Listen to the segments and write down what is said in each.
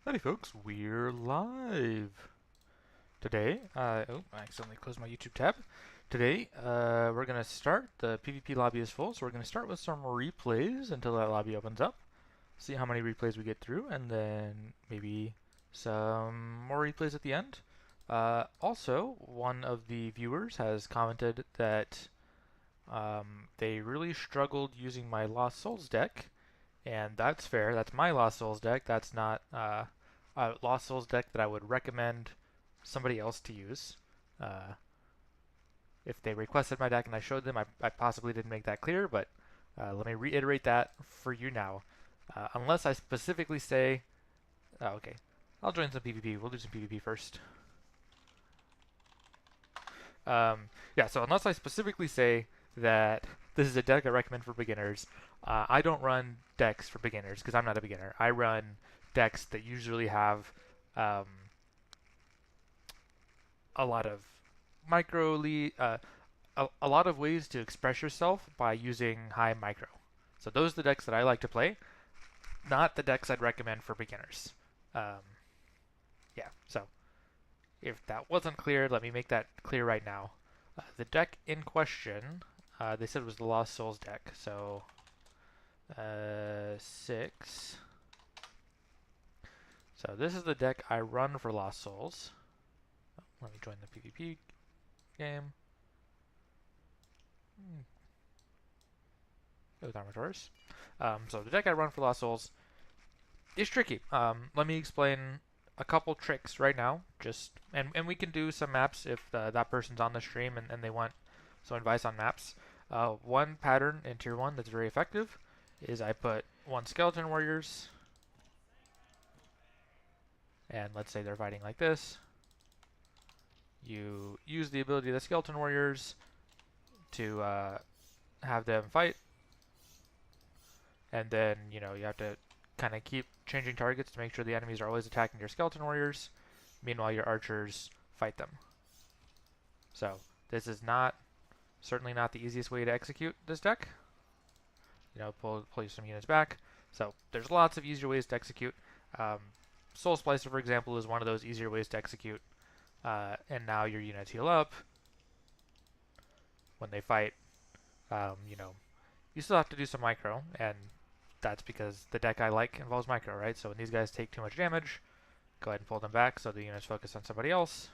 Howdy folks, we're live. Today, oh, I accidentally closed my YouTube tab. Today, we're going to start, the PvP lobby is full, so we're going to start with some replays until that lobby opens up. See how many replays we get through, and then maybe some more replays at the end. Also, one of the viewers has commented that they really struggled using my Lost Souls deck, and that's fair. That's my Lost Souls deck. That's not a Lost Souls deck that I would recommend somebody else to use. Uh, if they requested my deck and I showed them, I possibly didn't make that clear, but let me reiterate that for you now. Unless I specifically say, oh, okay, I'll join some PvP. We'll do some PvP first. Yeah, so unless I specifically say that this is a deck I recommend for beginners, I don't run decks for beginners because I'm not a beginner. I run decks that usually have um, a lot of micro a lot of ways to express yourself by using high micro. So those are the decks that I like to play, not the decks I'd recommend for beginners. Um, yeah, so if that wasn't clear, let me make that clear right now. The deck in question, they said it was the Lost Souls deck, so 6. So this is the deck I run for Lost Souls. Oh, let me join the PvP game. With Armators. So the deck I run for Lost Souls is tricky. Let me explain a couple tricks right now. And we can do some maps if that person's on the stream and they want some advice on maps. One pattern in Tier 1 that's very effective is I put 1 Skeleton Warriors, and let's say they're fighting like this. You use the ability of the Skeleton Warriors to have them fight, and then you have to kind of keep changing targets to make sure the enemies are always attacking your Skeleton Warriors. Meanwhile, your archers fight them. So this is certainly not the easiest way to execute this deck. Pull some units back. So there's lots of easier ways to execute. Soul Splicer, for example, is one of those easier ways to execute. And now your units heal up when they fight. You still have to do some micro, and that's because the deck I like involves micro, right? So when these guys take too much damage, go ahead and pull them back so the units focus on somebody else,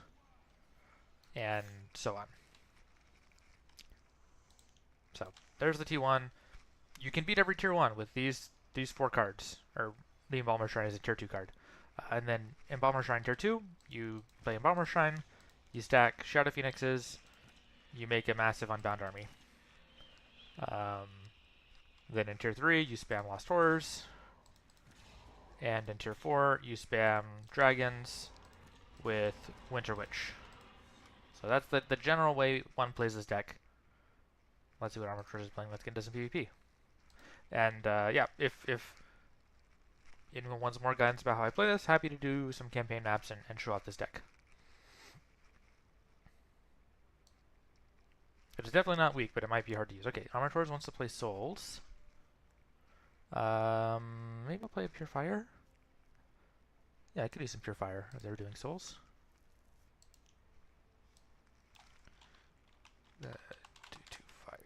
and so on. So there's the T1. You can beat every Tier 1 with these 4 cards, or the Embalmer Shrine is a Tier 2 card. And then Embalmer Shrine Tier 2, you play Embalmer Shrine, you stack Shadow Phoenixes, you make a massive Unbound army. Then in Tier 3, you spam Lost Horrors. And in Tier 4, you spam Dragons with Winter Witch. So that's the general way one plays this deck. Let's see what Armored Force is playing. Let's get into some PvP. And yeah, if anyone wants more guidance about how I play this, happy to do some campaign maps and show off this deck. It is definitely not weak, but it might be hard to use. Okay, Armored Force wants to play Souls. Maybe I'll play a Pure Fire. Yeah, I could do some Pure Fire if they were doing Souls. Do Fire.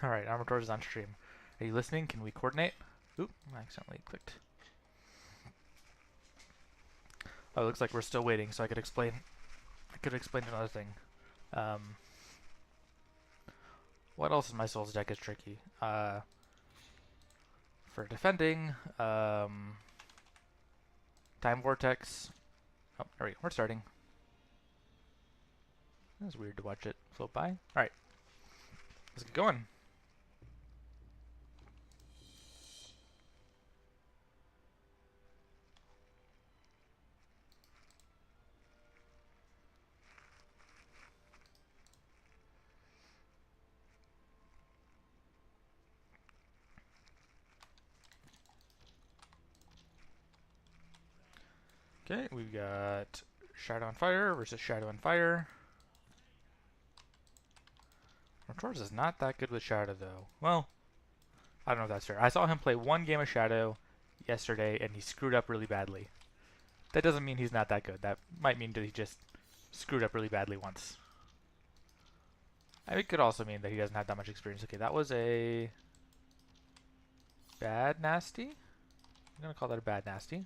Alright, Armored Force is on stream. Are you listening? Can we coordinate? Oop, I accidentally clicked. Oh, it looks like we're still waiting, so I could explain another thing. What else in my Souls deck is tricky? For defending, Time Vortex. Oh, there we go. We're starting. That's weird to watch it float by. Alright. Let's get going. Okay, we've got Shadow and Fire versus Shadow and Fire. Torres is not that good with Shadow, though. Well, I don't know if that's fair. I saw him play one game of Shadow yesterday, and he screwed up really badly. That doesn't mean he's not that good. That might mean that he just screwed up really badly once. It could also mean that he doesn't have that much experience. Okay, that was a bad nasty. I'm going to call that a bad nasty.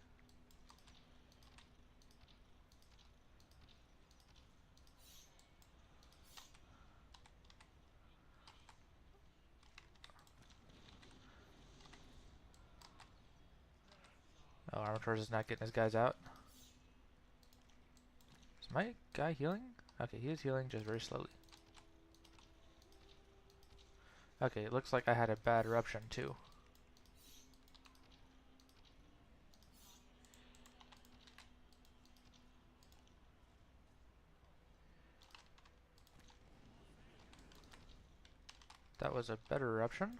Oh, Armator's is not getting his guys out. Is my guy healing? Okay, he is healing, just very slowly. Okay, it looks like I had a bad eruption too. That was a better eruption.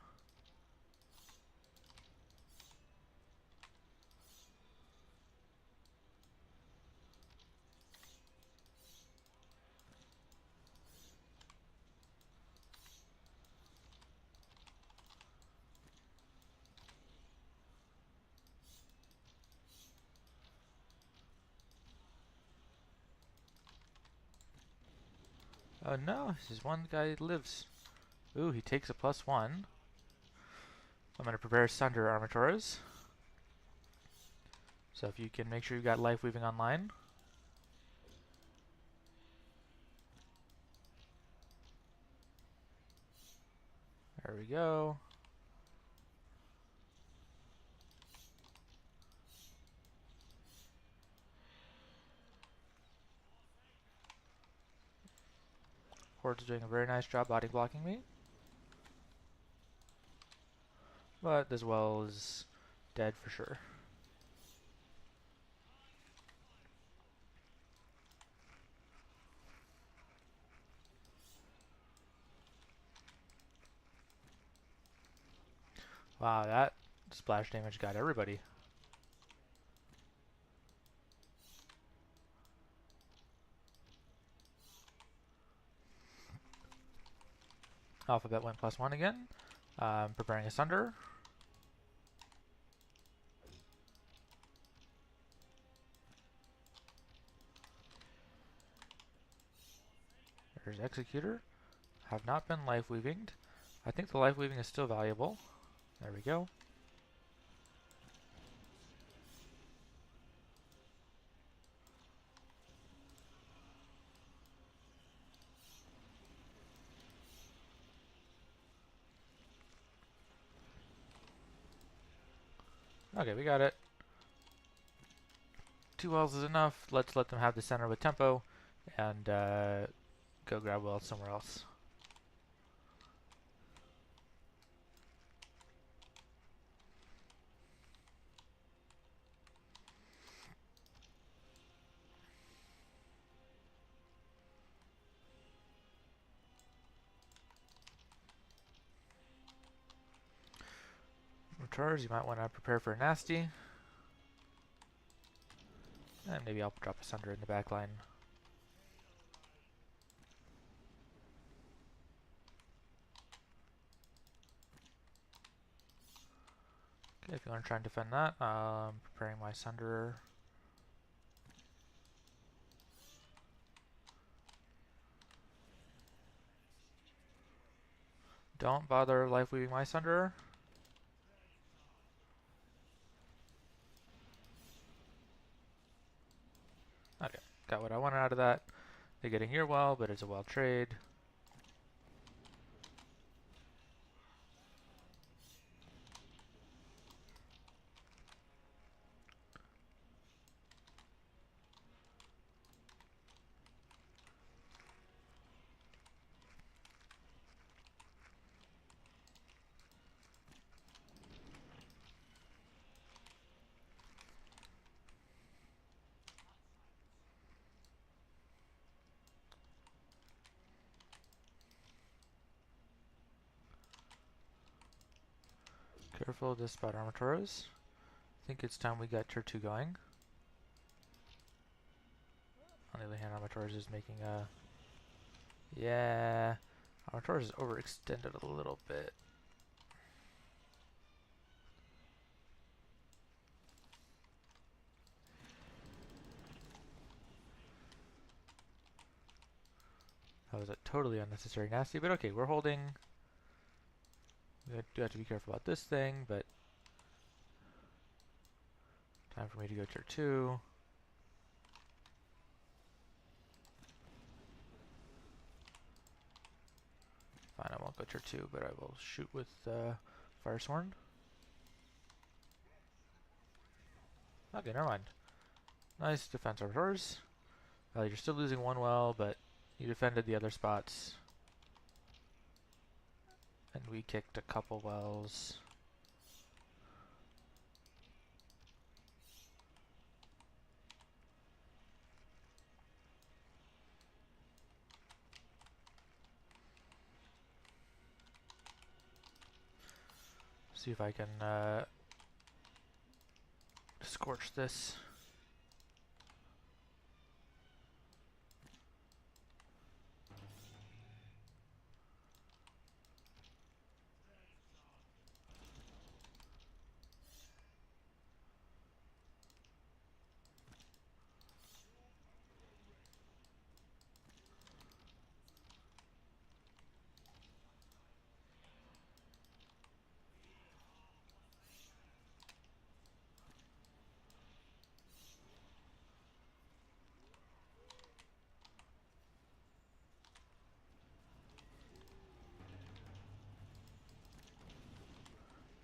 Oh no, this one guy lives. Ooh, he takes a +1. I'm going to prepare Sunder Armatores. So if you can make sure you've got Life Weaving online. There we go. Horde's doing a very nice job body blocking me. But this well is dead for sure. Wow, that splash damage got everybody. Alphabet went +1 again. Preparing a Sunder. There's Executor. Have not been life weavinged. I think the life weaving is still valuable. There we go. Okay, we got it. 2 wells is enough. Let's let them have the center with tempo and go grab wells somewhere else. Retars, you might want to prepare for a nasty. And maybe I'll drop a Sunder in the back line. Okay, if you want to try and defend that, preparing my Sunder. Don't bother life weaving my Sunder. Okay, got what I wanted out of that. They're getting here well, but it's a well trade. Careful of this spot Armatoros. I think it's time we got tier 2 going. hand, Armator's is making a... Yeah, Armator's is overextended a little bit. That was a totally unnecessary nasty, but okay, we're holding. We do have to be careful about this thing, but time for me to go tier 2. Fine, I won't go tier 2, but I will shoot with Firesworn. Okay, never mind. Nice defense, Armators. You're still losing one well, but you defended the other spots. And we kicked a couple wells. See if I can scorch this.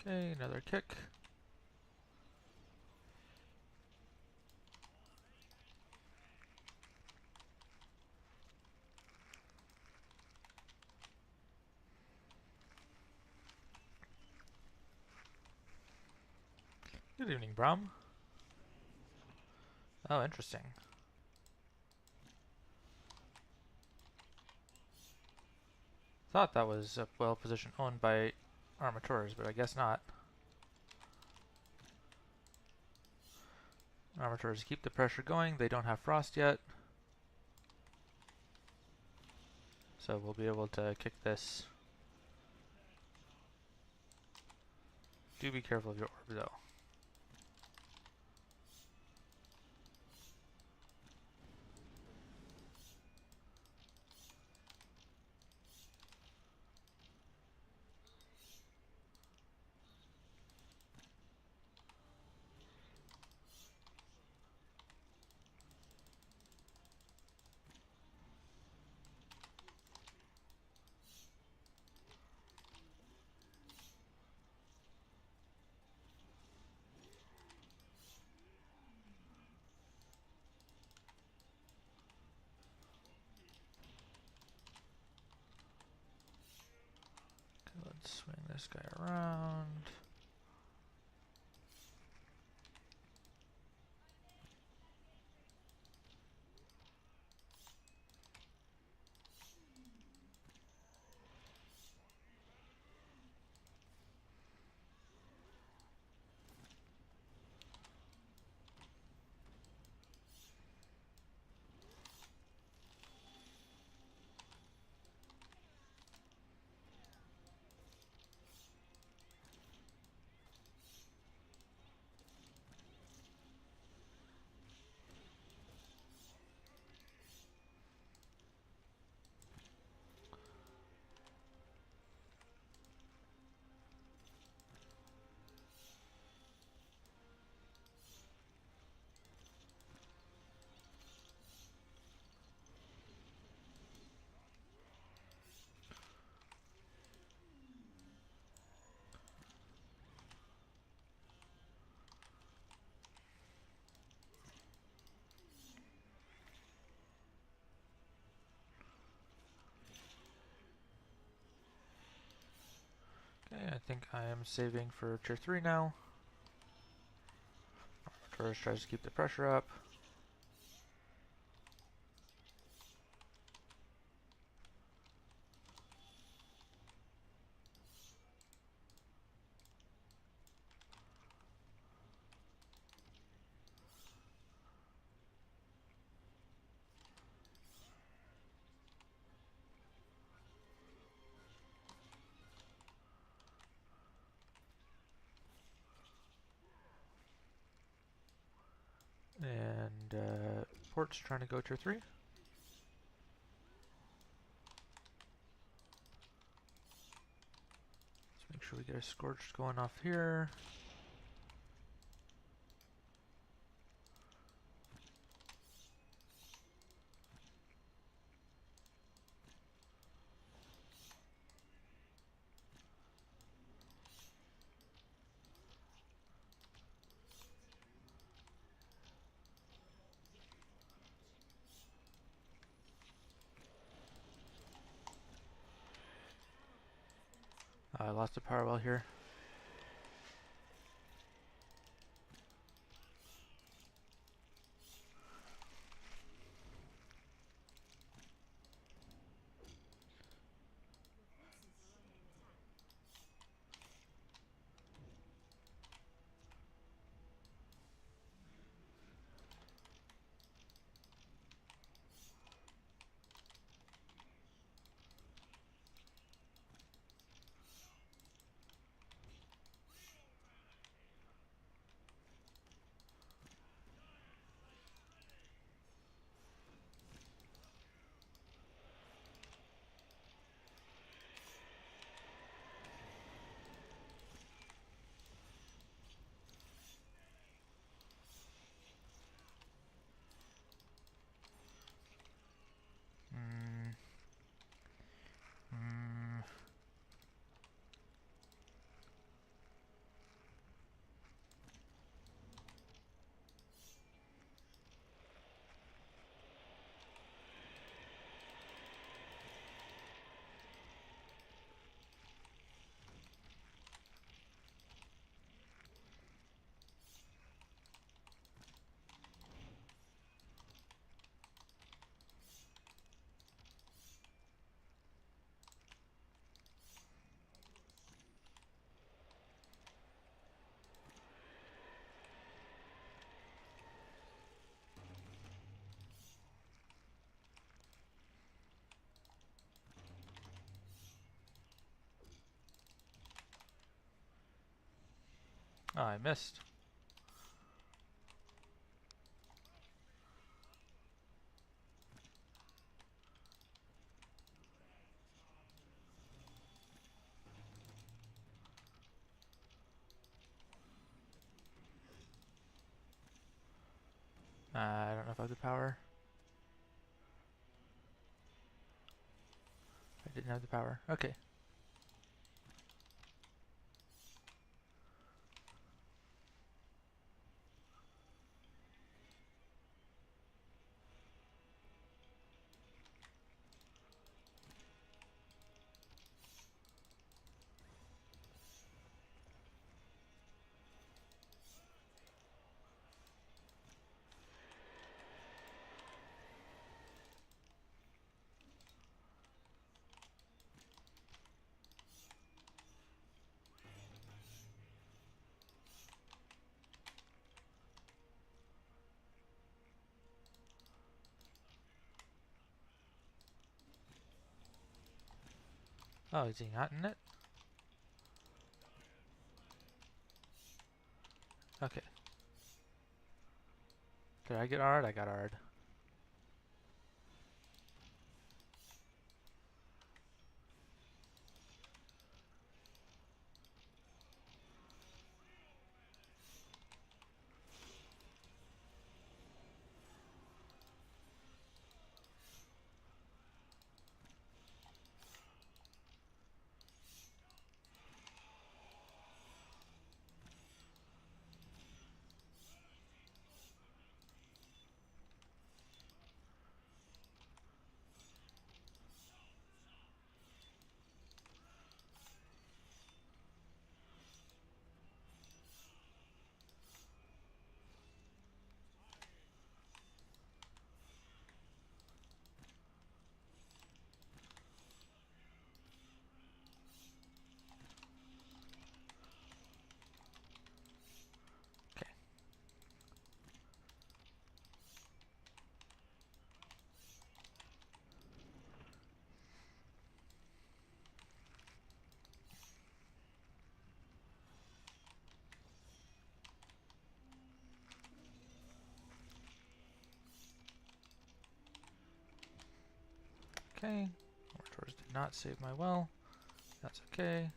Okay, another kick. Good evening, Brom. Oh, interesting. Thought that was a well-positioned owned by Armators, but I guess not. Armators keep the pressure going. They don't have frost yet. So we'll be able to kick this. Do be careful of your orb, though. Let's swing this guy around. Okay, I think I am saving for tier 3 now. Armators tries to keep the pressure up. And port's trying to go tier 3. Let's make sure we get a Scorched going off here. I lost a power well here. Oh, I missed. I don't know if I have the power. I didn't have the power. Okay. Oh, is he not in it? Okay. Did I get R'd? I got R'd. okay. Orators did not save my well. That's okay.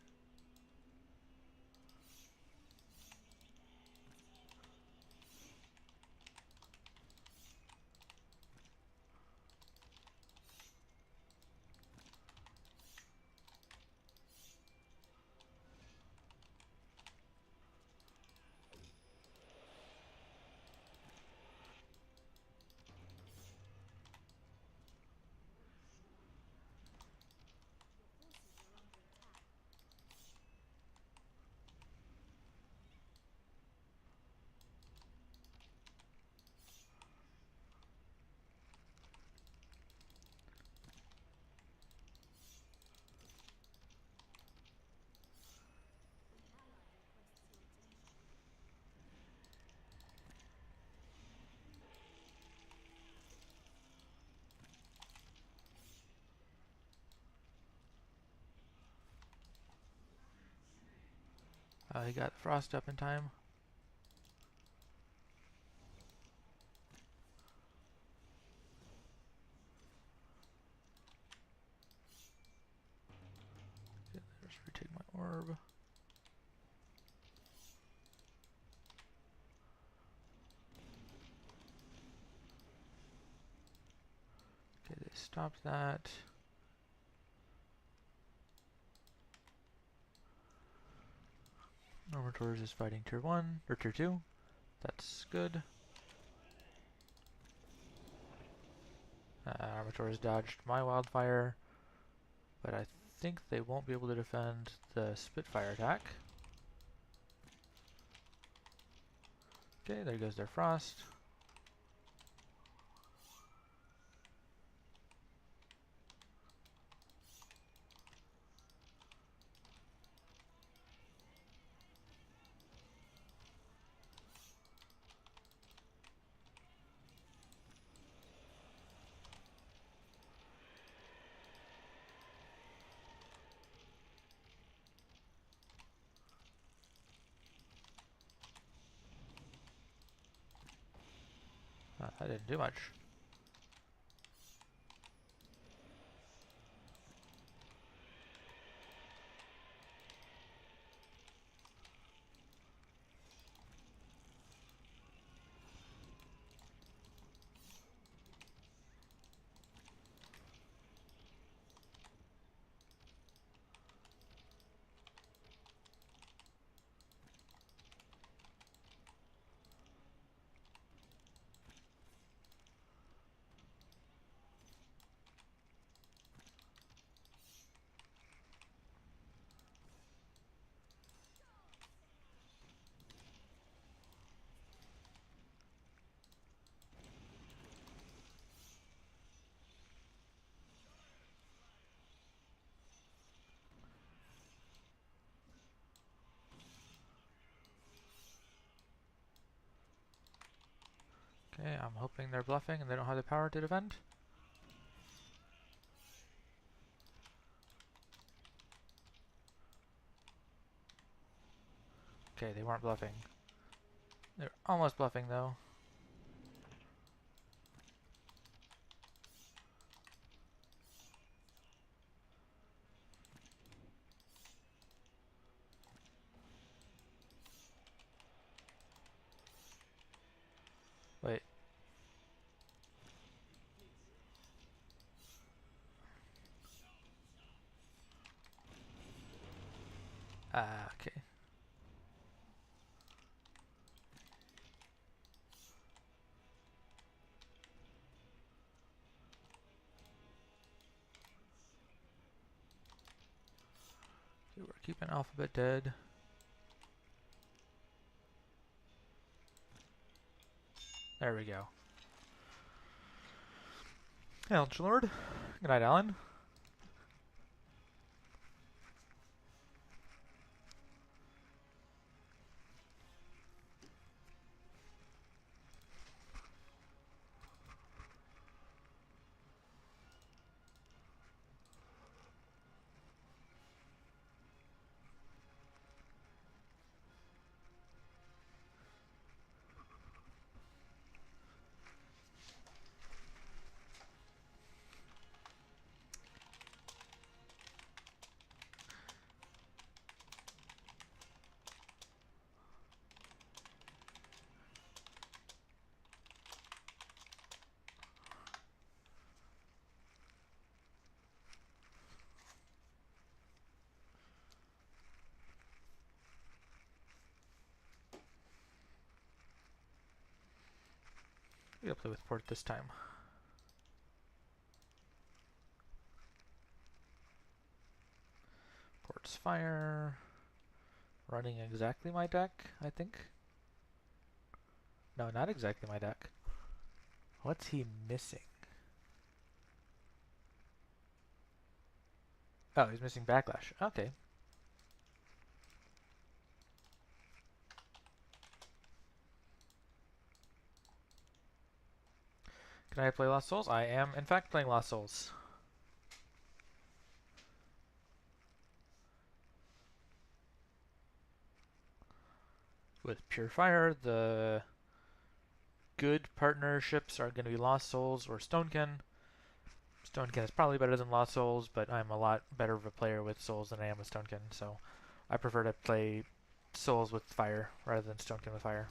He got Frost up in time. Okay, let's retake my orb. Okay, they stopped that. Orators is fighting tier 1, or tier 2. That's good. Armators dodged my wildfire, but I think they won't be able to defend the Spitfire attack. Okay, there goes their Frost. That didn't do much. Okay, I'm hoping they're bluffing and they don't have the power to defend. Okay, they weren't bluffing. They're almost bluffing though. Wait. Okay. Okay, we're keeping Alphabet dead. There we go. Hey, Lord. Good night, Alan. Maybe I'll play with port this time. Port's fire. Running exactly my deck, I think. No, not exactly my deck. What's he missing? Oh, he's missing backlash. Okay. Can I play Lost Souls? I am, in fact, playing Lost Souls. With Pure Fire, the good partnerships are going to be Lost Souls or Stonekin. Stonekin is probably better than Lost Souls, but I'm a lot better of a player with Souls than I am with Stonekin, so I prefer to play Souls with Fire rather than Stonekin with Fire.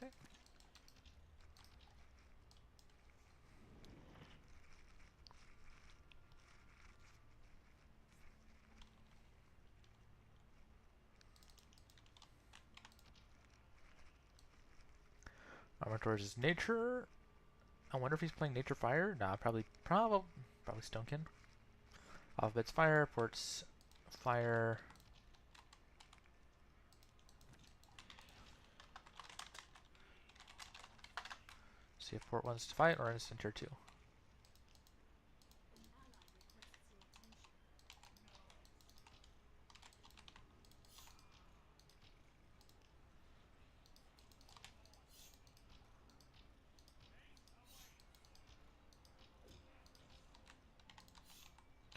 Okay. Armor towards his nature. I wonder if he's playing Nature Fire. Nah, probably Stonekin. Alphabet's Fire, Port's Fire. See if Port wants to fight or instant tier 2.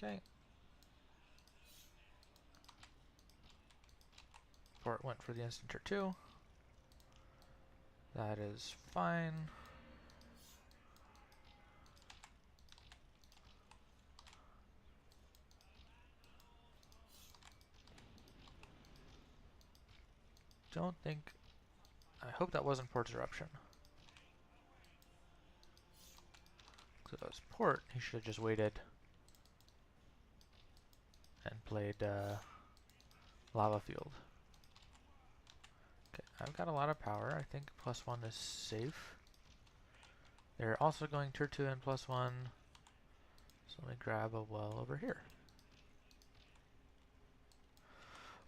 Okay. Port went for the instant tier 2. That is fine. Don't think... I hope that wasn't Port's Eruption. So that was Port. He should have just waited and played Lava Field. Okay, I've got a lot of power. I think +1 is safe. They're also going tier 2 and +1. So let me grab a well over here.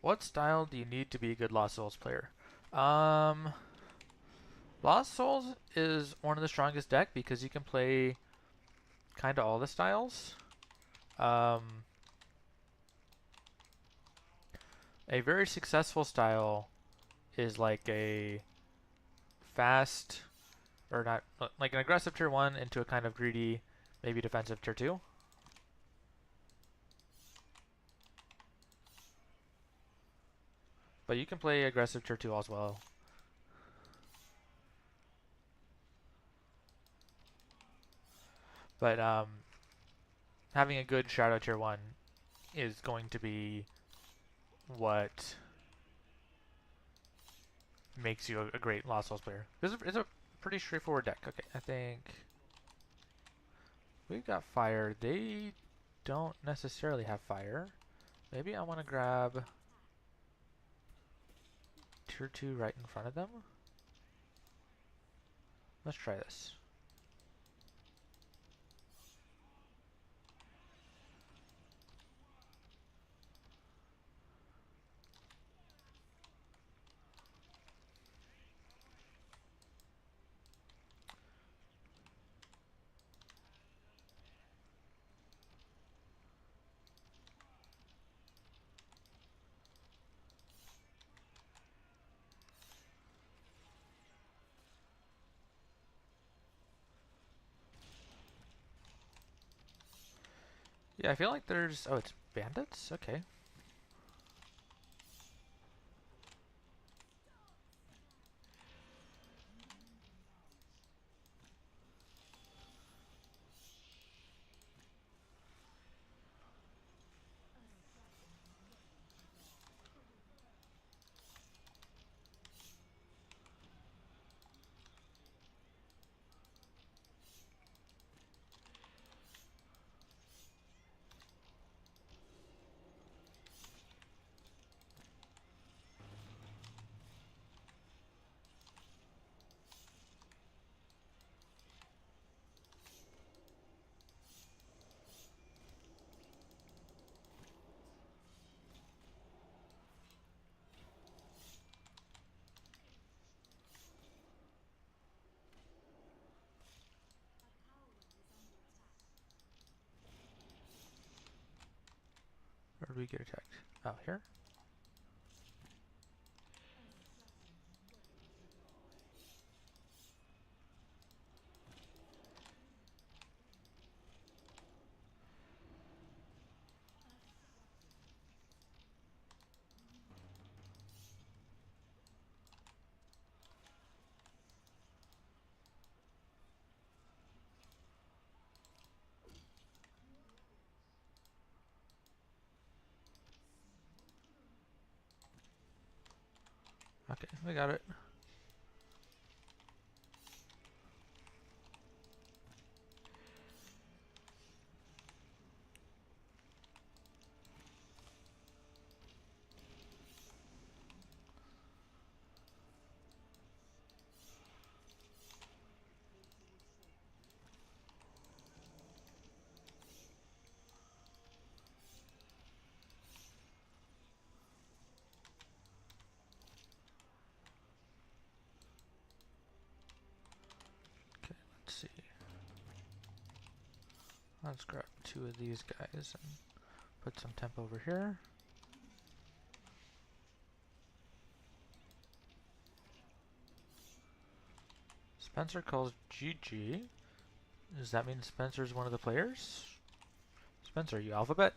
What style do you need to be a good Lost Souls player? Lost Souls is one of the strongest deck because you can play kind of all the styles. A very successful style is like a fast, or not, like an aggressive tier 1 into a kind of greedy, maybe defensive tier 2. But you can play aggressive tier 2 as well. But having a good Shadow tier 1 is going to be what makes you a great Lost Souls player. It's a pretty straightforward deck. Okay, I think we've got fire. They don't necessarily have fire. Maybe I want to grab tier 2 right in front of them. Let's try this. Yeah, I feel like there's... Oh, it's bandits? Okay. Where do we get attacked? Oh, here? Okay, we got it. Let's see. Let's grab 2 of these guys and put some temp over here. Spencer calls GG. Does that mean Spencer's one of the players? Spencer, you alphabet?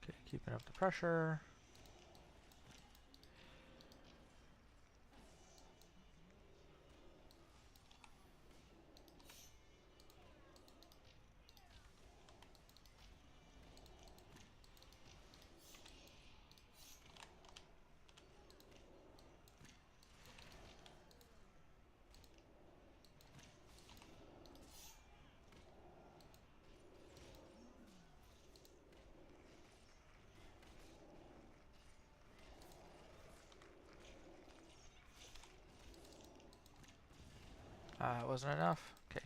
Okay, keeping up the pressure. It wasn't enough. Okay.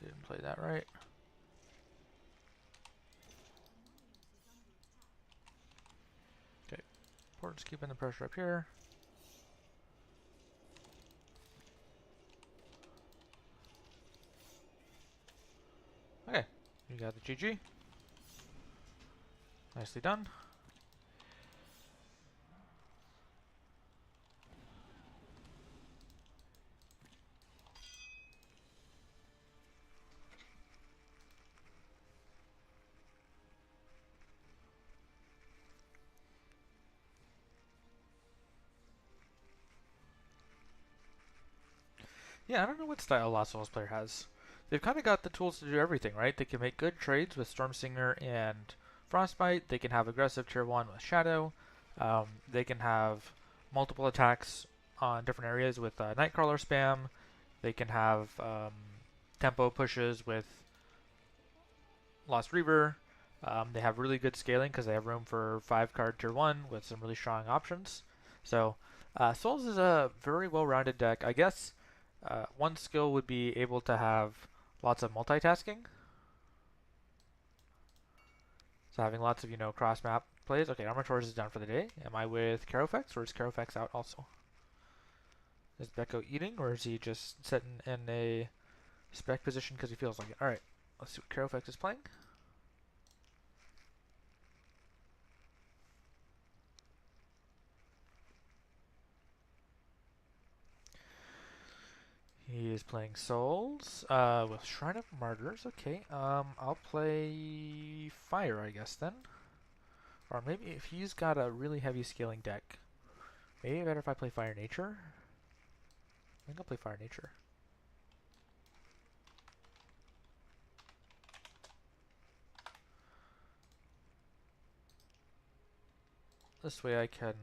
Didn't play that right. Okay. Port's keeping the pressure up here. Okay. You got the GG. Nicely done. Yeah, I don't know what style Lost Souls player has. They've kind of got the tools to do everything, right? They can make good trades with Stormsinger and Frostbite. They can have aggressive tier 1 with Shadow. They can have multiple attacks on different areas with Nightcrawler spam. They can have tempo pushes with Lost Reaver. They have really good scaling because they have room for 5-card tier 1 with some really strong options. So Souls is a very well-rounded deck. I guess one skill would be able to have lots of multitasking. So having lots of, cross-map plays. Okay, Armor Taurus is done for the day. Am I with Carofex, or is Carofex out also? Is Becco eating, or is he just sitting in a spec position because he feels like it? Alright, let's see what Carofex is playing. He is playing Souls with Shrine of Martyrs. Okay, I'll play Fire, I guess, then. Or maybe if he's got a really heavy scaling deck, maybe better if I play Fire Nature. I think I'll play Fire Nature. This way I can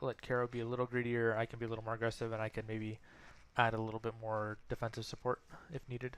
let Caro be a little greedier, I can be a little more aggressive, and I can maybe add a little bit more defensive support if needed.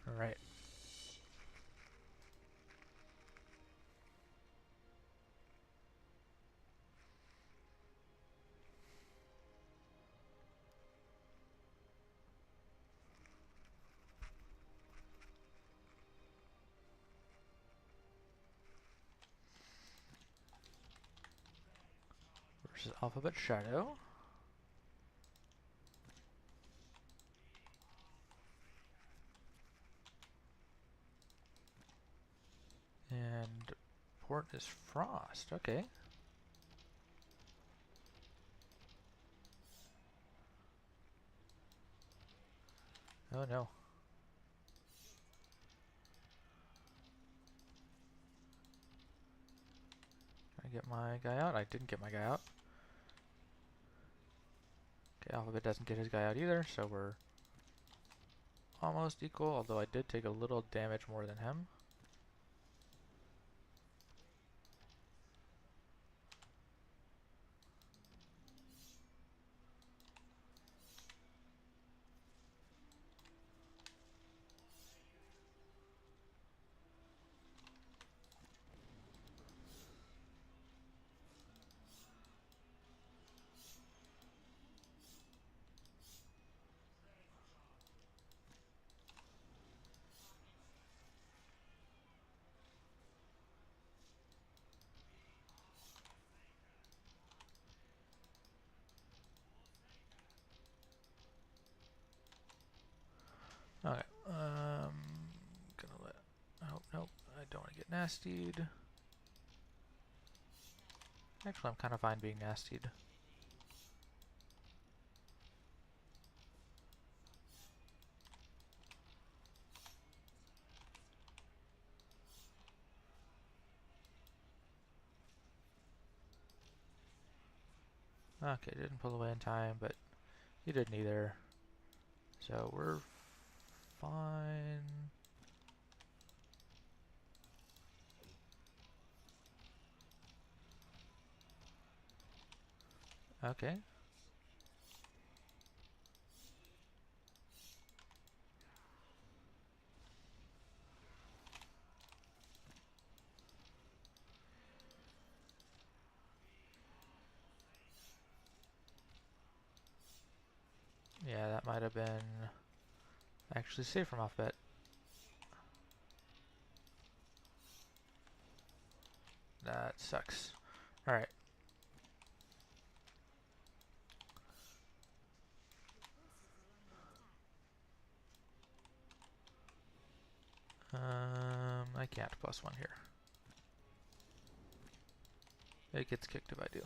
Alright. Versus Alphabet Shadow. And port is Frost. Okay. Oh no. Can I get my guy out? I didn't get my guy out. Okay, Alphabet doesn't get his guy out either, so we're almost equal, although I did take a little damage more than him. Okay, gonna let, oh, nope, I don't want to get nastied. Actually, I'm kind of fine being nastied. Okay, didn't pull away in time, but he didn't either. So we're fine. Okay. Yeah, that might have been actually safe from Alphabet. That sucks. Alright. I can't +1 here. It gets kicked if I do.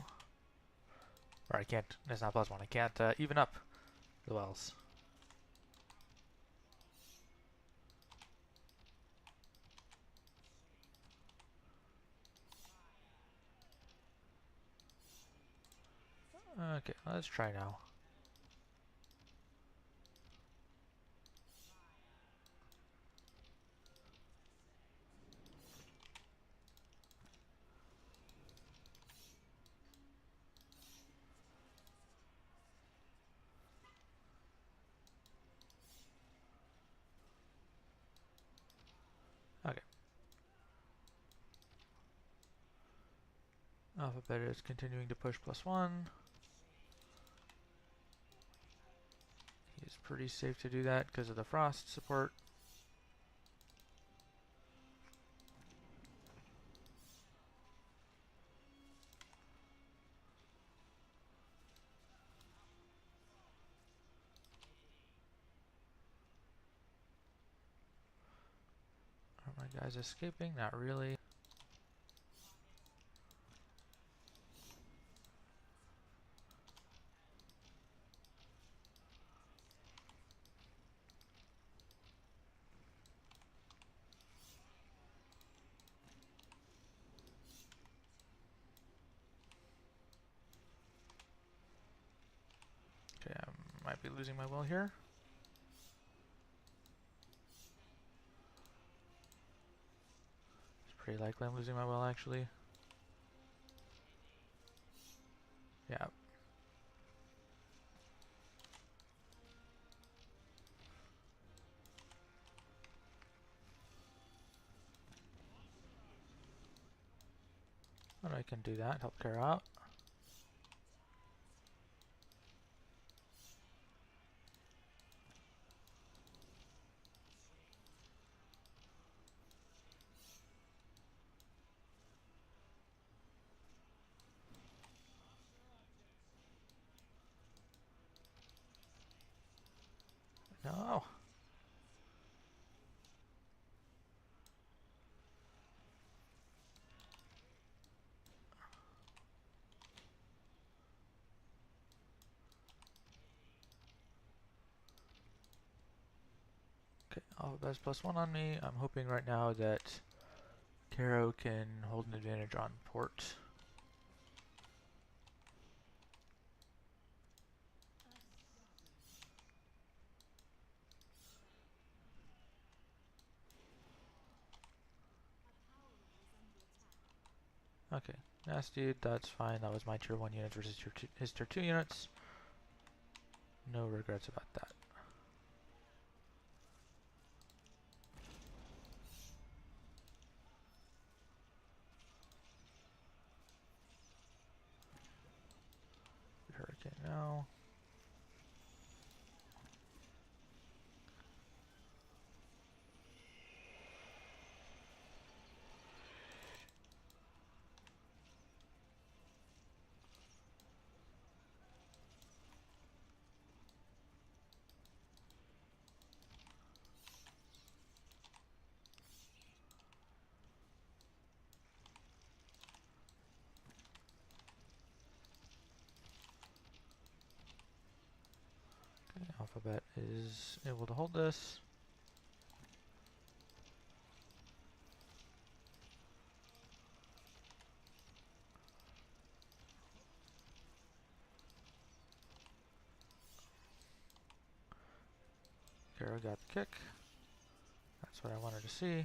Or I can't, it's not +1, I can't even up the wells. Okay, let's try now. Alphabet is continuing to push +1. He's pretty safe to do that because of the frost support. Are my guys escaping? Not really. Okay, I might be losing my will here. It's pretty likely I'm losing my will, actually. Yeah. And I can do that, help Kara out. No. Okay, Alphabet's +1 on me. I'm hoping right now that Caro can hold an advantage on port. Okay, nasty, that's fine. That was my tier 1 units versus his tier 2 units. No regrets about that. Hurricane now. Okay, Alphabet is able to hold this. Caro got the kick. That's what I wanted to see.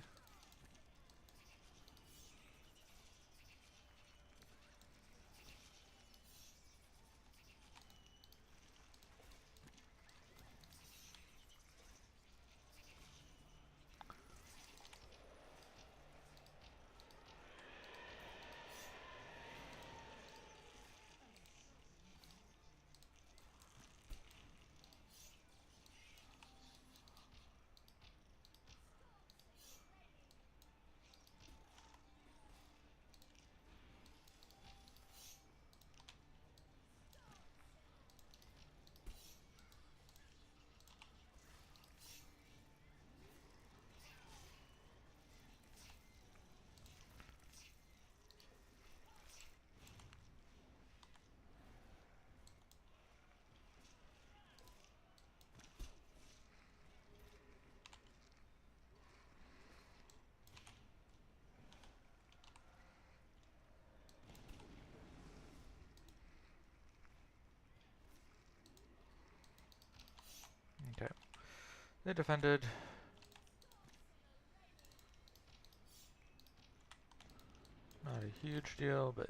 Okay. They defended. Not a huge deal, but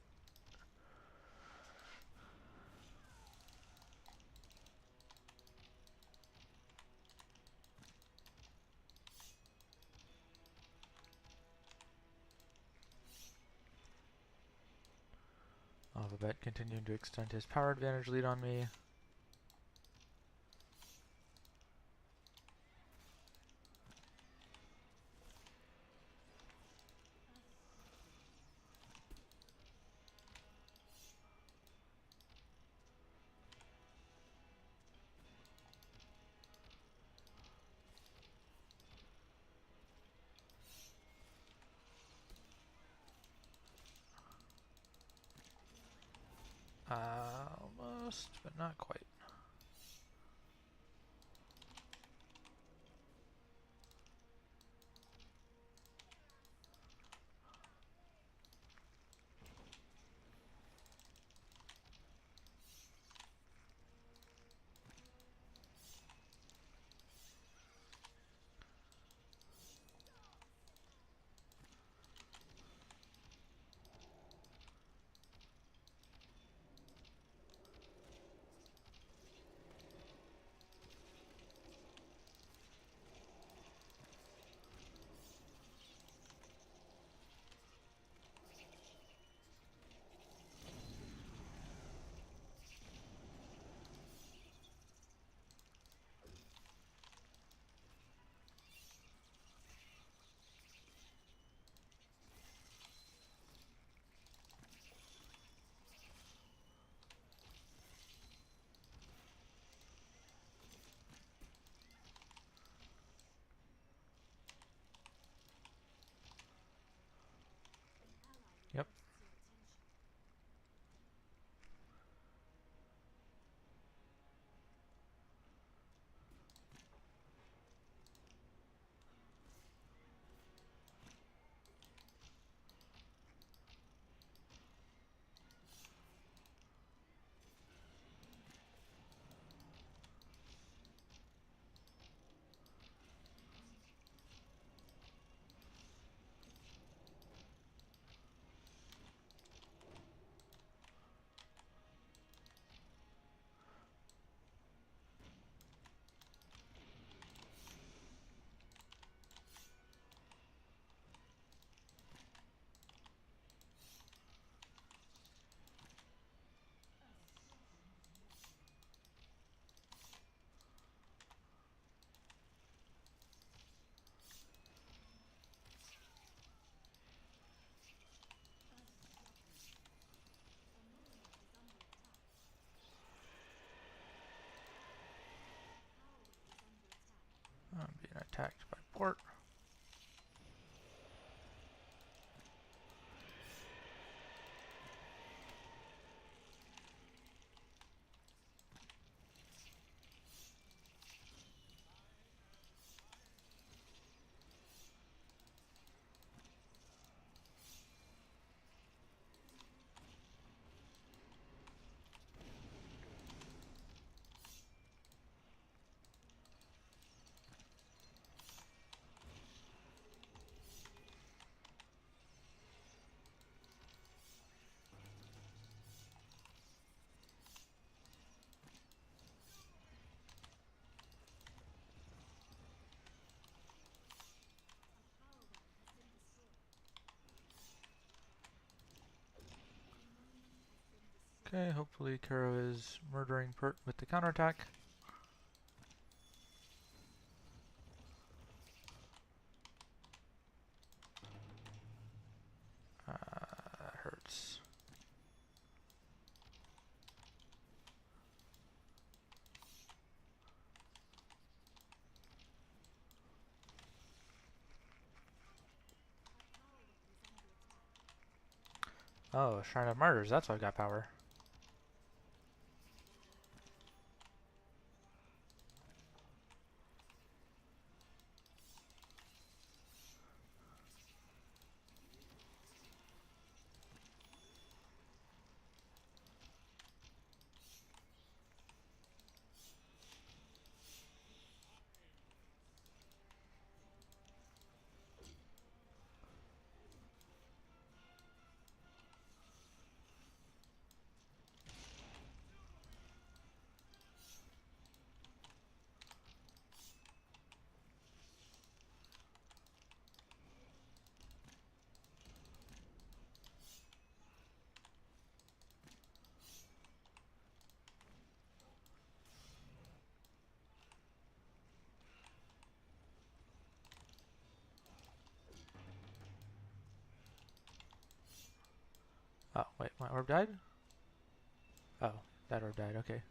Alphabet continuing to extend his power advantage lead on me. Almost, but not quite. Yep. I'm being attacked by port. Okay, hopefully Karo is murdering Pert with the counterattack. Hurts. Oh, Shrine of Martyrs, that's why I got power. Oh, wait, my orb died? Oh, that orb died, okay.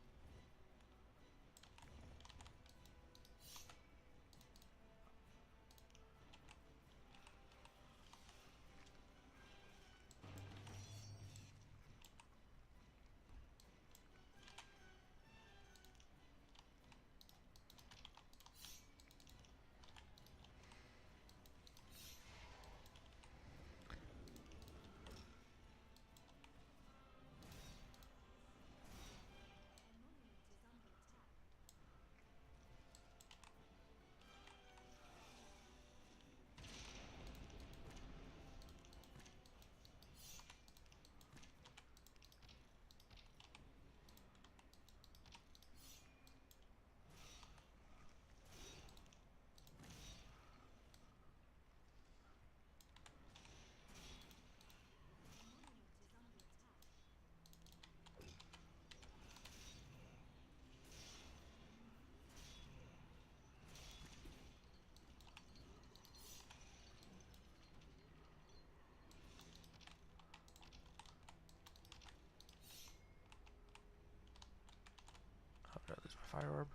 Oh, did I lose my fire orb?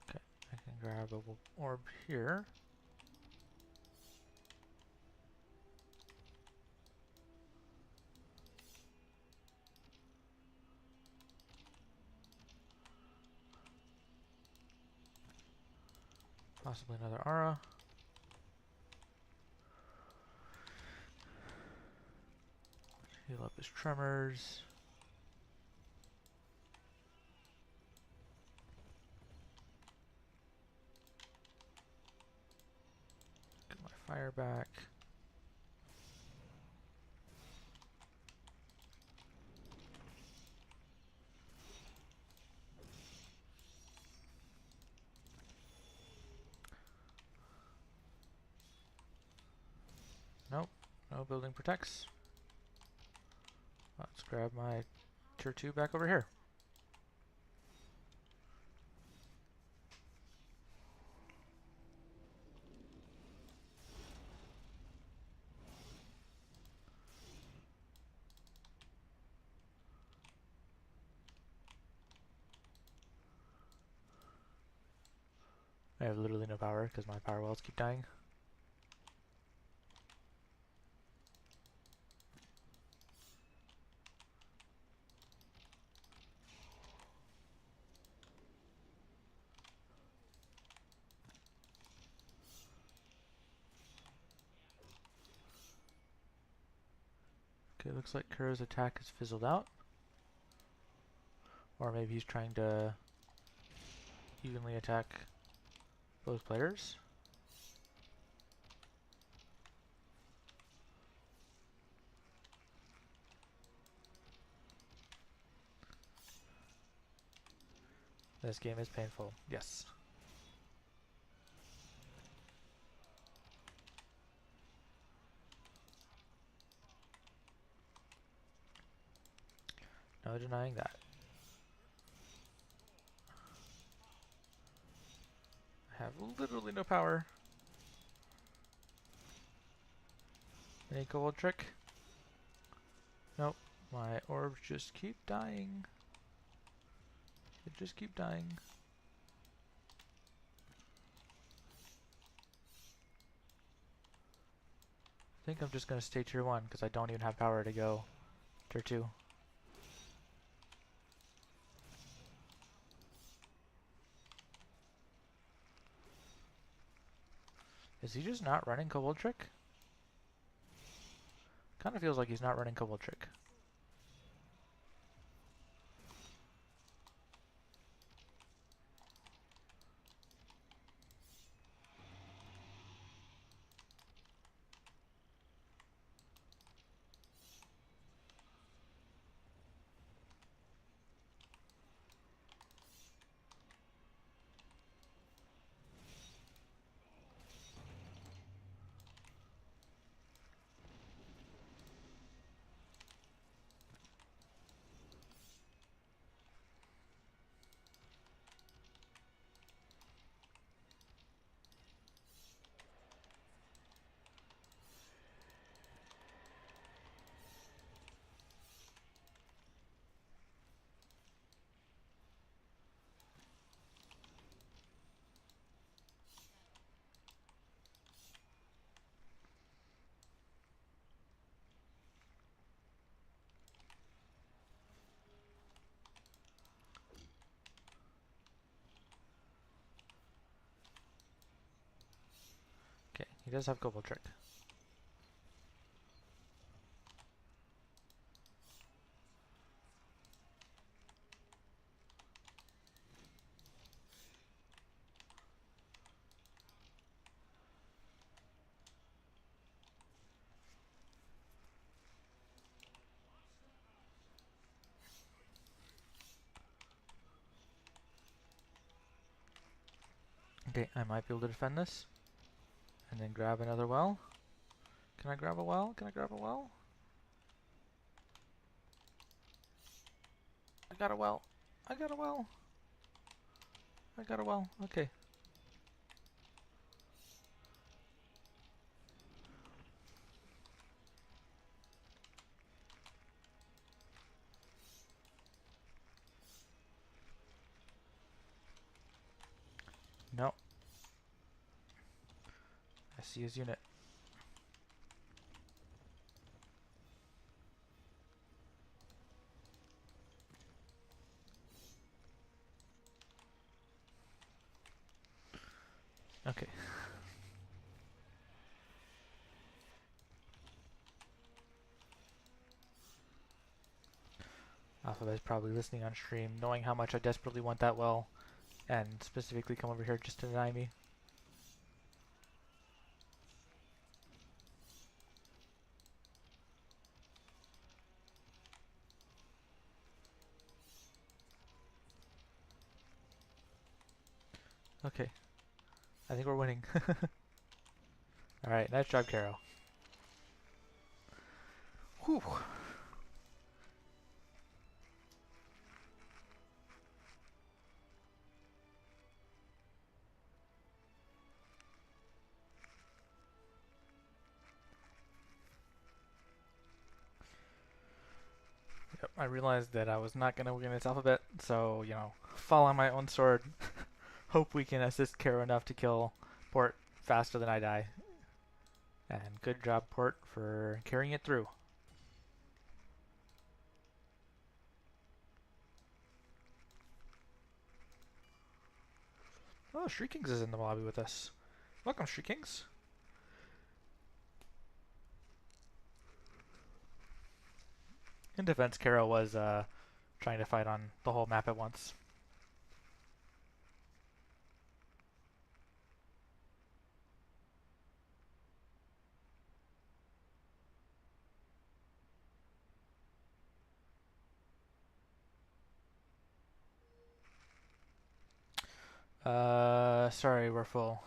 Okay, I can grab a orb here. Possibly another aura. Heal up his tremors. Get my fire back. Nope, no building protects. Let's grab my tier 2 back over here. I have literally no power because my power wells keep dying. Okay, looks like Kuro's attack has fizzled out. Or maybe he's trying to evenly attack both players. This game is painful, yes. No denying that. I have literally no power. Any gold trick? Nope. My orbs just keep dying. They just keep dying. I think I'm just going to stay tier 1 because I don't even have power to go tier 2. Is he just not running Kobold Trick? Kind of feels like he's not running Kobold Trick. He does have Global Trick. Okay, I might be able to defend this. And then grab another well. Can I grab a well? Can I grab a well? I got a well. I got a well. I got a well. Okay. No. I see his unit. Okay. Alphabet's probably listening on stream, knowing how much I desperately want that well, and specifically come over here just to deny me. Okay. I think we're winning. Alright, nice job, Caro. Whew. Yep, I realized that I was not going to win this alphabet, so, you know, fall on my own sword. Hope we can assist Caro enough to kill Port faster than I die. And good job, Port, for carrying it through. Oh, Shriekings is in the lobby with us. Welcome, Shriekings. In defense, Caro was trying to fight on the whole map at once. Sorry, we're full.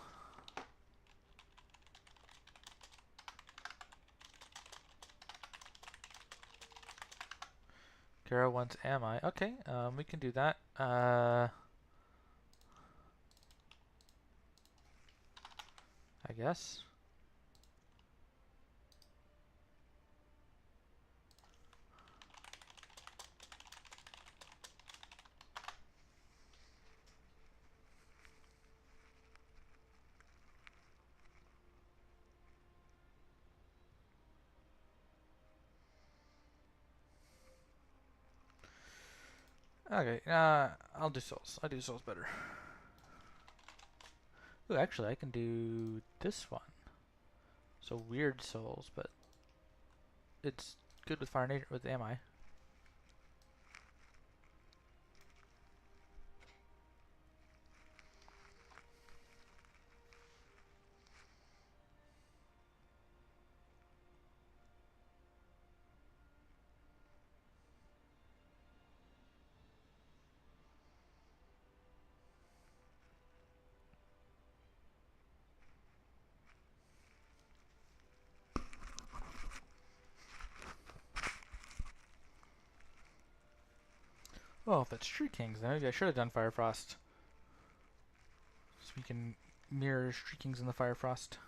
Caro wants Am I? Okay, we can do that. I guess. Okay, I'll do souls. I do souls better. Ooh, actually, I can do this one. So weird souls, but it's good with fire nature with Am I? Well, if it's Shriekings, then maybe I should have done Fire Frost. So we can mirror Shriekings in the Fire Frost.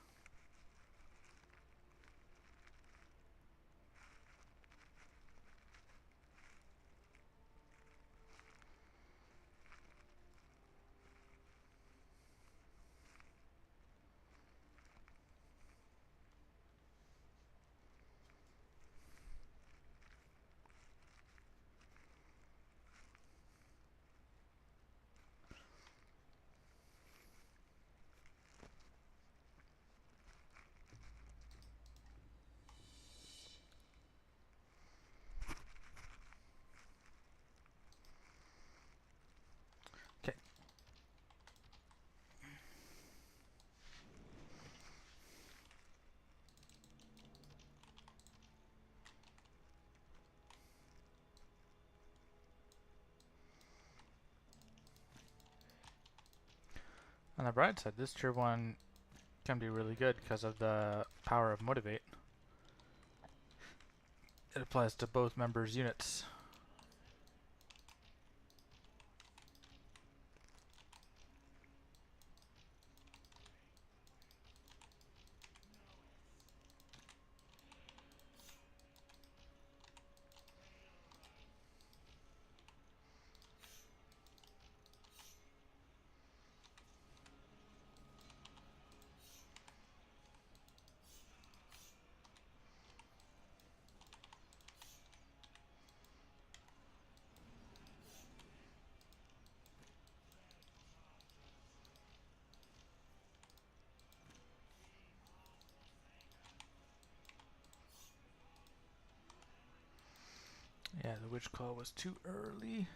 On the bright side, this tier 1 can be really good because of the power of Motivate. It applies to both members' units. Yeah, the Witch Claw was too early.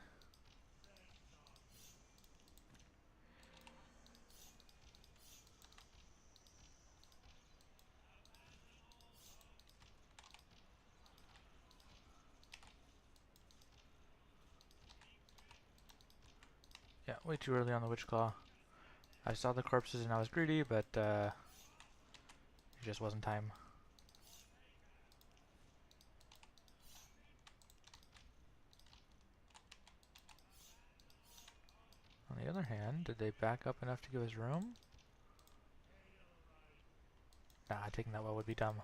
Yeah, way too early on the Witch Claw. I saw the corpses and I was greedy, but it just wasn't time. On the other hand, did they back up enough to give us room? Nah, taking that well would be dumb.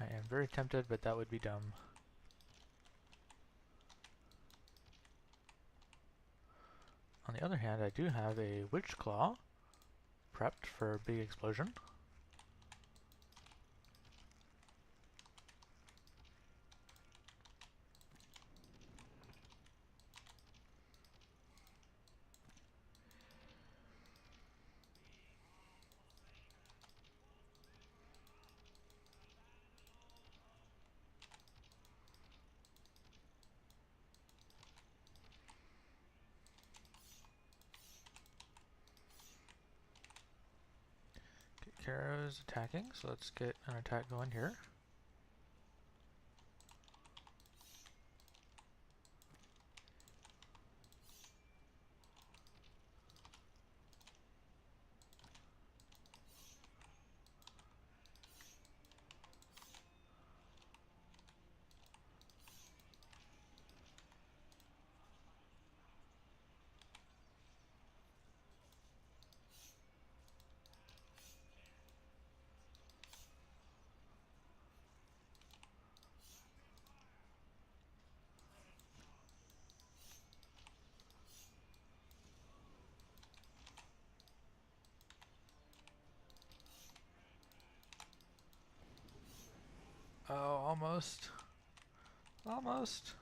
I am very tempted, but that would be dumb. On the other hand, I do have a Witch Claw prepped for a big explosion. Kara's attacking, so let's get an attack going here. Oh, almost. Almost.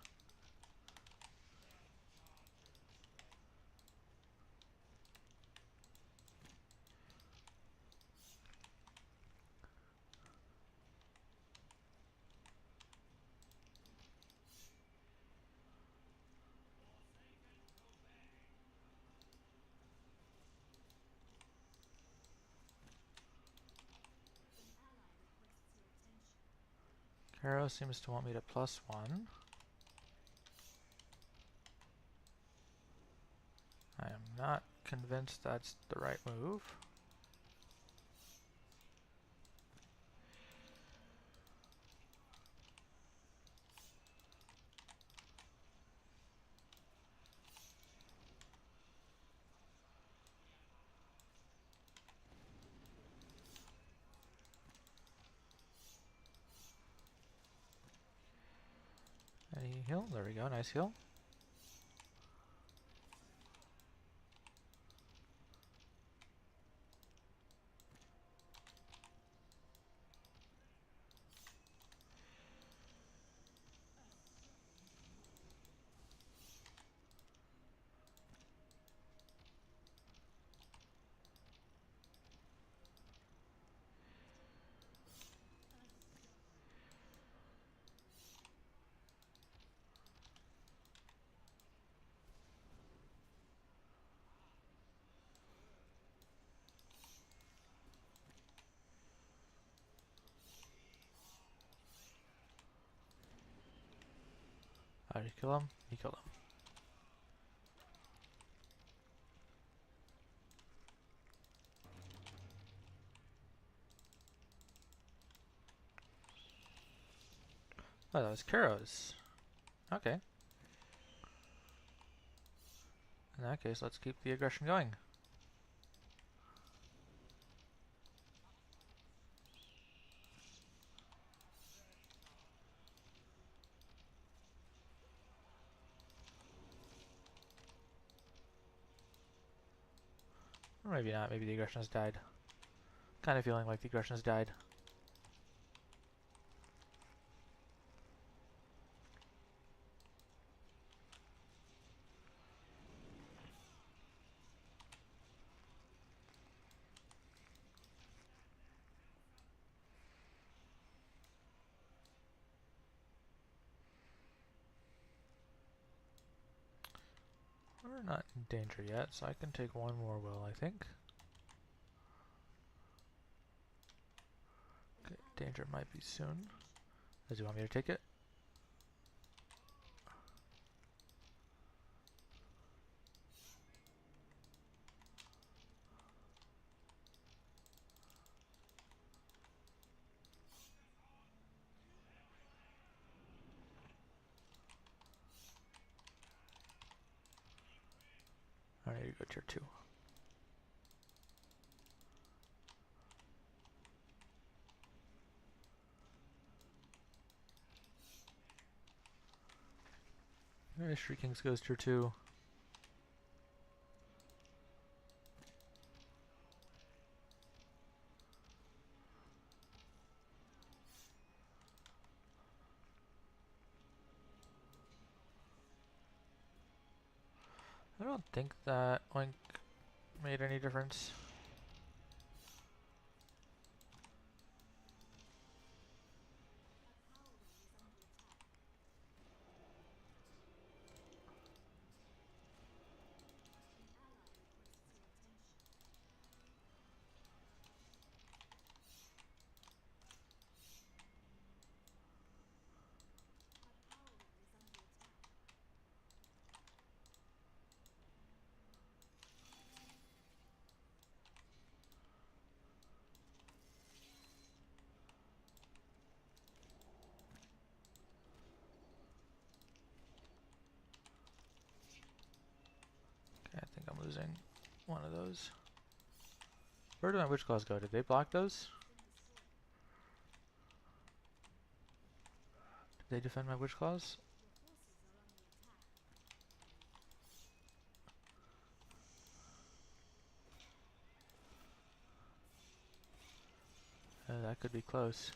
Kara seems to want me to +1. I am not convinced that's the right move. Any heal? There we go, nice heal. Did you kill him? He killed him. Oh, that was Kuro's. Okay. In that case, let's keep the aggression going. Or maybe not, maybe the aggression has died. Kind of feeling like the aggression has died. We're not in danger yet, so I can take one more will, I think. Okay, danger might be soon. Does he want me to take it? I need to go tier 2. Maybe Shriekings goes tier 2. I don't think that Oink made any difference. Okay, I think I'm losing one of those. Where did my Witch Claws go? Did they block those? Did they defend my Witch Claws? That could be close.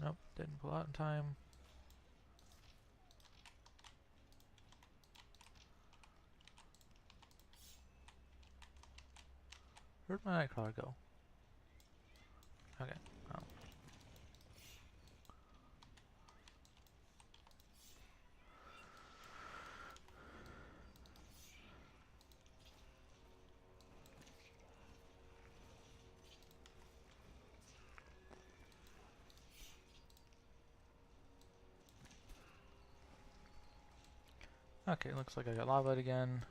Nope, didn't pull out in time. Where'd my Nightcrawler go? Okay. Oh. Okay, looks like I got lava again.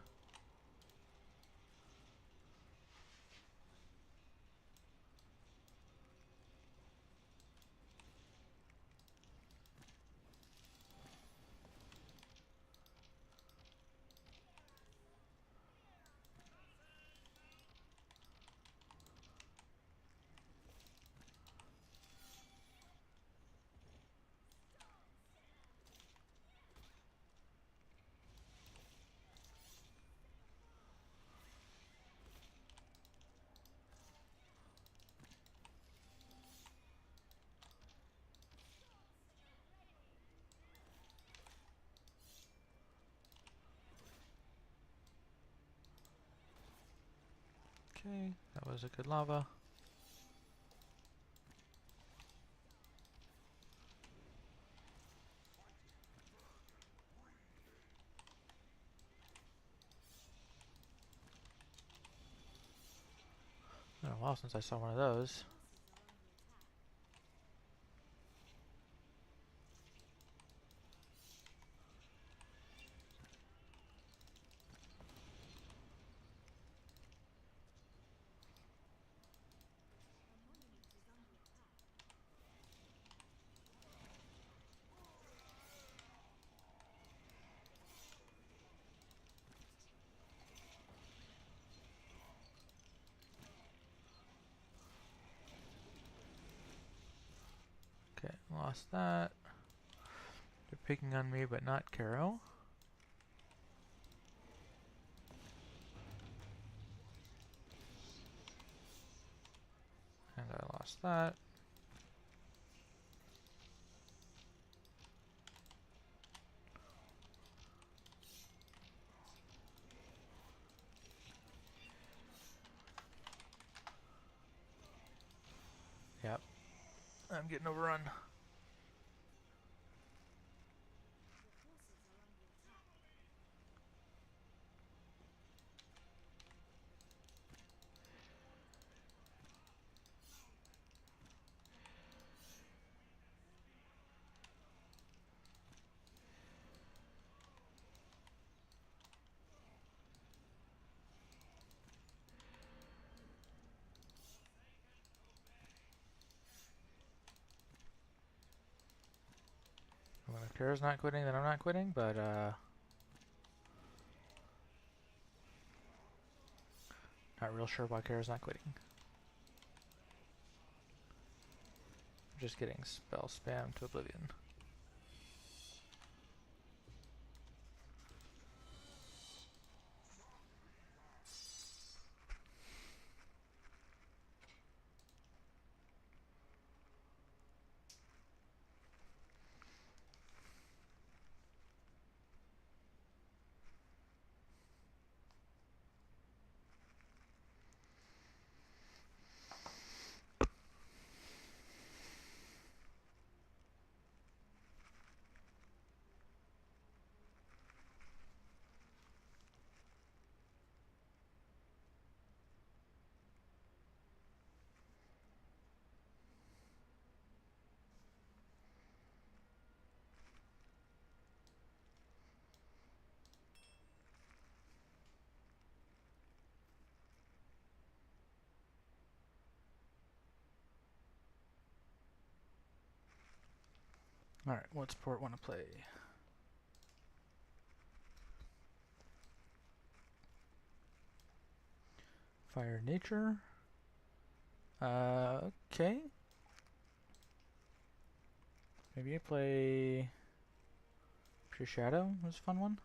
Okay, that was a good lava. Been a while since I saw one of those. Okay, lost that. They're picking on me, but not Caro. And I lost that. Yep. I'm getting overrun. Well, if Caro's not quitting, then I'm not quitting, but not real sure why Caro's not quitting. I'm just getting spell spam to oblivion. Alright, what support want to play? Fire Nature. Okay. Maybe I play Pure Shadow was a fun one.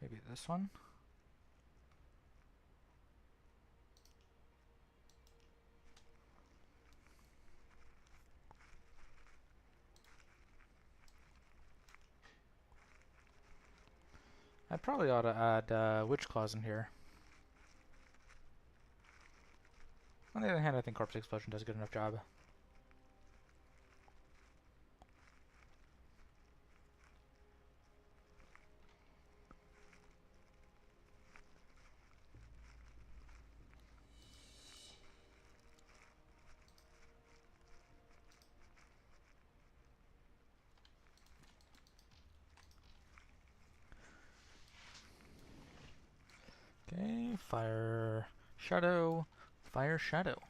Maybe this one. I probably ought to add Witch Claws in here. On the other hand, I think Corpse Explosion does a good enough job. Fire Shadow. Fire Shadow.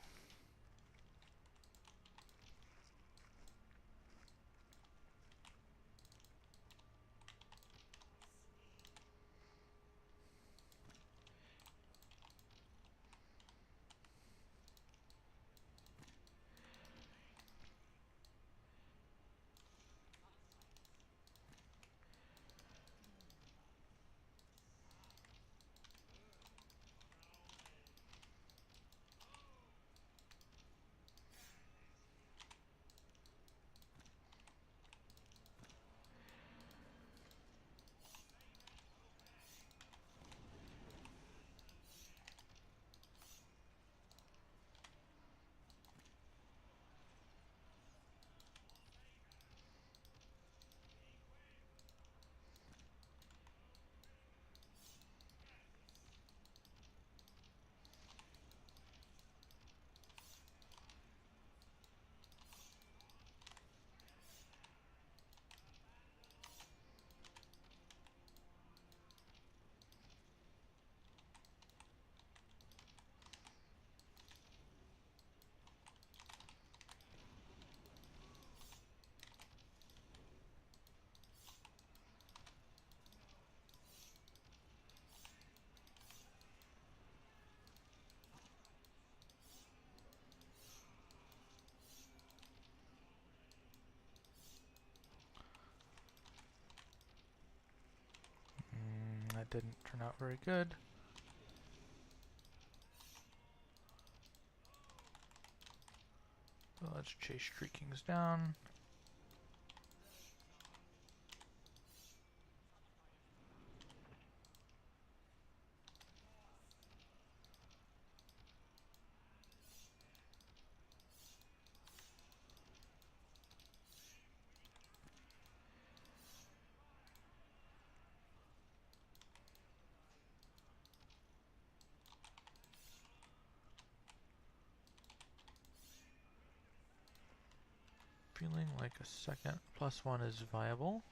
That didn't turn out very good. So let's chase Street Kings down. Feeling like a second +1 is viable.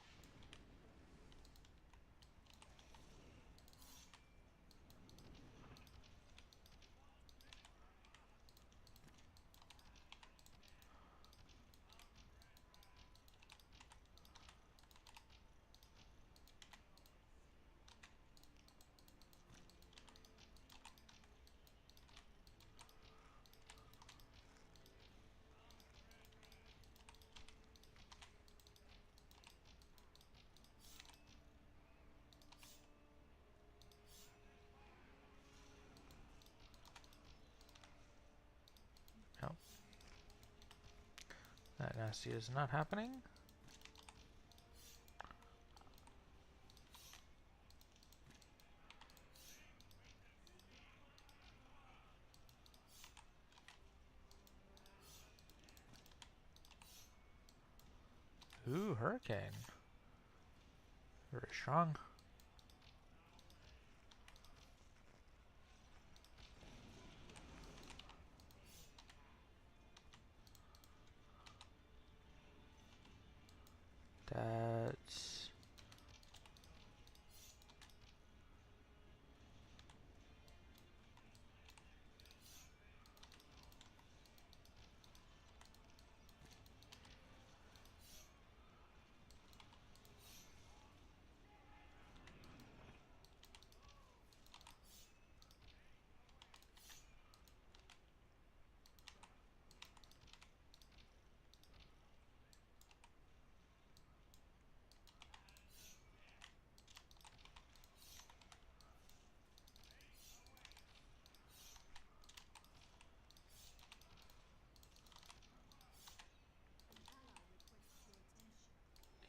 Nope. That nasty is not happening. Ooh, Hurricane. Very strong. That's...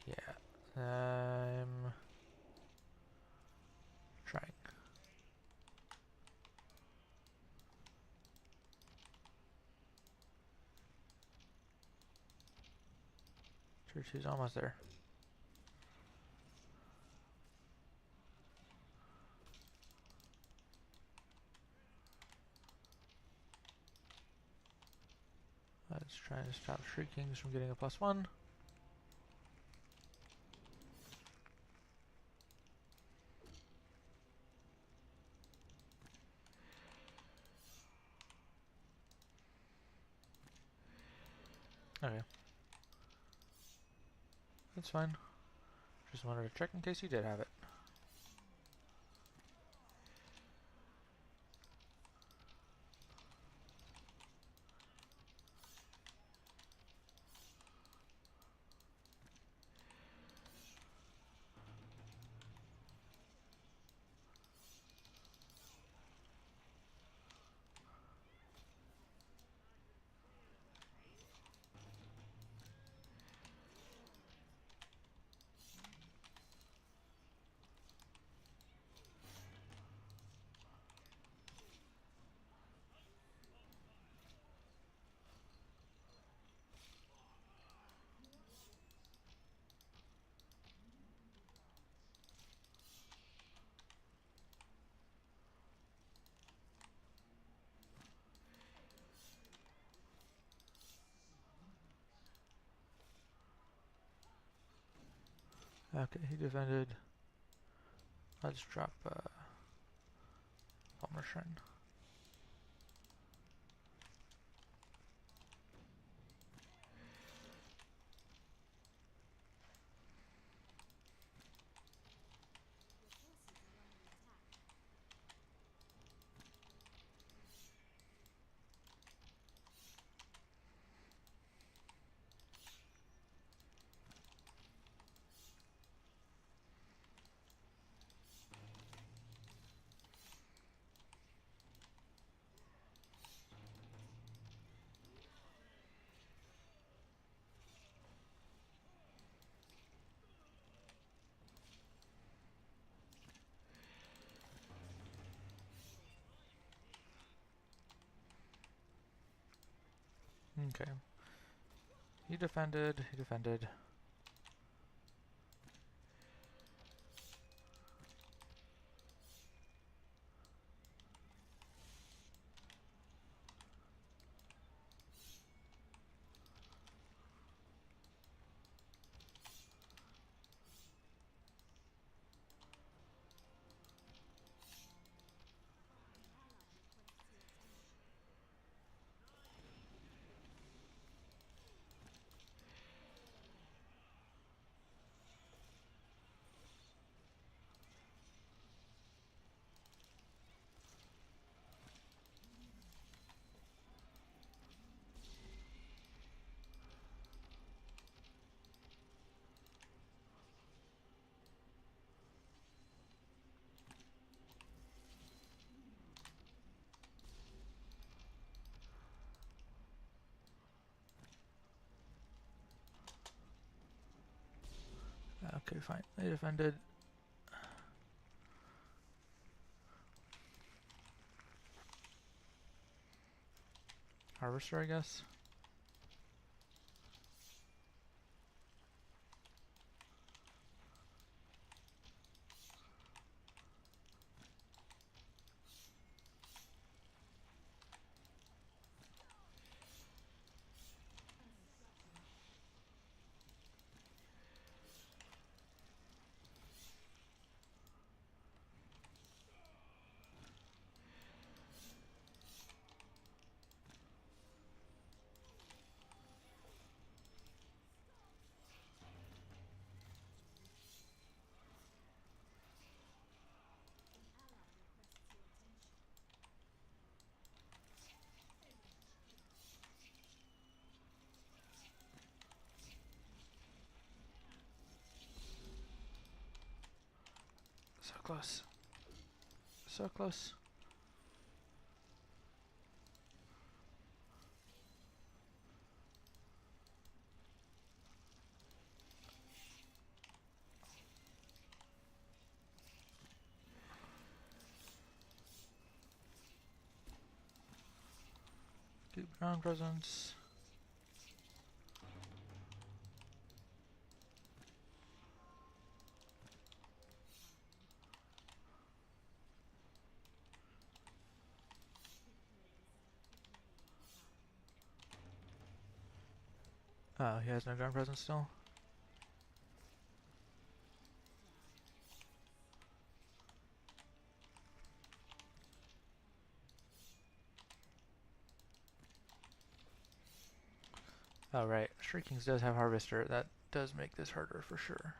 yeah. I'm trying. Church is almost there. Let's try and stop Street Kings from getting a +1. Okay. That's fine. Just wanted to check in case you did have it. Okay, he defended. Let's drop Palmer Shrine. Okay. He defended. He defended. Okay, fine. They defended. Harvester, I guess. So close. So close. Keep ground presence. Oh, he has no ground presence still? Oh right, Shriekings does have Harvester. That does make this harder for sure.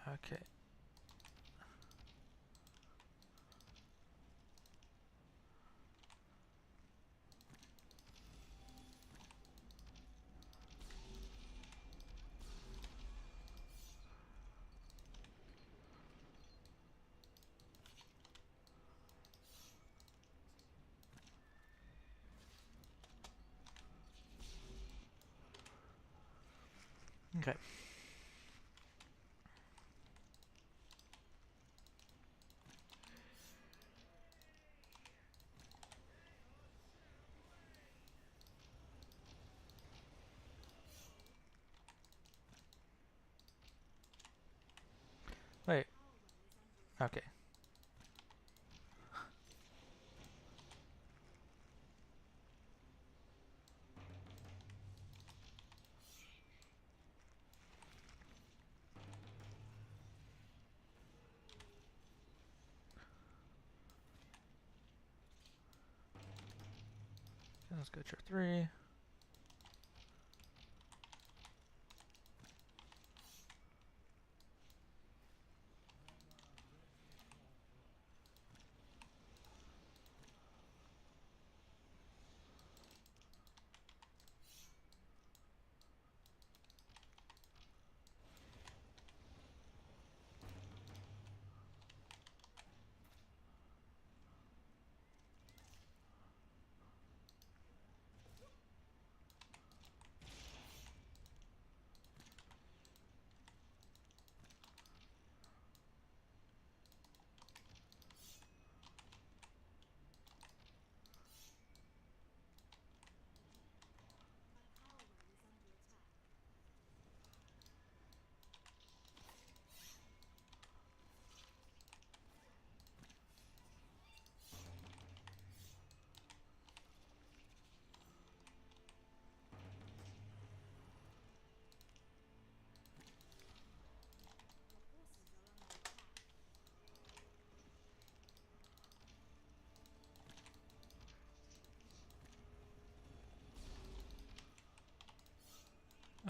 Okay. Okay. Wait. Okay. Let's go turn 3.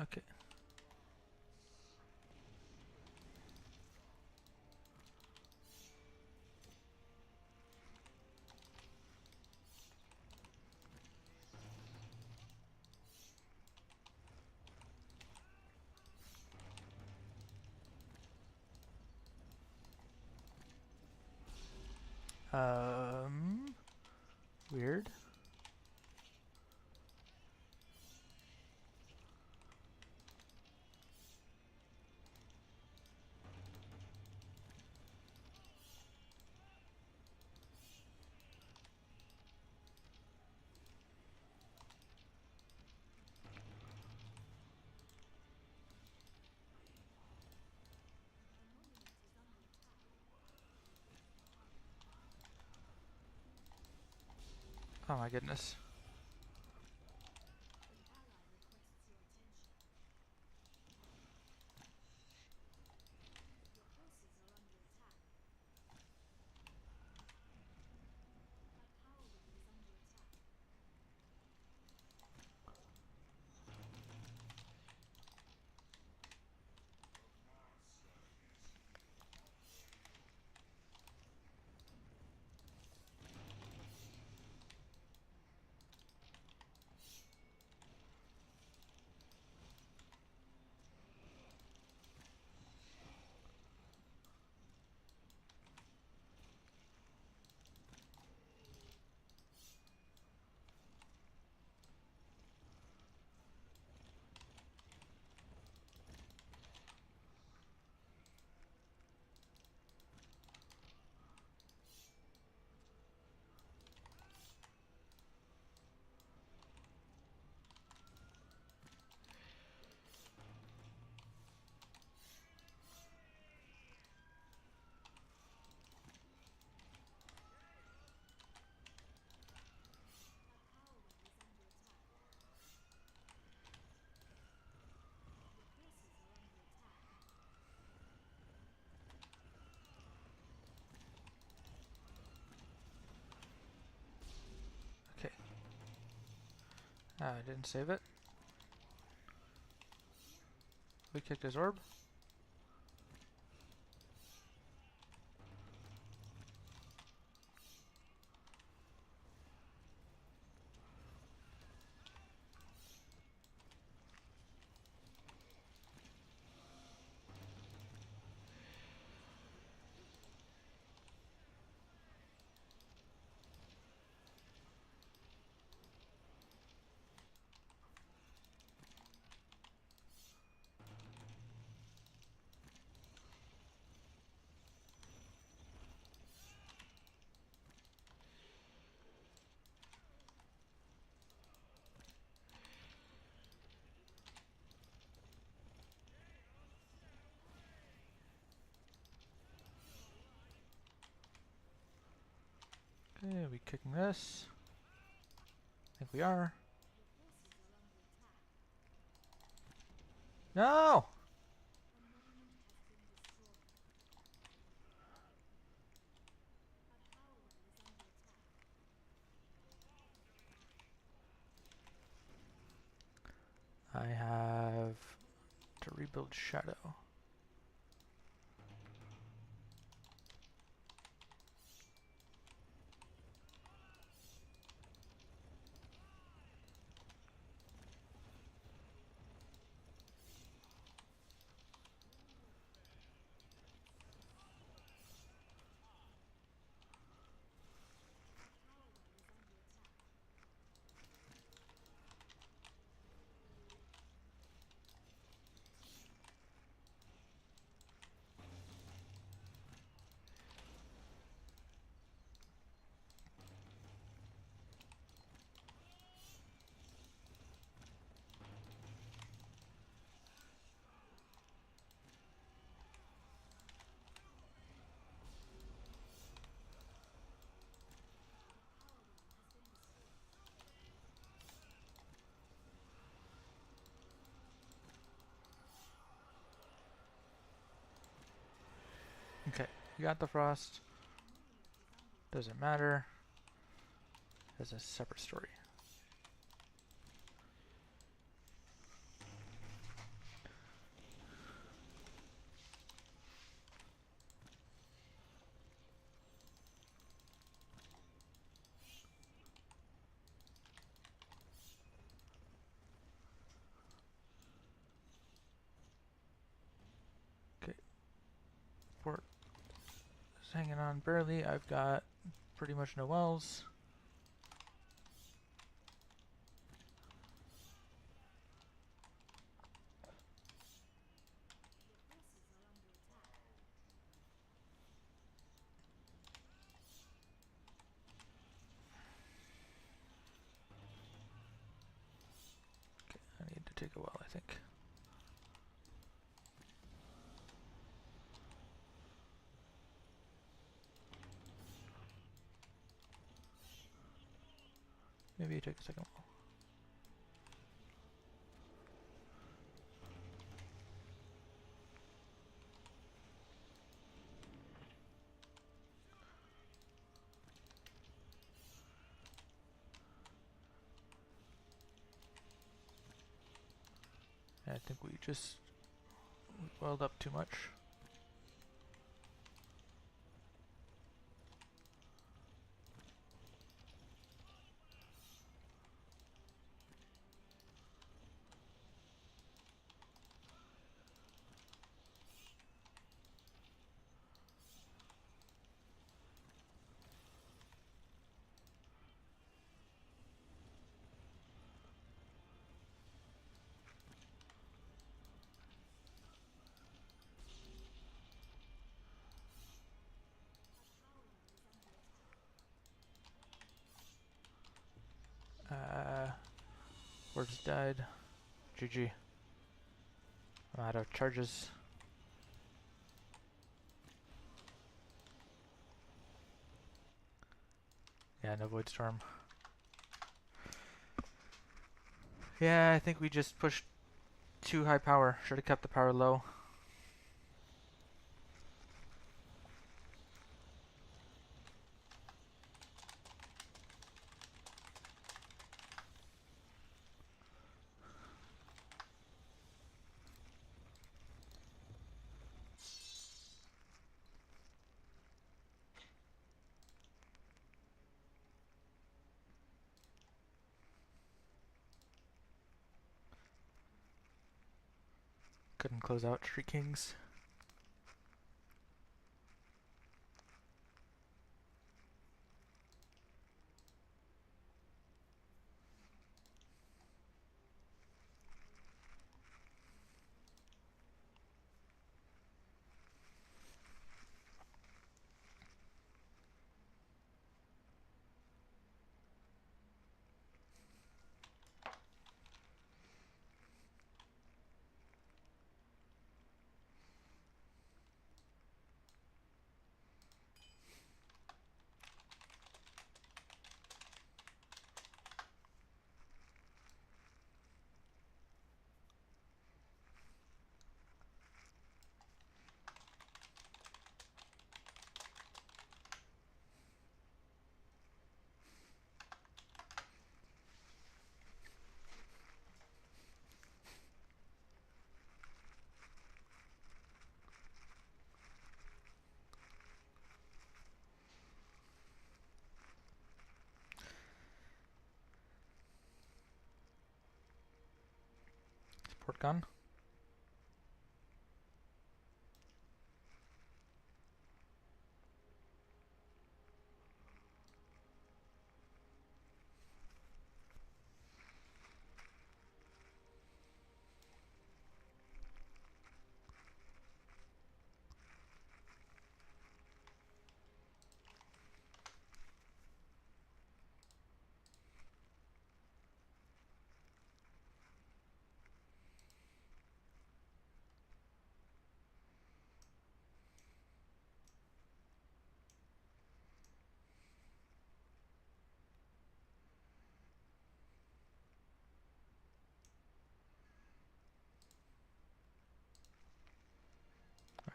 Okay. Weird. Oh my goodness. I didn't save it. We kicked his orb. Okay, are we kicking this? I think we are. No! I have to rebuild Shadow. Okay, we got the frost. Doesn't matter. That's a separate story. Okay, Fort is hanging on barely. I've got pretty much no wells. Okay, I need to take a well, I think. Maybe you take a second well. I think we just welled up too much. Words died. GG. I'm out of charges. Yeah, no Void Storm. Yeah, I think we just pushed too high power. Should have kept the power low. Couldn't close out Street Kings. Support gun.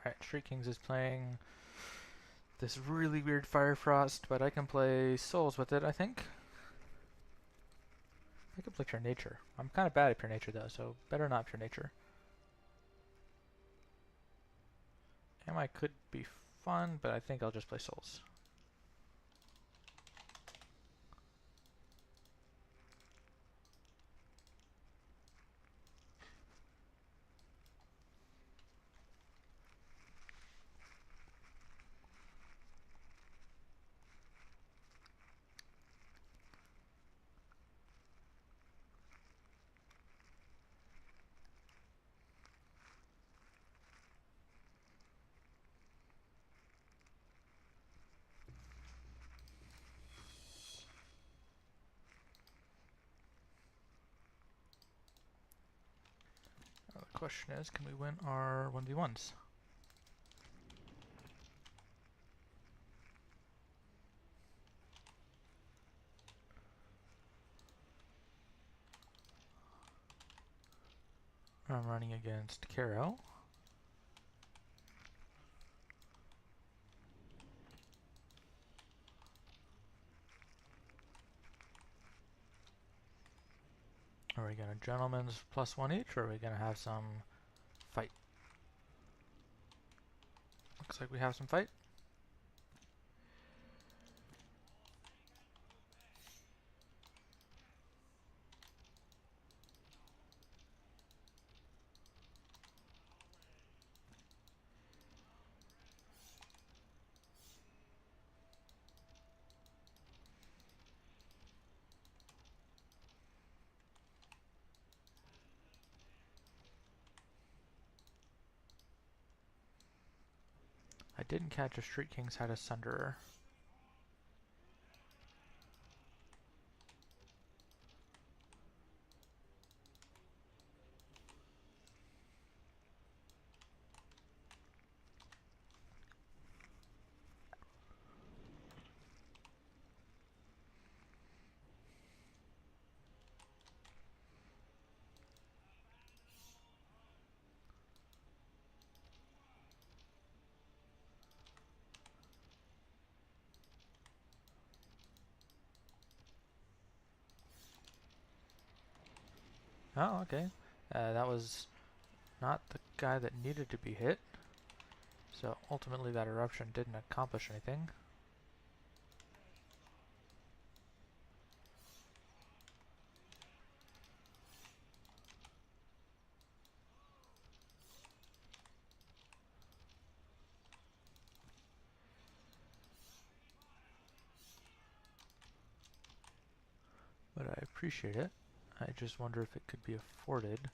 Alright, Street Kings is playing this really weird Fire Frost, but I can play Souls with it, I think. I can play Pure Nature. I'm kind of bad at Pure Nature though, so better not Pure Nature. Ami could be fun, but I think I'll just play Souls. The question is, can we win our 1v1s? I'm running against Caro. Are we gonna gentlemen's +1 each, or are we gonna have some fight? Looks like we have some fight. I didn't catch if Street Kings had a Sunderer. Oh, okay. That was not the guy that needed to be hit. So ultimately that eruption didn't accomplish anything. but I appreciate it. I just wonder if it could be afforded.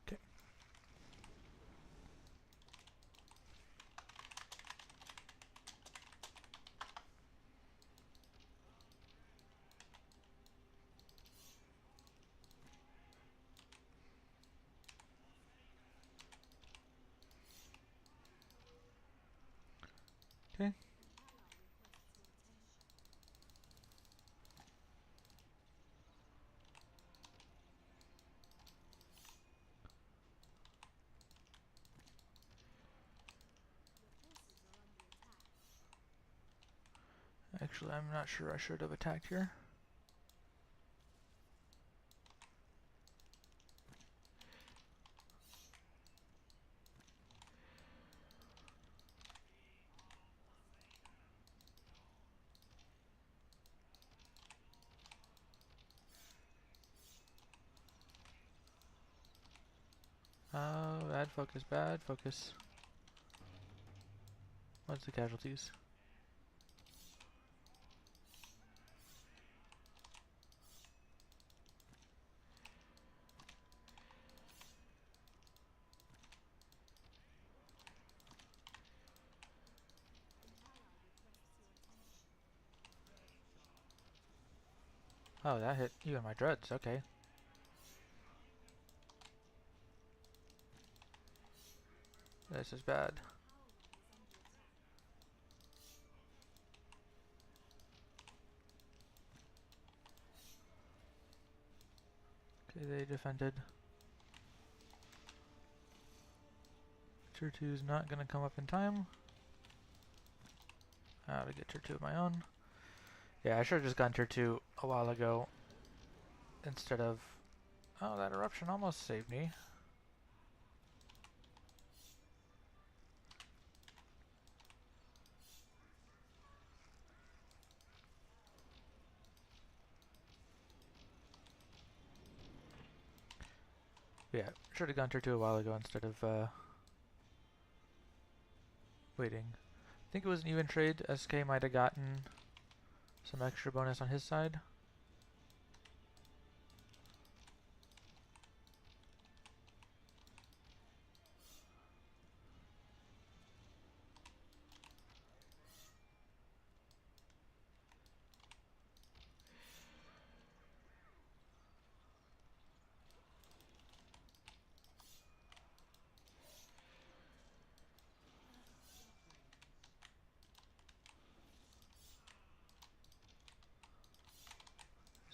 Okay. Okay. Actually, I'm not sure I should have attacked here. Bad focus, bad focus. What's the casualties? Oh, that hit even my dreads, okay. This is bad. Okay, they defended. Tier 2 is not going to come up in time. How to get tier 2 of my own. Yeah, I should have just gone tier 2 a while ago. Instead of... Oh, that eruption almost saved me. Yeah, should have gone tier 2 a while ago instead of waiting. I think it was an even trade. SK might have gotten some extra bonus on his side.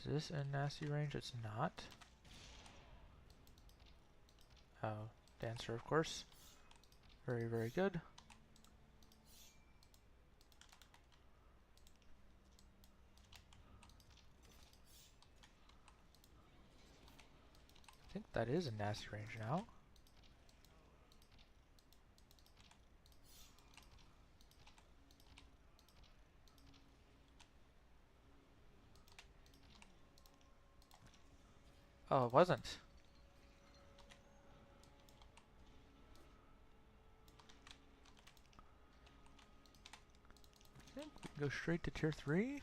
Is this in nasty range? It's not. Oh, Dancer, of course. Very, very good. I think that is in nasty range now. Oh, it wasn't. I think We can go straight to tier 3.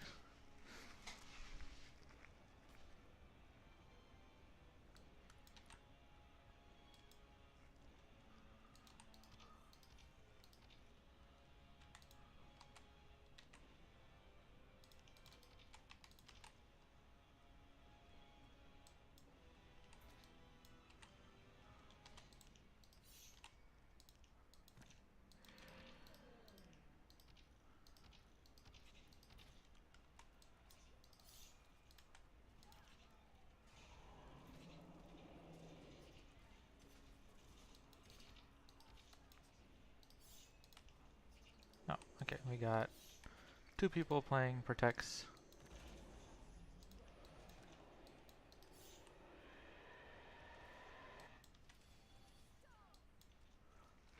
No, okay, we got 2 people playing Protects.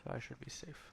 So I should be safe.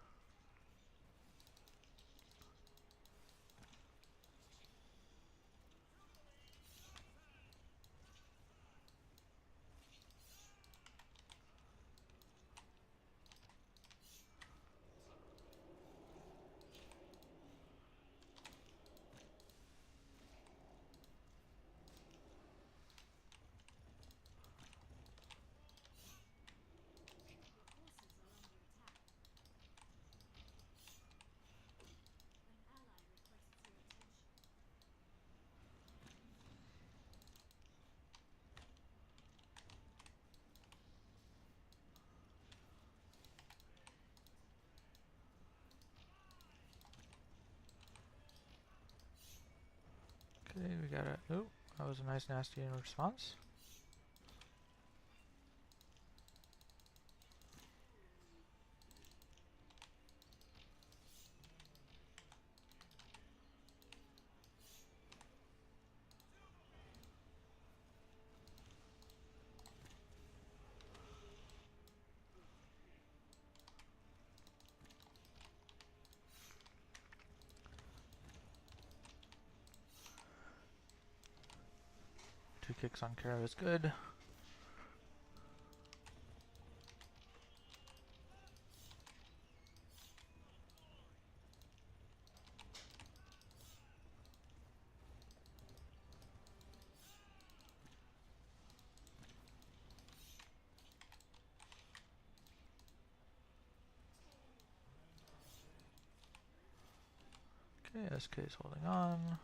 Okay, we got a... Oh, that was a nice nasty response. Two kicks on Kara is good. Okay, SK is holding on.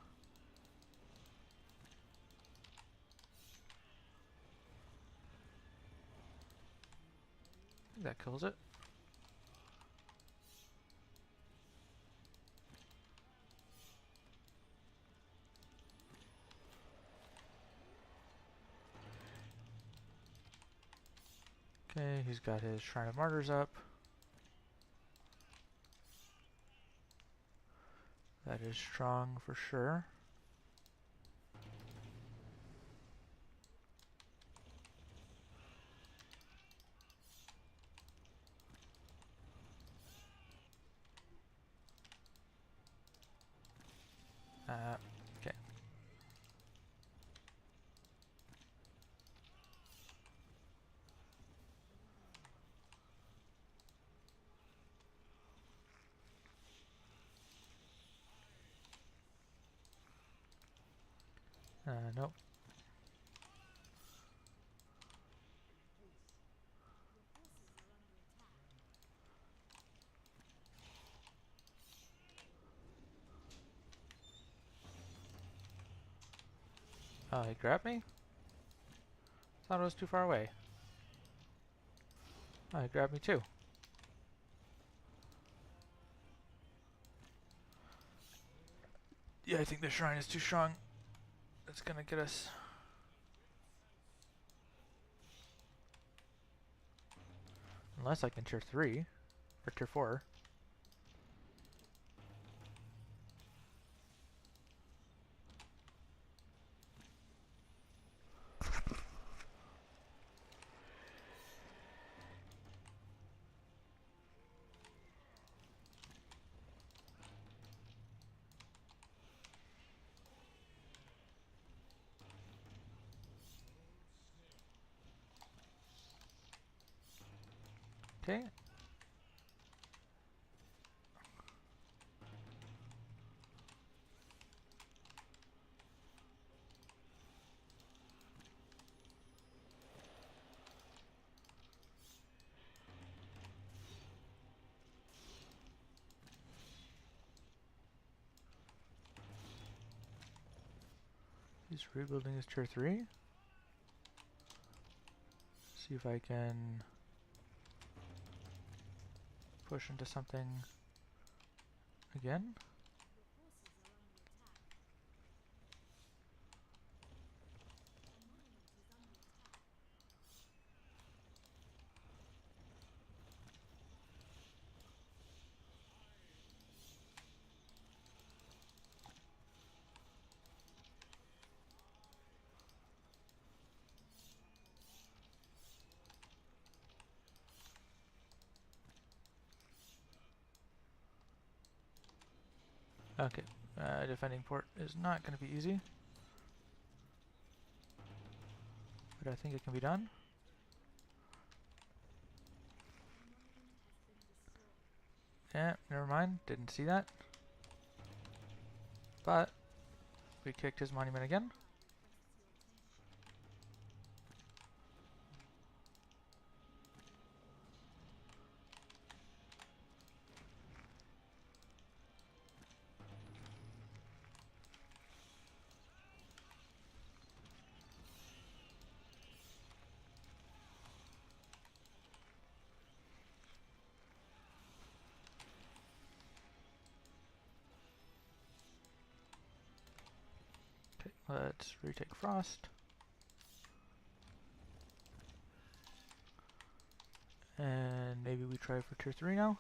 I think that kills it. Okay, he's got his Shrine of Martyrs up. That is strong for sure. Okay. Nope. Oh, he grabbed me? Thought it was too far away. Oh, he grabbed me too. Yeah, I think the shrine is too strong. It's gonna get us. Unless I can tier 3 or tier 4. Okay. He's rebuilding his tier 3. See if I can push into something again. Okay, defending port is not going to be easy, but I think it can be done. Yeah, never mind, didn't see that. But we kicked his monument again. Okay, let's retake Frost. And maybe we try for tier 3 now.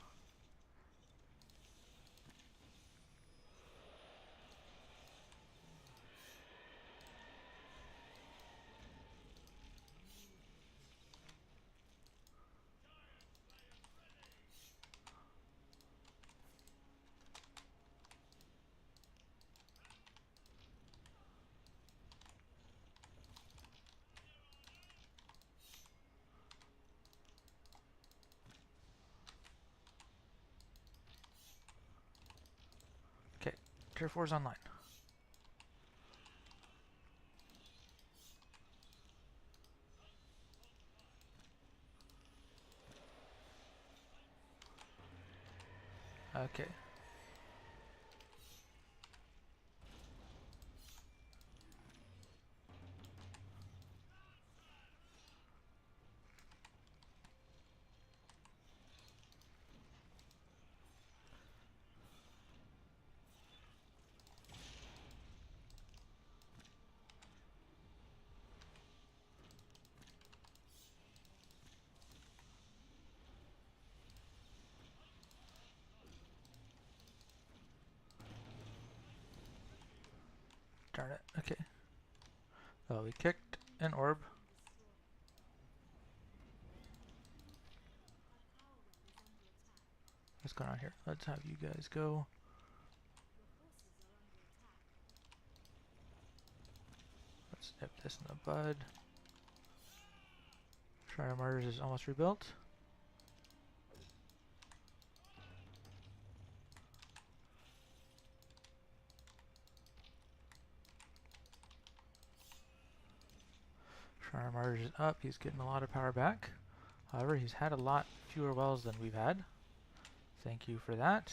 Okay, tier 4 is online. Okay. Darn it, okay. Oh, we kicked an orb. What's going on here? Let's have you guys go. Let's nip this in the bud. Shrine of Martyrs is almost rebuilt. Shrine of Martyrs is up. He's getting a lot of power back. However, he's had a lot fewer wells than we've had. Thank you for that.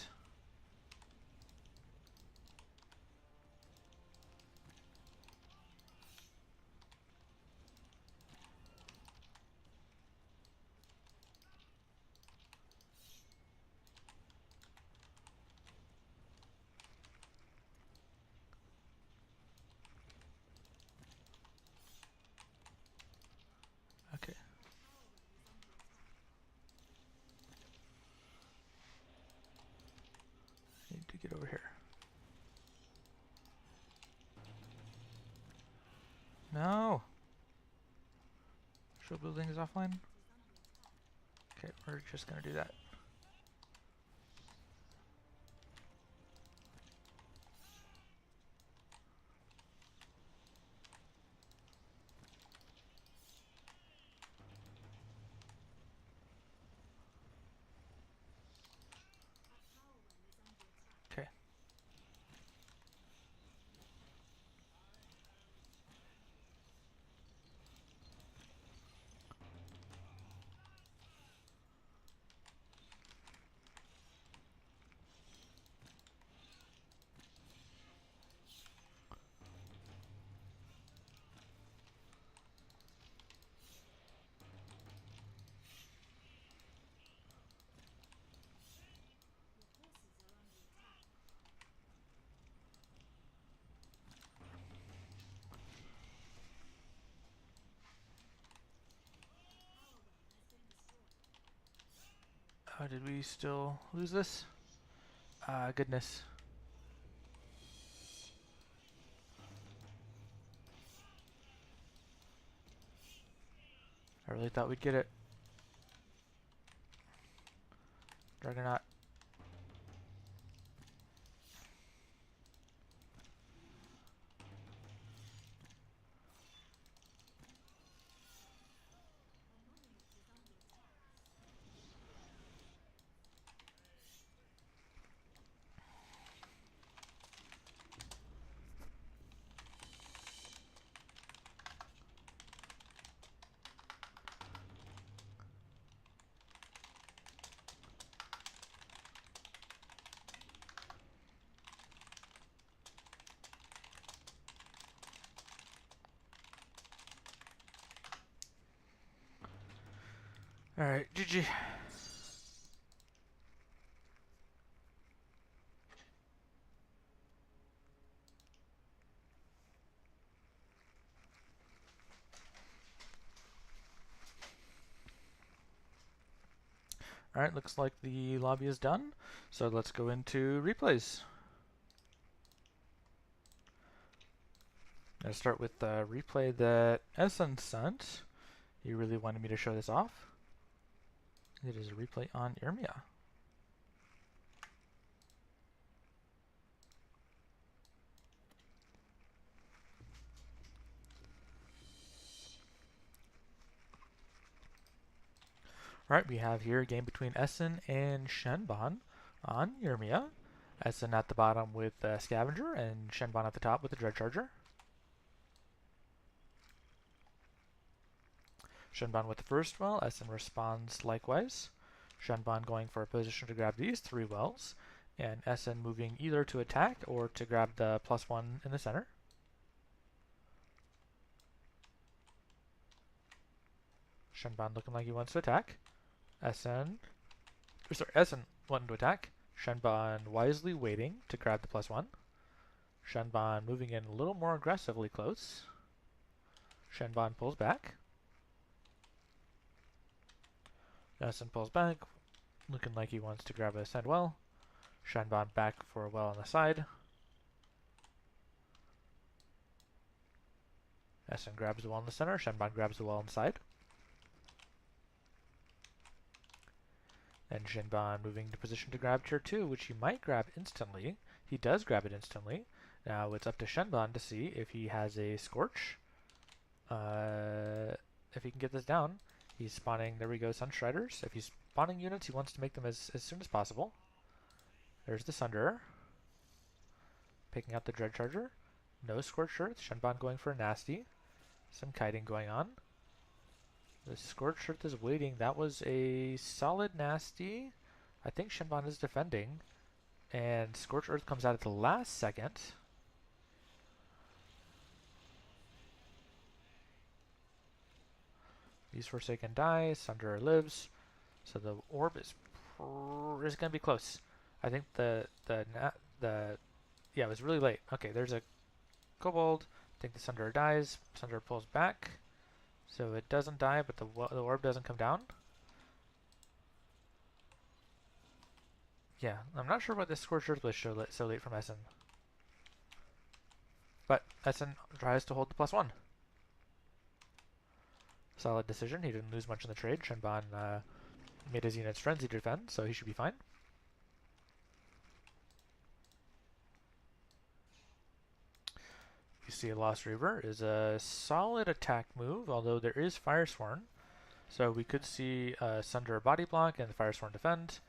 Okay. Need to get over here. No! Show building is offline? Okay, we're just gonna do that. Okay. Did we still lose this? Goodness. I really thought we'd get it. Juggernaut. Alright, GG. Alright, looks like the lobby is done. So let's go into replays. I'll start with the replay that Essen sent. He really wanted me to show this off. It is a replay on Irmia. Alright, we have here a game between Essen and Shenban on Irmia. Essen at the bottom with Scavenger and Shenban at the top with the Dread Charger. Shenban with the first well, Essen responds likewise. Shenban going for a position to grab these 3 wells, and Essen moving either to attack or to grab the +1 in the center. Shenban looking like he wants to attack. Essen wanting to attack. Shenban wisely waiting to grab the +1. Shenban moving in a little more aggressively close. Shenban pulls back. Essen pulls back, looking like he wants to grab a side well. Shenban back for a well on the side. Essen grabs the well in the center. Shenban grabs the well on the side. And Shenban moving to position to grab tier 2, which he might grab instantly. He does grab it instantly. Now it's up to Shenban to see if he has a Scorch. If he can get this down. He's spawning, there we go, Sunstriders. If he's spawning units, he wants to make them as soon as possible. There's the Sunderer. Picking out the Dread Charger. No Scorched Earth. Shenban going for a nasty. Some kiting going on. The Scorched Earth is waiting. That was a solid nasty. I think Shenban is defending. And Scorched Earth comes out at the last second. These Forsaken die. Sunderer lives. So the orb is going to be close. I think yeah, it was really late. Okay, there's a Kobold. I think the Sunderer dies. Sunderer pulls back. So it doesn't die, but the orb doesn't come down. Yeah, I'm not sure why this Scorched Earth was so late from Essen. But Essen tries to hold the +1. Solid decision. He didn't lose much in the trade. Shenban made his units frenzy defend, so he should be fine. You see a Lost Reaver is a solid attack move, although there is Firesworn. So we could see Sunderer body block and the Firesworn defend,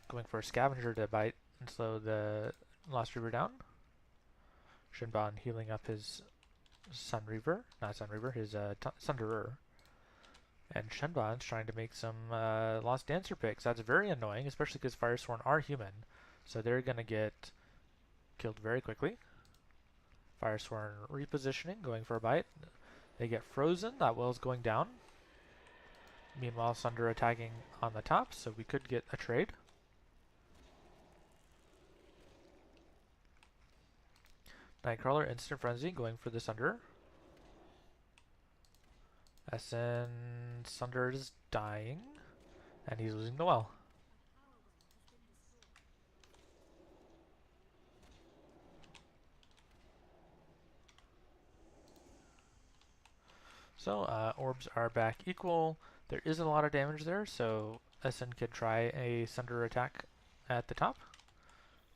going for a Scavenger to bite and slow the Lost Reaver down. Shenban healing up his Sunderer. And Shenban's trying to make some Lost Dancer picks. That's very annoying, especially because Firesworn are human. So they're going to get killed very quickly. Firesworn repositioning, going for a bite. They get frozen. That well's going down. Meanwhile, Sunder attacking on the top, so we could get a trade. Nightcrawler instant frenzy, going for the Sunder. Essen Sunder is dying, and he's losing the well. So orbs are back equal. There is a lot of damage there, so SN could try a Sunder attack at the top.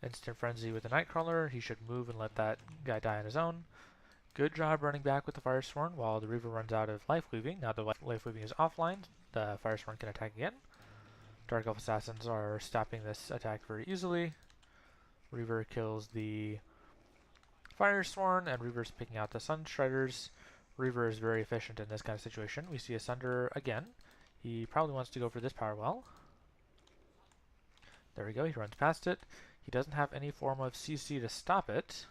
Instant Frenzy with the Nightcrawler. He should move and let that guy die on his own. Good job running back with the Firesworn while the Reaver runs out of Life Weaving. Now the Life Weaving is offline, the Firesworn can attack again. Dark Elf Assassins are stopping this attack very easily. Reaver kills the Firesworn, and Reaver's picking out the Sunstriders. Reaver is very efficient in this kind of situation. We see a Sunder again. He probably wants to go for this power well. There we go, he runs past it. He doesn't have any form of CC to stop it.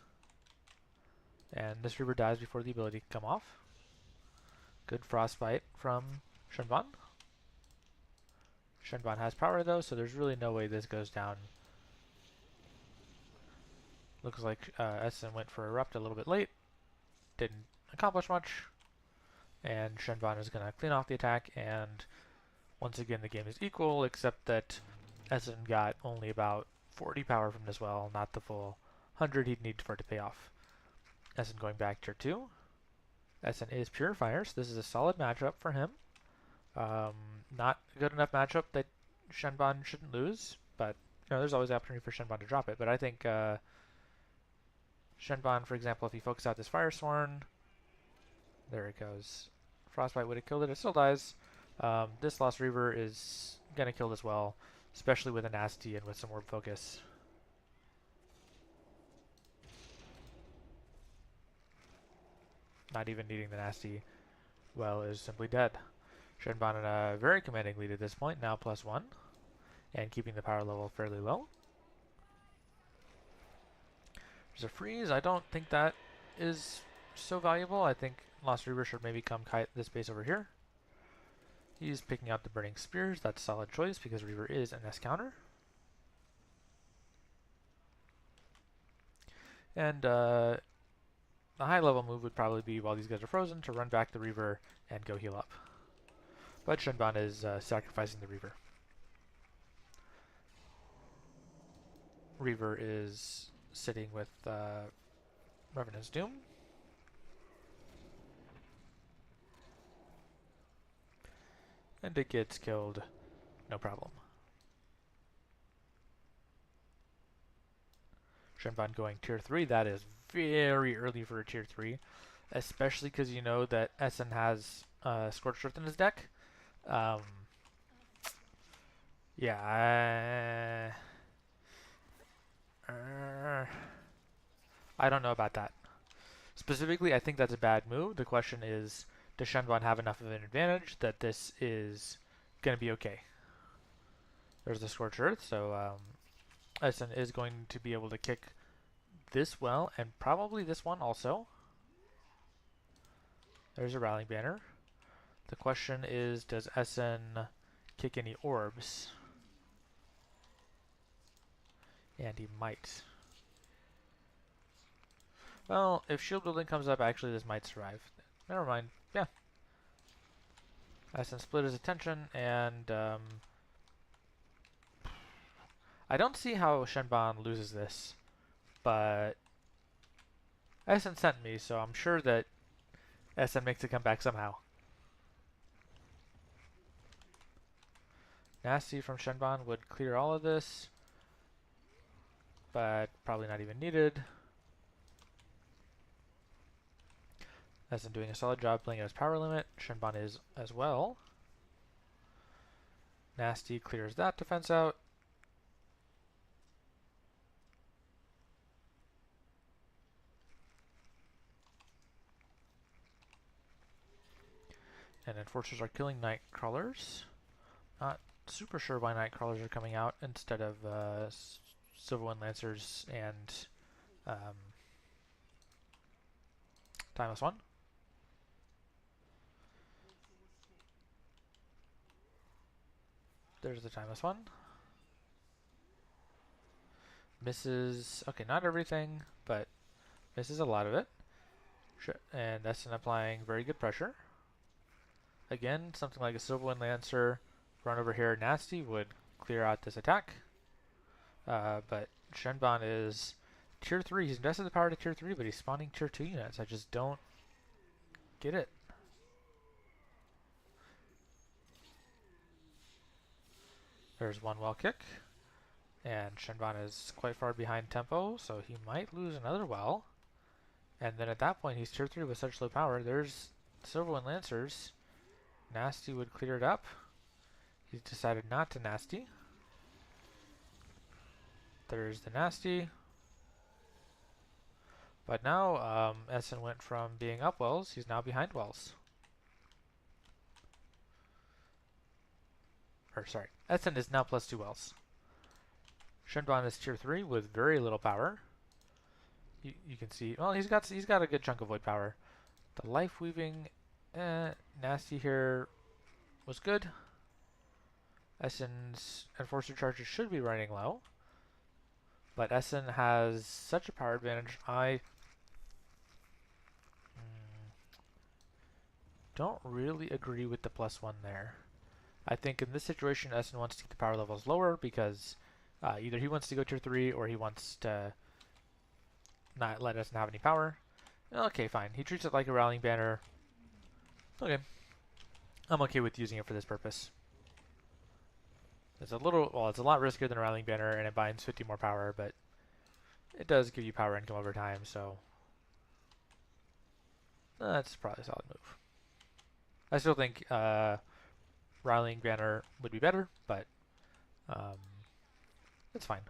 And this Reaver dies before the ability can come off. Good Frostbite from Shenban. Shenban has power though, so there's really no way this goes down. Looks like SN went for Erupt a little bit late. Didn't accomplish much. And Shenban is going to clean off the attack, and once again the game is equal, except that SN got only about 40 power from this well, not the full 100 he'd need for it to pay off. SN going back tier 2. SN is Purifier, so this is a solid matchup for him. Not a good enough matchup that Shenban shouldn't lose, but you know, there's always the opportunity for Shenban to drop it. But I think Shenban, for example, if he focuses out this Firesworn, there it goes. Frostbite would have killed it. It still dies. This Lost Reaver is going to kill this well, especially with a Nasty and with some Orb Focus. Not even needing the Nasty, well, is simply dead. Shenban in a very commanding lead at this point, now +1, and keeping the power level fairly low. There's a freeze. I don't think that is so valuable. I think Lost Reaver should maybe come kite this base over here. He's picking out the Burning Spears. That's a solid choice because Reaver is an S counter. And the high level move would probably be, while these guys are frozen, to run back the Reaver and go heal up. But Shenban is sacrificing the Reaver. Reaver is sitting with Revenant's Doom. And it gets killed, no problem. Shenban going tier 3, that is very early for a tier 3, especially because you know that SN has Scorched Earth in his deck. Yeah, I don't know about that. Specifically, I think that's a bad move. The question is, does Shenban have enough of an advantage that this is going to be okay? There's the Scorched Earth, so SN is going to be able to kick this well, and probably this one also. There's a Rallying Banner. The question is, does SN kick any orbs? And he might. Well, if shield building comes up, actually this might survive. Never mind. Yeah. SN split his attention, and I don't see how Shenban loses this, but SN sent me, so I'm sure that SN makes a comeback somehow. Nasty from Shenban would clear all of this, but probably not even needed. SN doing a solid job playing at his power limit. Shenban is as well. Nasty clears that defense out. And Enforcers are killing Nightcrawlers. Not super sure why Nightcrawlers are coming out instead of Silverwind Lancers and Timeless One. There's the Timeless One. Misses, okay, not everything, but misses a lot of it. And that's applying very good pressure. Again, something like a Silverwind Lancer run over here, Nasty would clear out this attack. But Shenban is tier 3. He's invested the power to tier 3, but he's spawning tier 2 units. I just don't get it. There's one well kick. And Shenban is quite far behind tempo, so he might lose another well. And then at that point, he's tier 3 with such low power. There's Silverwind Lancers. Nasty would clear it up. He's decided not to Nasty. There's the Nasty. But now, Essen went from being up wells, he's now behind wells. Or sorry, Essen is now +2 wells. Shenban is tier 3 with very little power. You can see, well, he's got a good chunk of void power. The life weaving, Nasty here was good. Essen's enforcer charges should be running low, but Essen has such a power advantage. I don't really agree with the +1 there. I think in this situation, Essen wants to keep the power levels lower because either he wants to go tier 3 or he wants to not let Essen have any power. Okay, fine. He treats it like a rallying banner. Okay. I'm okay with using it for this purpose. It's a lot riskier than a rallying banner, and it binds 50 more power, but it does give you power income over time, so that's probably a solid move. I still think rallying banner would be better, but it's fine.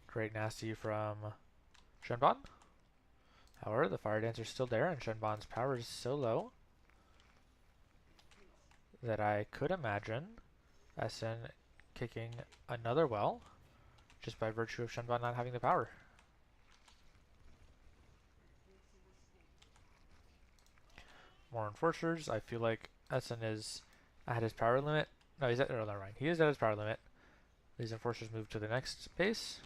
Great Nasty from Shenban. However, the Fire Dancer's still there, and Shenban's power is so low that I could imagine Essen kicking another well just by virtue of Shenban not having the power. More enforcers. I feel like Essen is at his power limit. No, he's at, no, never mind. He is at his power limit. These enforcers move to the next base.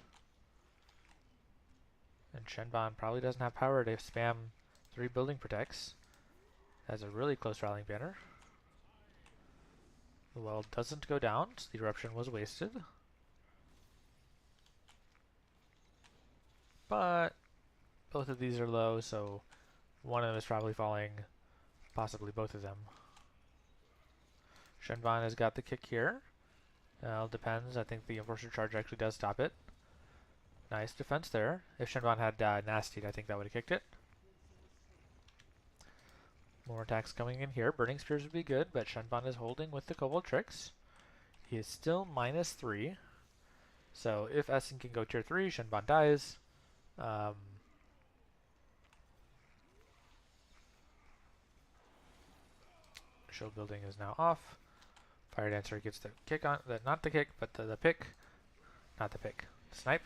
And Shenban probably doesn't have power to spam 3 building protects. Has a really close rallying banner. The well doesn't go down, so the eruption was wasted. But both of these are low, so one of them is probably falling, possibly both of them. Shenban has got the kick here. It depends. I think the enforcer charge actually does stop it. Nice defense there. If Shenban had Nastied, I think that would have kicked it. More attacks coming in here. Burning Spears would be good, but Shenban is holding with the Kobold Tricks. He is still -3. So if Essen can go tier 3, Shenban dies. Shield building is now off. Fire Dancer gets the kick on, not the kick, but the pick. Not the pick. Snipe.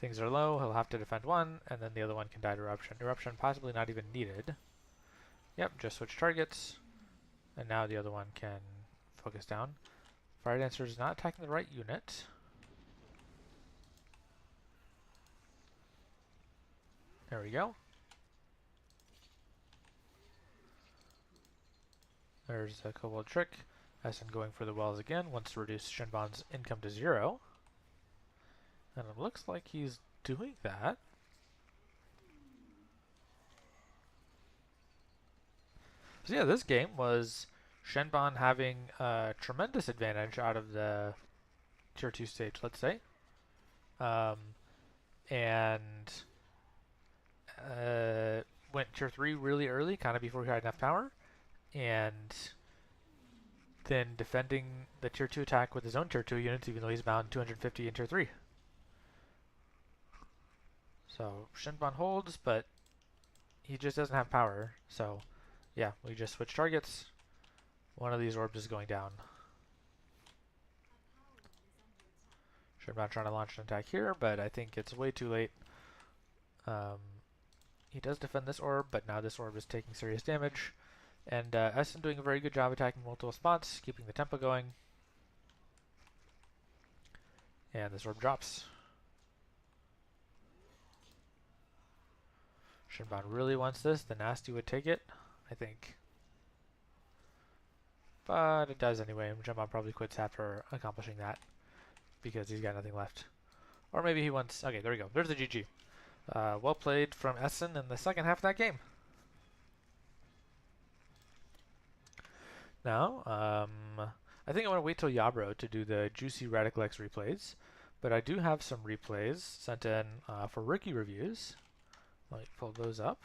Things are low, he'll have to defend one, and then the other one can die to Eruption. Eruption possibly not even needed. Yep, just switch targets. And now the other one can focus down. Fire Dancer is not attacking the right unit. There we go. There's a Kobold Trick. Essen going for the wells again, wants to reduce Shenban's income to 0. And it looks like he's doing that. So yeah, this game was Shenban having a tremendous advantage out of the tier 2 stage, let's say. And went tier 3 really early, kind of before he had enough power. And then defending the tier 2 attack with his own tier 2 units, even though he's bound 250 in tier 3. So Shenban holds, but he just doesn't have power. So yeah, we just switch targets. One of these orbs is going down. Shenban trying to launch an attack here, but I think it's way too late. He does defend this orb, but now this orb is taking serious damage. And Essen doing a very good job attacking multiple spots, keeping the tempo going. And this orb drops. Shenban really wants this. The Nasty would take it, I think. But it does anyway. Shenban probably quits after accomplishing that because he's got nothing left. Or maybe he wants... Okay, there we go. There's the GG. Well played from Essen in the second half of that game. now. I think I want to wait till Yabro to do the juicy Radical X replays, but I do have some replays sent in for rookie reviews. Let me pull those up.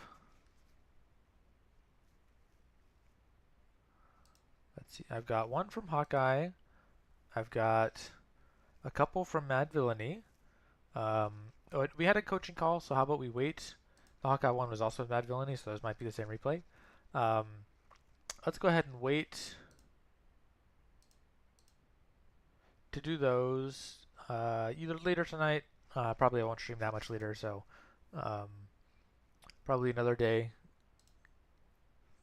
Let's see. I've got one from Hawkeye. I've got a couple from Mad Villainy. We had a coaching call, so how about we wait? The Hawkeye one was also Mad Villainy, so those might be the same replay. Let's go ahead and wait to do those either later tonight. Probably I won't stream that much later, so probably another day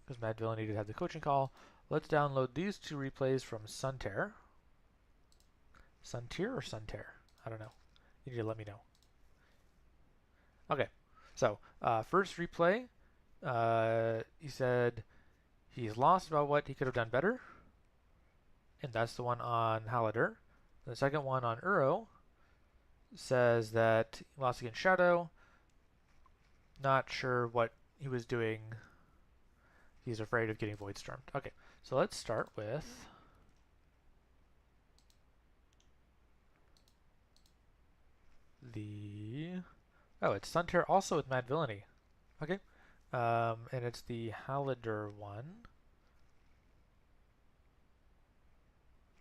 because Mad Villainy did have the coaching call. Let's download these two replays from Suntear. Suntear or Suntear? I don't know. You need to let me know. Okay, so first replay, he said he's lost about what he could have done better, and that's the one on Halidar. The second one on Uro says that he lost against Shadow, not sure what he was doing. He's afraid of getting Void Stormed. Okay, so let's start with the... Oh, it's Suntear also with Mad Villainy. Okay, and it's the Halidar one.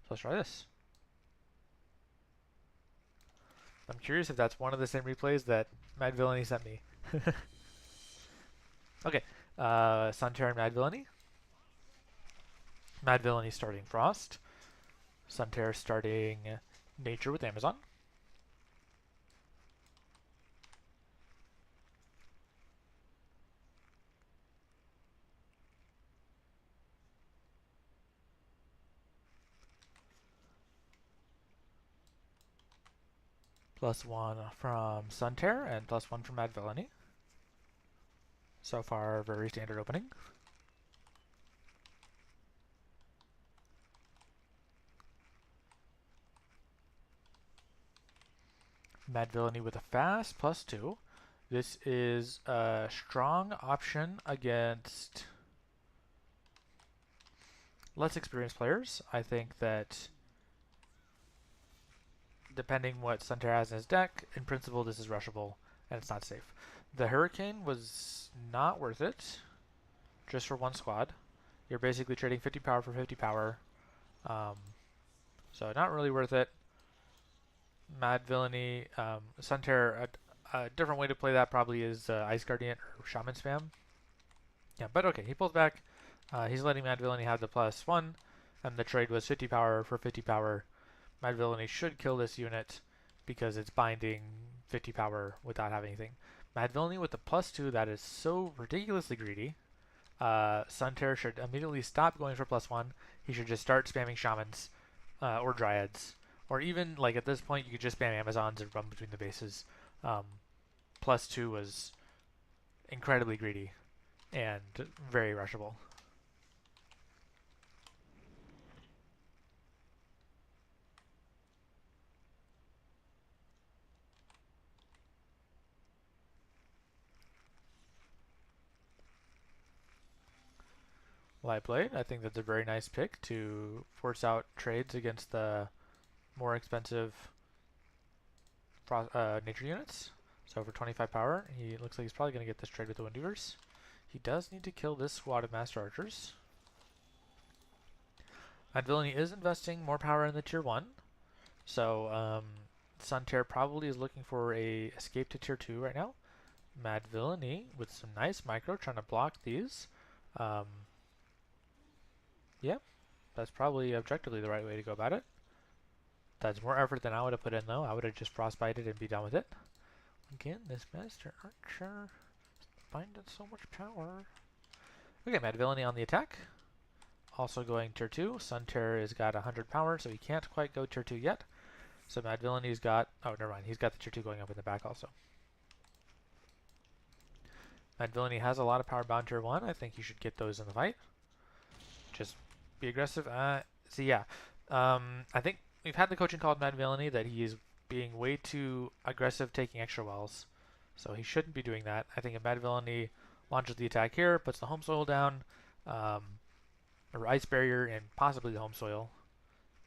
So let's try this. I'm curious if that's one of the same replays that Mad Villainy sent me. Okay, Suntear and Mad Villainy. Mad Villainy starting Frost. Suntear starting Nature with Amazon. +1 from Suntear and +1 from Mad Villainy. So far, very standard opening. Mad Villainy with a fast +2. This is a strong option against less experienced players. I think that depending what Suntear has in his deck, in principle this is rushable and it's not safe. The Hurricane was not worth it, just for one squad. You're basically trading 50 power for 50 power, so not really worth it. Mad Villainy, Suntear, a different way to play that probably is Ice Guardian or Shaman spam. Yeah, but okay, he pulls back. He's letting Mad Villainy have the +1, and the trade was 50 power for 50 power. Mad Villainy should kill this unit because it's binding 50 power without having anything. Mad Villainy with the +2, that is so ridiculously greedy. Suntear should immediately stop going for +1. He should just start spamming Shamans or Dryads. Or even, like, at this point, you could just spam Amazons and run between the bases. +2 was incredibly greedy and very rushable. Light Blade, I think that's a very nice pick to force out trades against the more expensive nature units. So for 25 power, he looks like he's probably going to get this trade with the Windiverse. He does need to kill this squad of Master Archers. Mad Villainy is investing more power in the tier 1. So Suntear probably is looking for a escape to tier 2 right now. Mad Villainy with some nice micro trying to block these. Yeah, that's probably objectively the right way to go about it. That's more effort than I would have put in though. I would have just frostbited and be done with it. Again, this Master Archer binding so much power. Okay, Mad Villainy on the attack. Also going tier 2. Suntear has got 100 power, so he can't quite go tier 2 yet. So Mad Villainy got... Oh, never mind. He's got the tier 2 going up in the back also. Mad Villainy has a lot of power bound tier 1. I think you should get those in the fight. Just be aggressive. So yeah. I think we've had the coaching called Mad Villainy that he is being way too aggressive taking extra wells. So he shouldn't be doing that. I think if Mad Villainy launches the attack here, puts the home soil down, or Ice Barrier and possibly the Home Soil,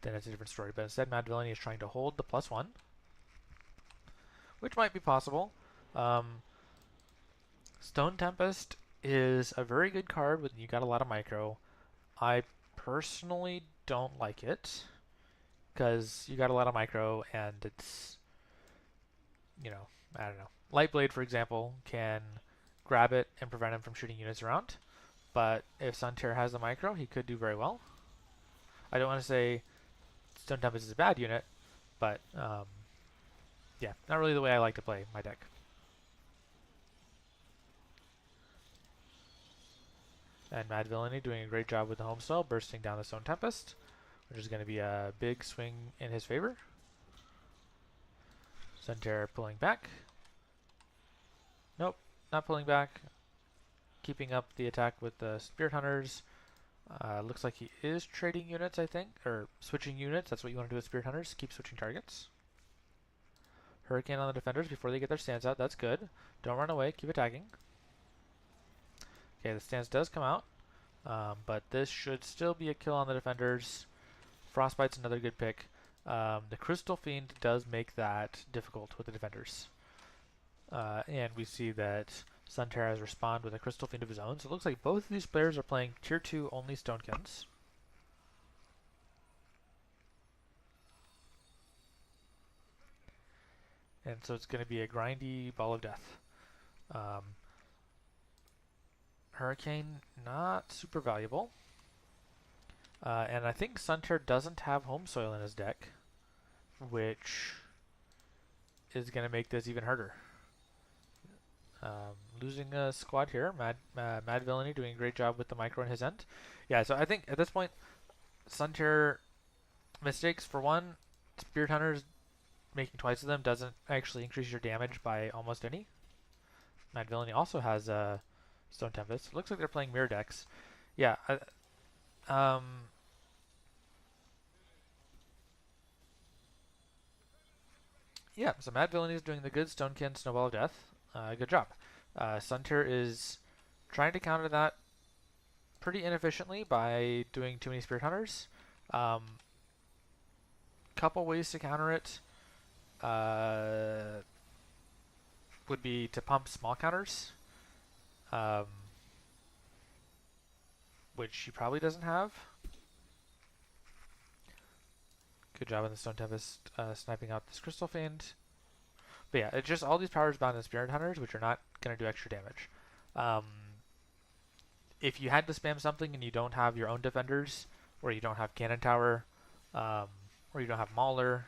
then it's a different story. But instead, Mad Villainy is trying to hold the +1, which might be possible. Stone Tempest is a very good card when you got a lot of micro. I personally don't like it because you got a lot of micro and it's, you know, I don't know. Lightblade, for example, can grab it and prevent him from shooting units around. But if Suntear has the micro, he could do very well. I don't want to say Stone Tempest is a bad unit, but yeah, not really the way I like to play my deck. And Mad Villainy doing a great job with the Home Soil, bursting down the Stone Tempest, which is going to be a big swing in his favor. Suntear pulling back. Nope, not pulling back. Keeping up the attack with the Spirit Hunters. Looks like he is trading units, I think, or switching units. That's what you want to do with Spirit Hunters. Keep switching targets. Hurricane on the defenders before they get their stance out. That's good. Don't run away. Keep attacking. Okay, the stance does come out, but this should still be a kill on the defenders. Frostbite's another good pick. The Crystal Fiend does make that difficult with the defenders. And we see that Suntear has responded with a Crystal Fiend of his own. So it looks like both of these players are playing Tier 2 only Stonekins. And so it's going to be a grindy ball of death. Hurricane, not super valuable. And I think Suntear doesn't have Home Soil in his deck, which is going to make this even harder. Losing a squad here. Mad Villainy doing a great job with the micro in his end. Yeah, so I think at this point, Suntear mistakes. For one, Spirit Hunters making twice of them doesn't actually increase your damage by almost any. Mad Villainy also has Stone Tempest. It looks like they're playing mirror decks. Yeah. Yeah, so Mad Villainy is doing the good Stonekin Snowball of Death. Good job. Suntear is trying to counter that pretty inefficiently by doing too many Spirit Hunters. Couple ways to counter it would be to pump small counters, which he probably doesn't have. Good job on the Stone Tempest sniping out this Crystal Fiend. But yeah, it's just all these powers bound in Spirit Hunters, which are not going to do extra damage. If you had to spam something and you don't have your own defenders, or you don't have Cannon Tower, or you don't have Mauler,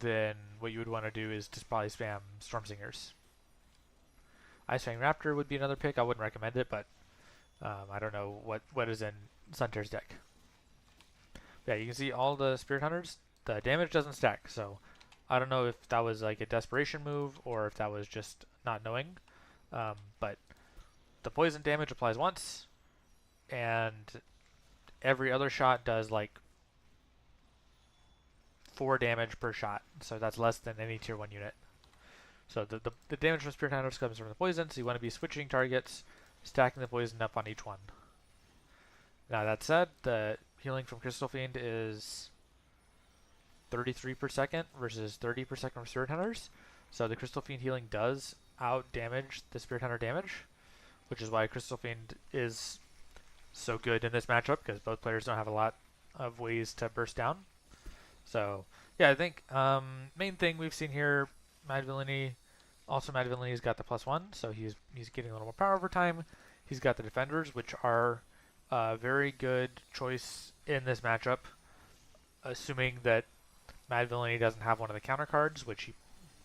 then what you would want to do is just probably spam Storm Singers. Ice Fang Raptor would be another pick. I wouldn't recommend it, but I don't know what is in Suntear's deck. Yeah, you can see all the Spirit Hunters. The damage doesn't stack, so I don't know if that was like a desperation move or if that was just not knowing. But the poison damage applies once, and every other shot does like 4 damage per shot. So that's less than any tier 1 unit. So the damage from Spirit Hunters comes from the poison, so you want to be switching targets, stacking the poison up on each one. Now that said, the healing from Crystal Fiend is 33 per second versus 30 per second from Spirit Hunters. So the Crystal Fiend healing does out damage the Spirit Hunter damage, which is why Crystal Fiend is so good in this matchup, because both players don't have a lot of ways to burst down. So yeah, I think main thing we've seen here, Mad Villainy. Also, Mad Villainy has got the +1, so he's getting a little more power over time. He's got the defenders, which are a very good choice in this matchup, assuming that Mad Villainy doesn't have one of the counter cards, which he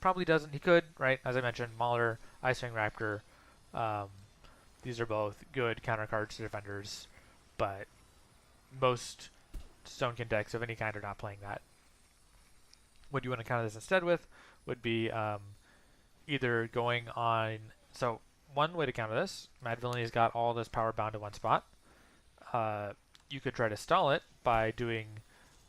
probably doesn't. He could, right? As I mentioned, Mauler, Ice Fang Raptor. These are both good counter cards to defenders, but most Stonekin decks of any kind are not playing that. What you want to counter this instead with would be either going on. So one way to counter this, Mad Villainy has got all this power bound to one spot. You could try to stall it by doing,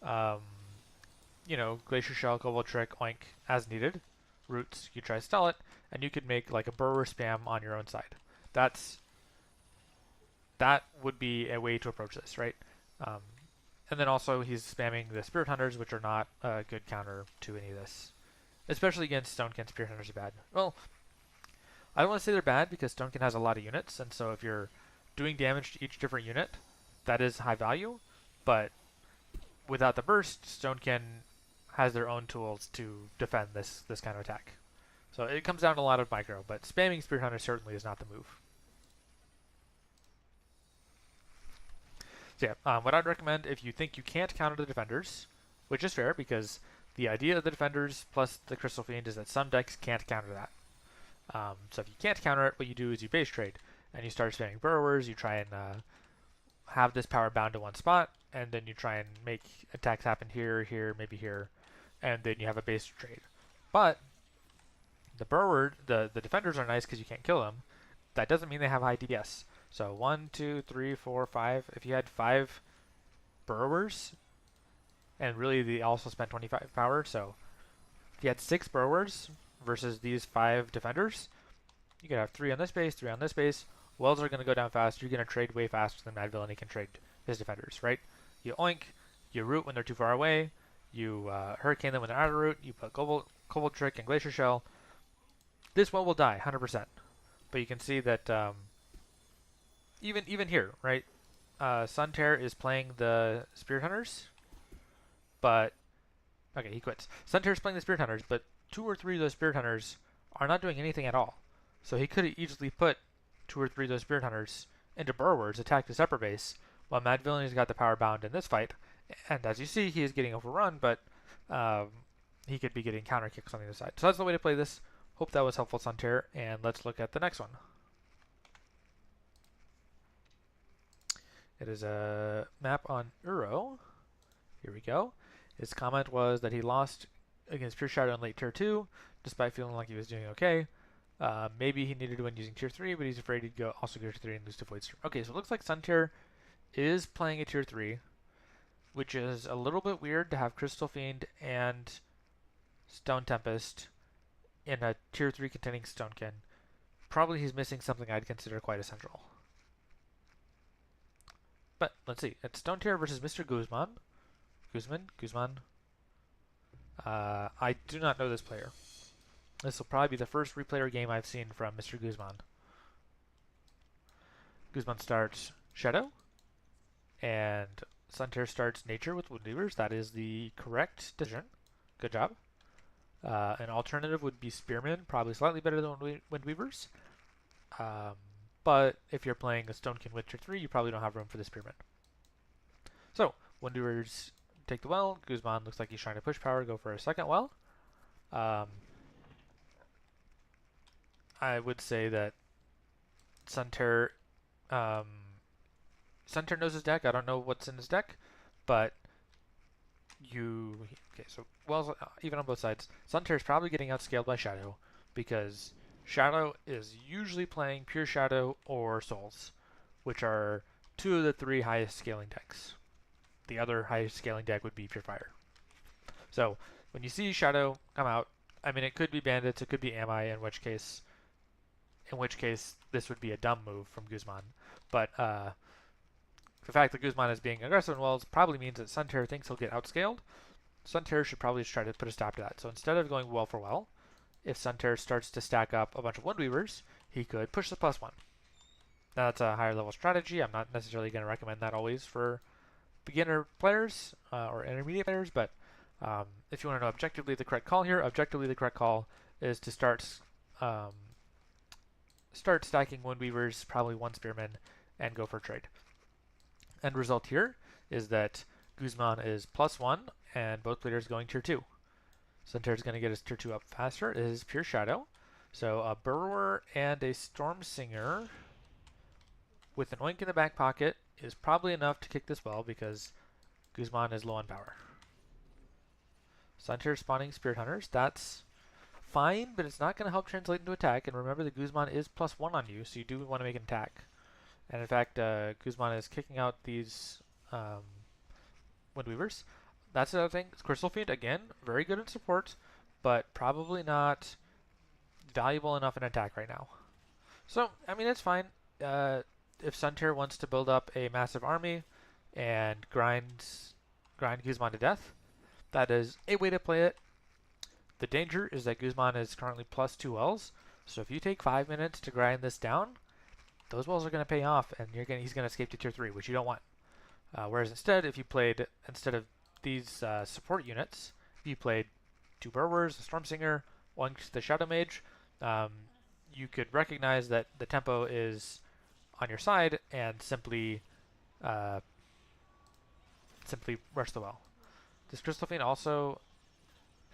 Glacier Shell, Cobalt Trick, Oink as needed. Roots, you try to stall it, and you could make like a Burrower spam on your own side. That's that would be a way to approach this, right? Um, and then also he's spamming the Spirit Hunters, which are not a good counter to any of this. Especially against Stonekin, Spirit Hunters are bad. Well, I don't want to say they're bad because Stonekin has a lot of units, and so if you're doing damage to each different unit, that is high value. But without the burst, Stonekin has their own tools to defend this kind of attack. So it comes down to a lot of micro, but spamming Spirit Hunter certainly is not the move. So yeah, what I'd recommend if you think you can't counter the defenders, which is fair because the idea of the defenders plus the Crystal Fiend is that some decks can't counter that. So if you can't counter it, what you do is you base trade and you start spamming burrowers. You try and have this power bound to one spot, and then you try and make attacks happen here, here, maybe here, and then you have a base trade. But the the defenders are nice because you can't kill them. That doesn't mean they have high DPS. So 1, 2, 3, 4, 5. If you had 5 burrowers, and really they also spent 25 power, so if you had 6 burrowers versus these 5 defenders, you could have 3 on this base, 3 on this base. Wells are going to go down fast. You're going to trade way faster than Mad Villainy can trade his defenders, right? You oink, you root when they're too far away, you hurricane them when they're out of route, you put Cobalt Trick and Glacier Shell. This well will die, 100%. But you can see that even here, right? Suntear is playing the Spirit Hunters, but okay, he quits. Suntear is playing the Spirit Hunters, but 2 or 3 of those Spirit Hunters are not doing anything at all. So he could have easily put 2 or 3 of those Spirit Hunters into burrowers, attacked his upper base, while Mad Villainy has got the power bound in this fight. And as you see, he is getting overrun, but he could be getting counter kicks on the other side. So that's the way to play this. Hope that was helpful, Suntear, and let's look at the next one. It is a map on Uro. Here we go. His comment was that he lost against Pure Shadow in late Tier 2, despite feeling like he was doing okay. Maybe he needed to win using Tier 3, but he's afraid he'd also go to Tier 3 and lose to Voidstorm. Okay, so it looks like Suntear is playing a Tier 3, which is a little bit weird to have Crystal Fiend and Stone Tempest in a Tier 3 containing Stonekin. Probably he's missing something I'd consider quite essential. But let's see. It's Stonetear versus Mr. Guzman. Guzman. I do not know this player. This will probably be the first replayer game I've seen from Mr. Guzman. Guzman starts Shadow, and Suntear starts Nature with Woodweavers. That is the correct decision. Good job. An alternative would be Spearman, probably slightly better than Windweavers. But if you're playing a Stonekin with Tier 3, you probably don't have room for the Spearman. So, Windweavers take the well. Guzman looks like he's trying to push power, go for a second well. I would say that Suntear knows his deck. I don't know what's in his deck, but okay, so wells even on both sides. Suntear is probably getting outscaled by Shadow because Shadow is usually playing Pure Shadow or Souls, which are 2 of the 3 highest scaling decks. The other highest scaling deck would be Pure Fire. So when you see Shadow come out, I mean, it could be Bandits, it could be Ami, in which case this would be a dumb move from Guzman. But the fact that Guzman is being aggressive in wells probably means that Suntear thinks he'll get outscaled. Suntear should probably just try to put a stop to that. So instead of going well for well, if Suntear starts to stack up a bunch of Windweavers, he could push the +1. Now that's a higher level strategy. I'm not necessarily going to recommend that always for beginner players or intermediate players, but if you want to know objectively the correct call here, objectively the correct call is to start stacking Windweavers, probably 1 Spearman, and go for a trade. End result here is that Guzman is +1, and both players going Tier 2. Suntear is going to get his Tier 2 up faster. It is Pure Shadow. So a Burrower and a Storm Singer with an Oink in the back pocket is probably enough to kick this well because Guzman is low on power. Suntear spawning Spirit Hunters. That's fine, but it's not going to help translate into attack. And remember, the Guzman is +1 on you, so you do want to make an attack. And in fact, Guzman is kicking out these Windweavers. That's another thing. Crystal Fiend, again, very good in support, but probably not valuable enough in attack right now. So, I mean, it's fine. if Suntier wants to build up a massive army and grind Guzman to death, that is a way to play it. The danger is that Guzman is currently plus 2 wells, so if you take 5 minutes to grind this down, those wells are going to pay off, and he's going to escape to tier 3, which you don't want. Whereas instead, if you played, instead of these support units, if you played 2 Burrowers, a Stormsinger, 1 the Shadow Mage, you could recognize that the tempo is on your side and simply rush the well. This Crystal Fiend also,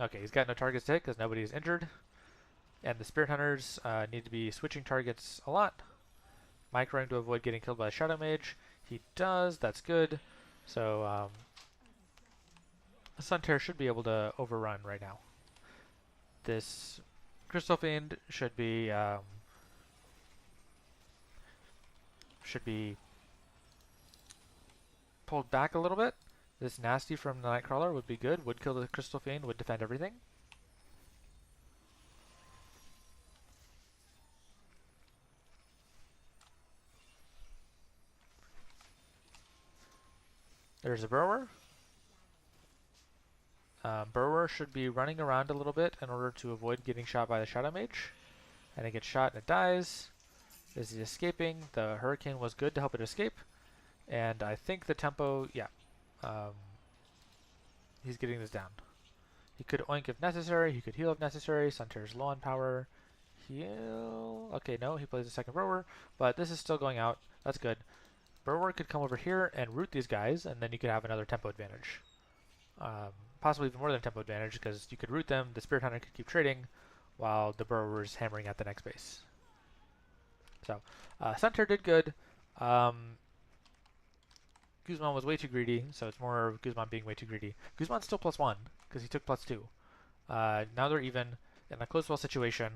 okay, he's got no targets to hit because nobody is injured, and the Spirit Hunters need to be switching targets a lot. Microing to avoid getting killed by a Shadow Mage. He does, that's good. So Suntier should be able to overrun right now. This Crystal Fiend should be pulled back a little bit. This Nasty from the Nightcrawler would be good. Would kill the Crystal Fiend, would defend everything. There's a Burrower. Burrower should be running around a little bit in order to avoid getting shot by the Shadow Mage. And it gets shot and it dies. This is escaping. The Hurricane was good to help it escape. And I think the tempo, yeah. He's getting this down. He could oink if necessary. He could heal if necessary. Suntier's low on power. Heal. Okay, no, he plays a second Burrower. But this is still going out. That's good. Burrower could come over here and root these guys, and then you could have another tempo advantage. Possibly even more than a tempo advantage, because you could root them, the Spirit Hunter could keep trading, while the Burrower's hammering at the next base. So, Suntier did good. Guzman was way too greedy, so it's more of Guzman being way too greedy. Guzman's still +1, because he took +2. Now they're even. In a close well situation,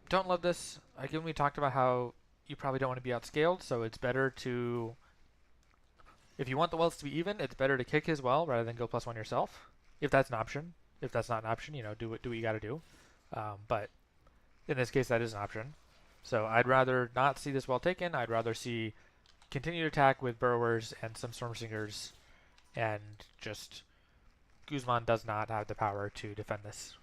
don't love this. Again, we talked about how you probably don't want to be outscaled, so it's better to, if you want the wells to be even, it's better to kick his well rather than go +1 yourself, if that's an option. If that's not an option, you know, do what you got to do. But in this case, that is an option. So I'd rather not see this well taken. I'd rather see continued attack with Burrowers and some Stormsingers, and just Guzman does not have the power to defend this.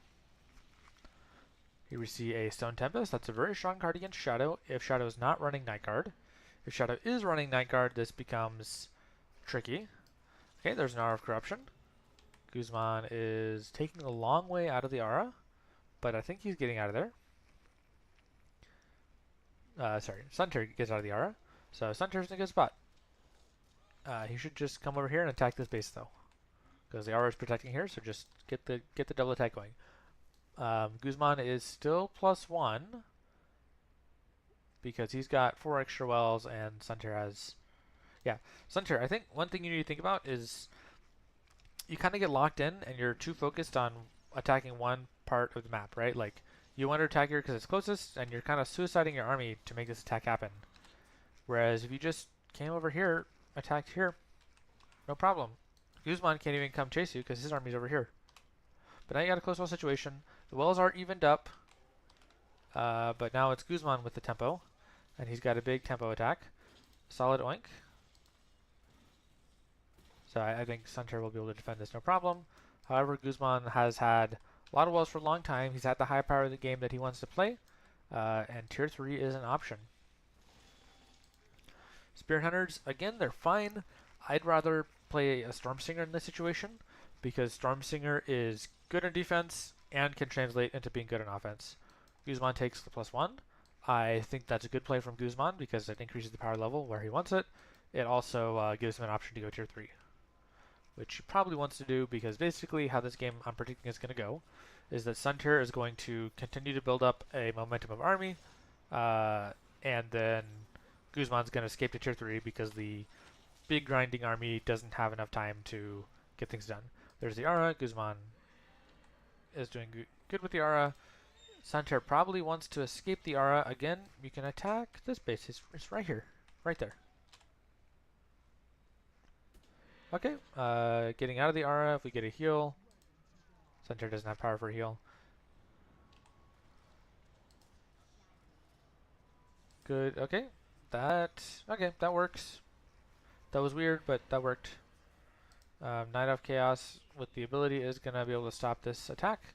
Here we see a Stone Tempest. That's a very strong card against Shadow if Shadow is not running Night Guard. If Shadow is running Night Guard, this becomes tricky. Okay, there's an Aura of Corruption. Guzman is taking a long way out of the Aura, but I think he's getting out of there. Sorry, Suntier gets out of the Aura, so Suntier's in a good spot. He should just come over here and attack this base though, because the Aura is protecting here. So just get the double attack going. Guzman is still +1 because he's got 4 extra wells and Suntier has, yeah. Suntier, I think one thing you need to think about is you kind of get locked in and you're too focused on attacking one part of the map, right? Like you want to attack here because it's closest, and you're kind of suiciding your army to make this attack happen. Whereas if you just came over here, attacked here, no problem. Guzman can't even come chase you because his army's over here. But now you got a close well situation. The wells are evened up, but now it's Guzman with the tempo, and he's got a big tempo attack. Solid oink. So I think Suntier will be able to defend this no problem. However, Guzman has had a lot of wells for a long time. He's had the high power of the game that he wants to play, and tier 3 is an option. Spirit Hunters, again, they're fine. I'd rather play a Stormsinger in this situation, because Stormsinger is good in defense and can translate into being good in offense. Guzman takes the +1. I think that's a good play from Guzman because it increases the power level where he wants it. It also gives him an option to go tier 3, which he probably wants to do, because basically how this game I'm predicting is going to go is that Suntier is going to continue to build up a momentum of army, and then Guzman's going to escape to tier 3 because the big grinding army doesn't have enough time to get things done. There's the Aura. Guzman is doing good with the Aura. Suntier probably wants to escape the Aura. Again, you can attack this base. It's right here. Right there. Okay, getting out of the Aura. If we get a heal. Suntier doesn't have power for a heal. Good. Okay. That works. That was weird, but that worked. Knight of Chaos with the ability is going to be able to stop this attack.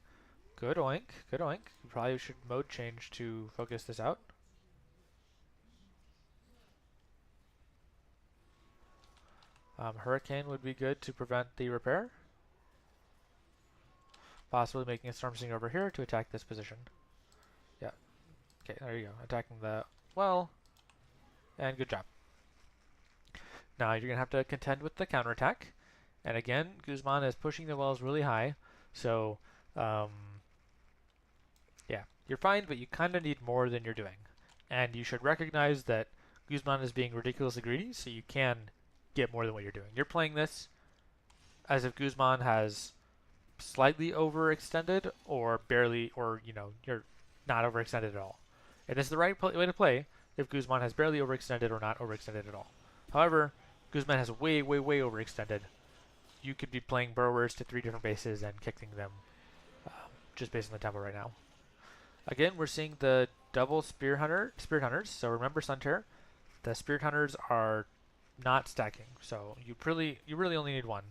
Good oink. Good oink. You probably should mode change to focus this out. Hurricane would be good to prevent the repair. Possibly making a Storm Singer over here to attack this position. Yeah. Okay, there you go. Attacking the well. And good job. Now you're going to have to contend with the counterattack. And again, Guzman is pushing the wells really high. So, yeah, you're fine, but you kind of need more than you're doing. And you should recognize that Guzman is being ridiculously greedy, so you can get more than what you're doing. You're playing this as if Guzman has slightly overextended or barely, or, you know, you're not overextended at all. And this is the right way to play if Guzman has barely overextended or not overextended at all. However, Guzman has way, way, way overextended. You could be playing burrowers to 3 different bases and kicking them just based on the tempo right now. Again, we're seeing the double Spirit Hunters. So remember Suntear, the Spirit Hunters are not stacking. So you really only need 1.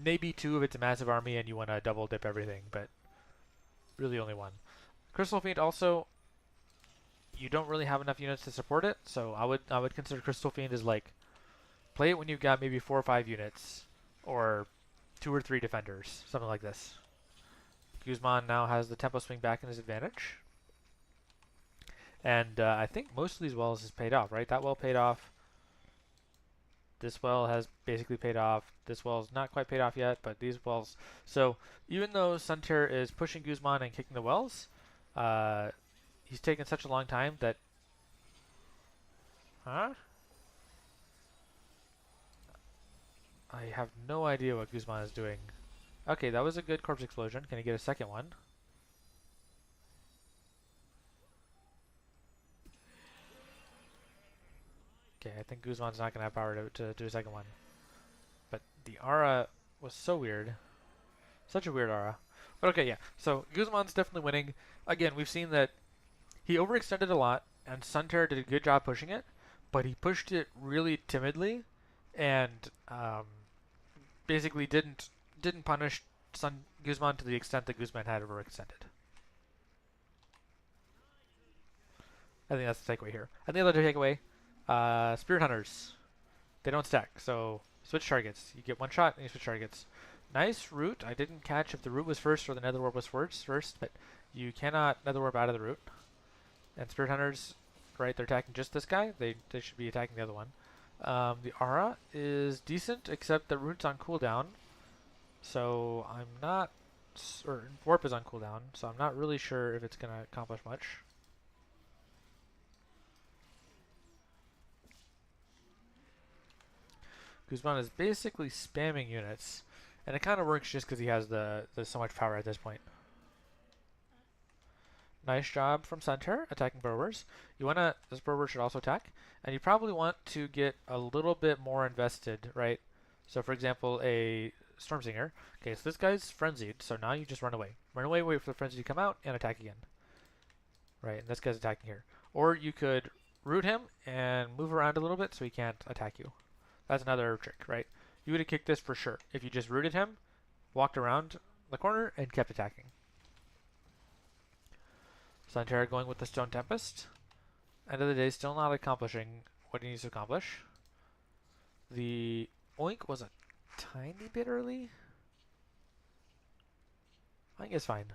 Maybe 2 if it's a massive army and you want to double dip everything, but really only 1. Crystal Fiend also, you don't really have enough units to support it, so I would consider Crystal Fiend as like, play it when you've got maybe 4 or 5 units, or 2 or 3 defenders, something like this. Guzman now has the tempo swing back in his advantage. And I think most of these wells has paid off, right? That well paid off. This well has basically paid off. This well's not quite paid off yet, but these wells. So even though Suntear is pushing Guzman and kicking the wells, he's taken such a long time that... Huh? I have no idea what Guzman is doing. Okay, that was a good corpse explosion. Can he get a second one? Okay, I think Guzman's not going to have power to do a second one. But the aura was so weird. Such a weird aura. But okay, yeah. So Guzman's definitely winning. Again, we've seen that he overextended a lot, and Suntear did a good job pushing it, but he pushed it really timidly, and basically didn't punish Guzman to the extent that Guzman had overextended. I think that's the takeaway here. And the other takeaway, Spirit Hunters, they don't stack, so switch targets. You get 1 shot and you switch targets. Nice root. I didn't catch if the root was first or the nether warp was first, but you cannot nether warp out of the root. And Spirit Hunters, right, they're attacking just this guy. They should be attacking the other one. The aura is decent, except the root's on cooldown. So I'm not, or warp is on cooldown, so I'm not really sure if it's going to accomplish much. Guzman is basically spamming units, and it kind of works just because he has the so much power at this point. Nice job from Suntear attacking burrowers. This burrower should also attack, and you probably want to get a little bit more invested, right? So for example, a Storm Singer. Okay, so this guy's frenzied, so now you just run away. Run away, wait for the frenzy to come out, and attack again. Right, and this guy's attacking here. Or you could root him and move around a little bit so he can't attack you. That's another trick, right? You would have kicked this for sure if you just rooted him, walked around the corner, and kept attacking. Suntear going with the Stone Tempest. End of the day, still not accomplishing what he needs to accomplish. The Oink was a tiny bit early. I think it's fine.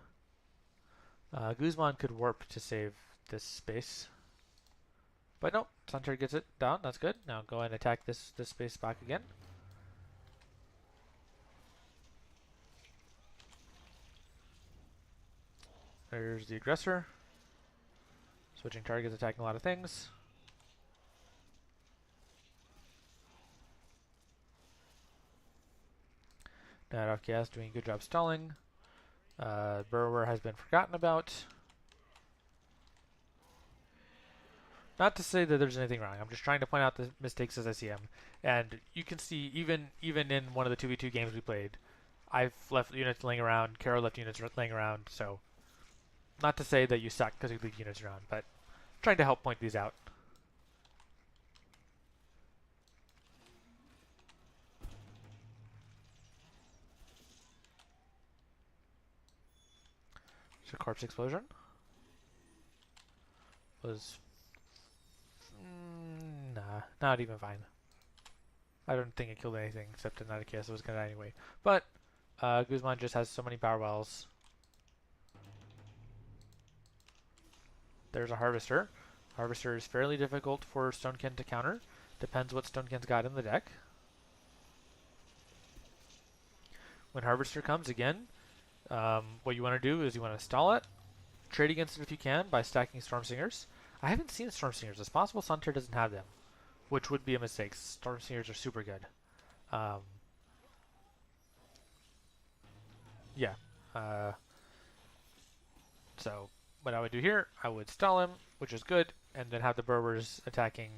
Guzman could warp to save this space. But no, Suntear gets it down. That's good. Now go and attack this space back again. There's the aggressor. Switching targets, attacking a lot of things. Knight of Chaos doing a good job stalling. Burrower has been forgotten about. Not to say that there's anything wrong. I'm just trying to point out the mistakes as I see them. And you can see even in one of the 2v2 games we played, I've left units laying around. Caro left units laying around. So not to say that you suck because you leave units around, but trying to help point these out. So corpse explosion was nah, not even fine. I don't think it killed anything except another kiss. It was gonna die anyway. But Guzman just has so many power wells. There's a harvester. Harvester is fairly difficult for Stonekin to counter. Depends what Stonekin's got in the deck. When harvester comes again, what you want to do is you want to stall it, trade against it if you can by stacking Stormsingers. I haven't seen Stormsingers. It's possible Sunter doesn't have them, which would be a mistake. Stormsingers are super good. Yeah. So what I would do here, I would stall him, which is good, and then have the burrowers attacking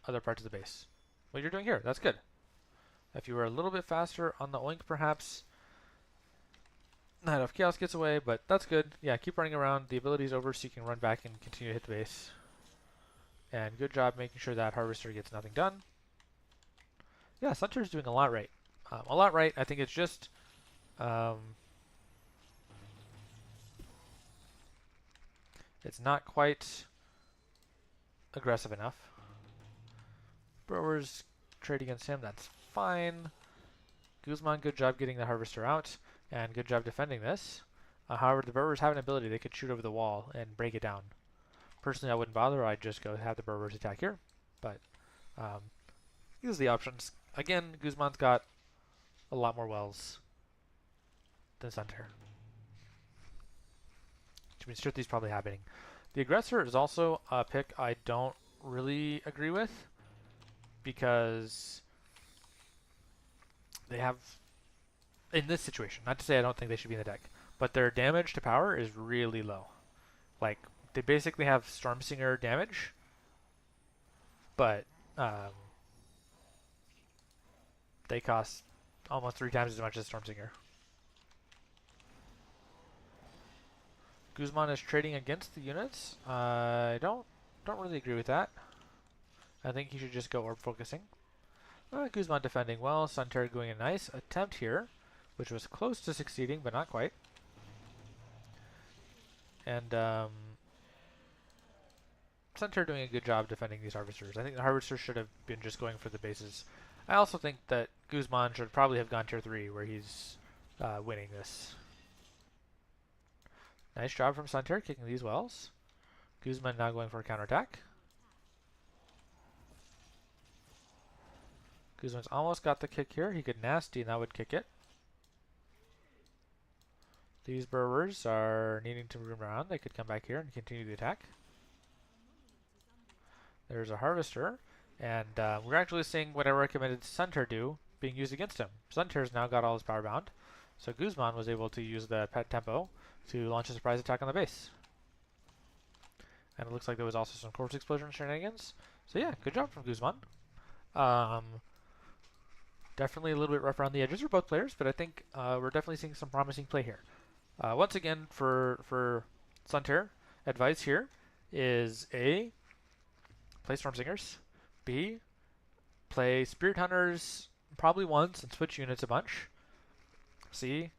other parts of the base. What you're doing here, that's good. If you were a little bit faster on the oink, perhaps not enough chaos gets away, but that's good. Yeah, keep running around. The ability's over, so you can run back and continue to hit the base. And good job making sure that harvester gets nothing done. Yeah, Sunter's doing a lot right. A lot right. I think it's just it's not quite aggressive enough. Brewers trade against him. That's fine. Guzman, good job getting the harvester out, and good job defending this. However, the Brewers have an ability. They could shoot over the wall and break it down. Personally, I wouldn't bother. I'd just go have the Brewers attack here. But these are the options. Again, Guzman's got a lot more wells than Sunter. Which means Shirthi's probably happening. The aggressor is also a pick I don't really agree with, because they have, in this situation, not to say I don't think they should be in the deck, but their damage to power is really low. Like, they basically have Stormsinger damage, but they cost almost 3 times as much as Stormsinger. Guzman is trading against the units. I don't really agree with that. I think he should just go orb focusing. Guzman defending well. Sunter going a nice attempt here, which was close to succeeding, but not quite. And Sunter doing a good job defending these harvesters. I think the harvesters should have been just going for the bases. I also think that Guzman should probably have gone tier 3, where he's winning this. Nice job from Sunter kicking these wells. Guzman now going for a counterattack. Guzman's almost got the kick here. He could nasty and that would kick it. These burrowers are needing to move around. They could come back here and continue the attack. There's a harvester, and we're actually seeing what I recommended Sunter do being used against him. Sunter's now got all his power bound, so Guzman was able to use the pet tempo to launch a surprise attack on the base. And it looks like there was also some corpse explosion shenanigans. So yeah, good job from Guzman. Definitely a little bit rough around the edges for both players, but I think we're definitely seeing some promising play here. Once again, for Sunter, advice here is A, play Stormsingers. B, play Spirit Hunters probably once and switch units a bunch. C,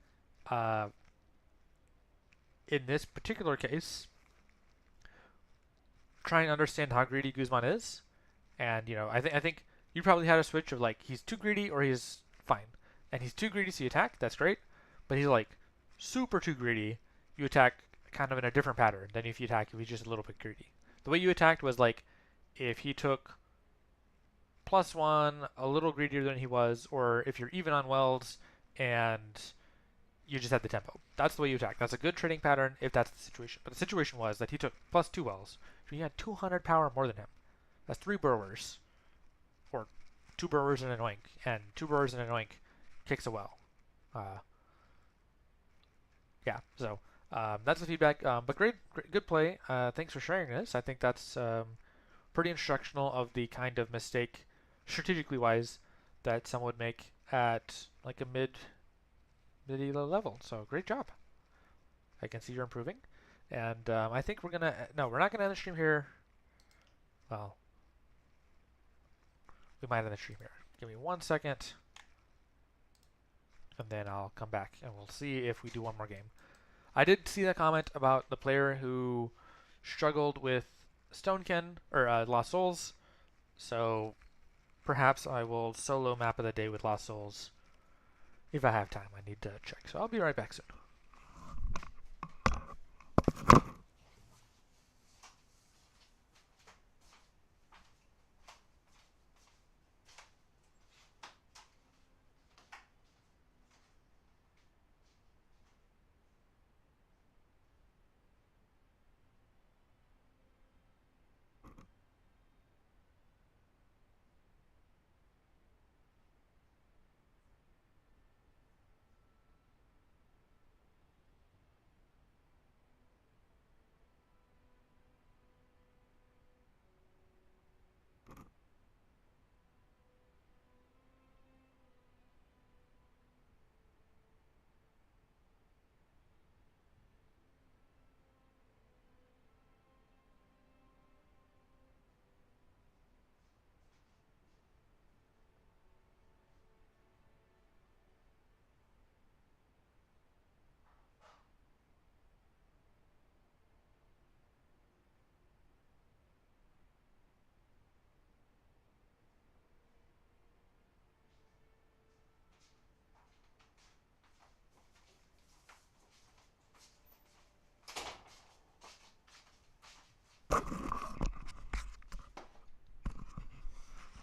in this particular case, try and understand how greedy Guzman is. And, you know, I think you probably had a switch of, like, he's too greedy or he's fine. And he's too greedy, so you attack, that's great. But he's, like, super too greedy, you attack kind of in a different pattern than if you attack if he's just a little bit greedy. The way you attacked was, like, if he took +1, a little greedier than he was, or if you're even on wells and you just had the tempo. That's the way you attack. That's a good trading pattern if that's the situation. But the situation was that he took +2 wells. So he had 200 power more than him. That's 3 burrowers. Or 2 burrowers and an oink. And 2 burrowers and an oink kicks a well. Yeah, so that's the feedback. But good play. Thanks for sharing this. I think that's pretty instructional of the kind of mistake, strategically wise, that someone would make at like a mid-elo level. So great job. I can see you're improving. And I think we're gonna, no, we're not gonna end the stream here. Well, we might end the stream here. Give me 1 second. And then I'll come back and we'll see if we do one more game. I did see that comment about the player who struggled with Stonekin, or Lost Souls, so perhaps I will solo map of the day with Lost Souls if I have time. I need to check, so I'll be right back soon.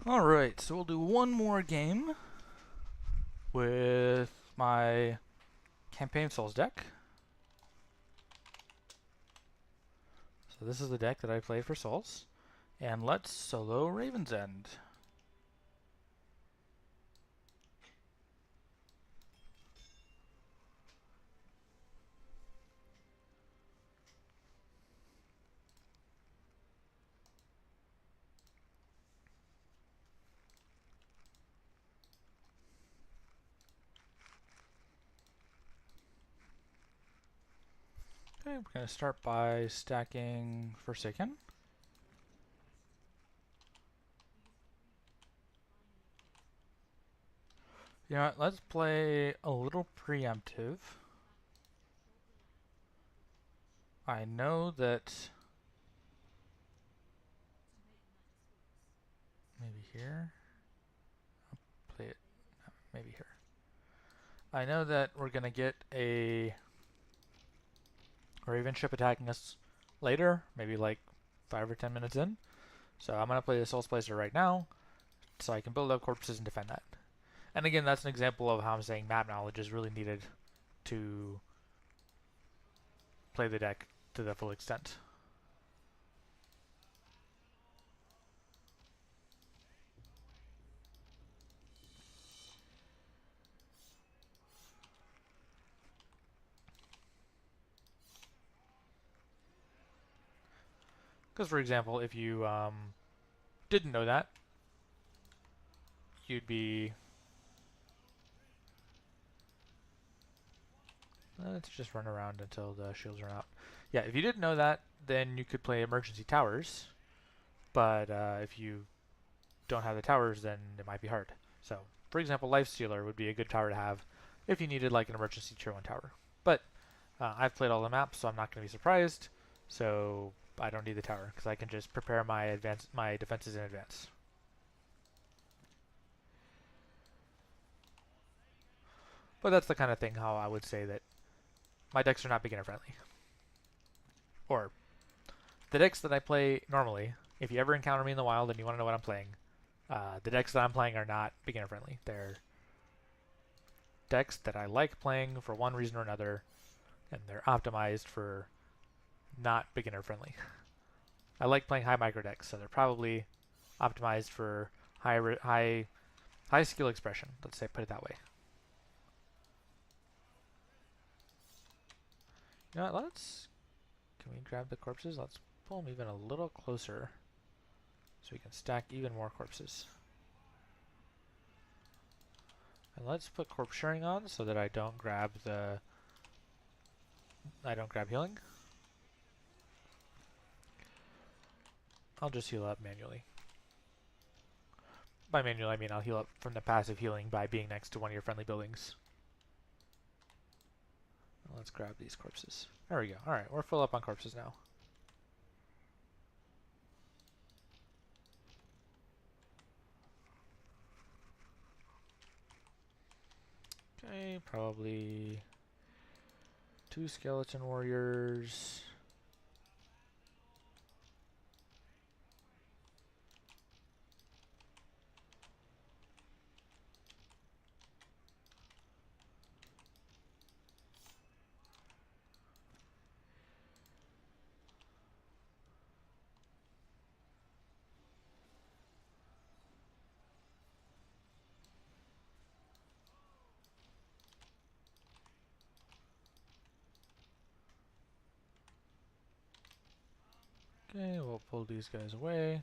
Alright, so we'll do one more game with my Campaign Souls deck. So this is the deck that I play for Souls. And let's solo Raven's End. Okay, we're going to start by stacking Forsaken. You know what, let's play a little preemptive. I know that maybe here. I'll play it maybe here. I know that we're going to get a Raven ship attacking us later, maybe like 5 or 10 minutes in. So I'm going to play the Souls Placer right now so I can build up corpses and defend that. And again, that's an example of how I'm saying map knowledge is really needed to play the deck to the full extent. Because, for example, if you didn't know that, you'd be... Let's just run around until the shields run out. Yeah, if you didn't know that, then you could play emergency towers. But if you don't have the towers, then it might be hard. So, for example, Lifestealer would be a good tower to have if you needed like an emergency tier 1 tower. But I've played all the maps, so I'm not going to be surprised. So I don't need the tower because I can just prepare my defenses in advance. But that's the kind of thing how I would say that my decks are not beginner friendly. Or the decks that I play normally, if you ever encounter me in the wild and you want to know what I'm playing, the decks that I'm playing are not beginner friendly. They're decks that I like playing for one reason or another, and they're optimized for not beginner friendly. I like playing high micro decks, so they're probably optimized for high skill expression. Let's say, put it that way. You know what, can we grab the corpses? Let's pull them even a little closer so we can stack even more corpses. And let's put corpse sharing on so that I don't grab healing. I'll just heal up manually. By manual, I mean I'll heal up from the passive healing by being next to one of your friendly buildings. Let's grab these corpses. There we go. Alright, we're full up on corpses now. Okay, probably 2 skeleton warriors. Okay, we'll pull these guys away.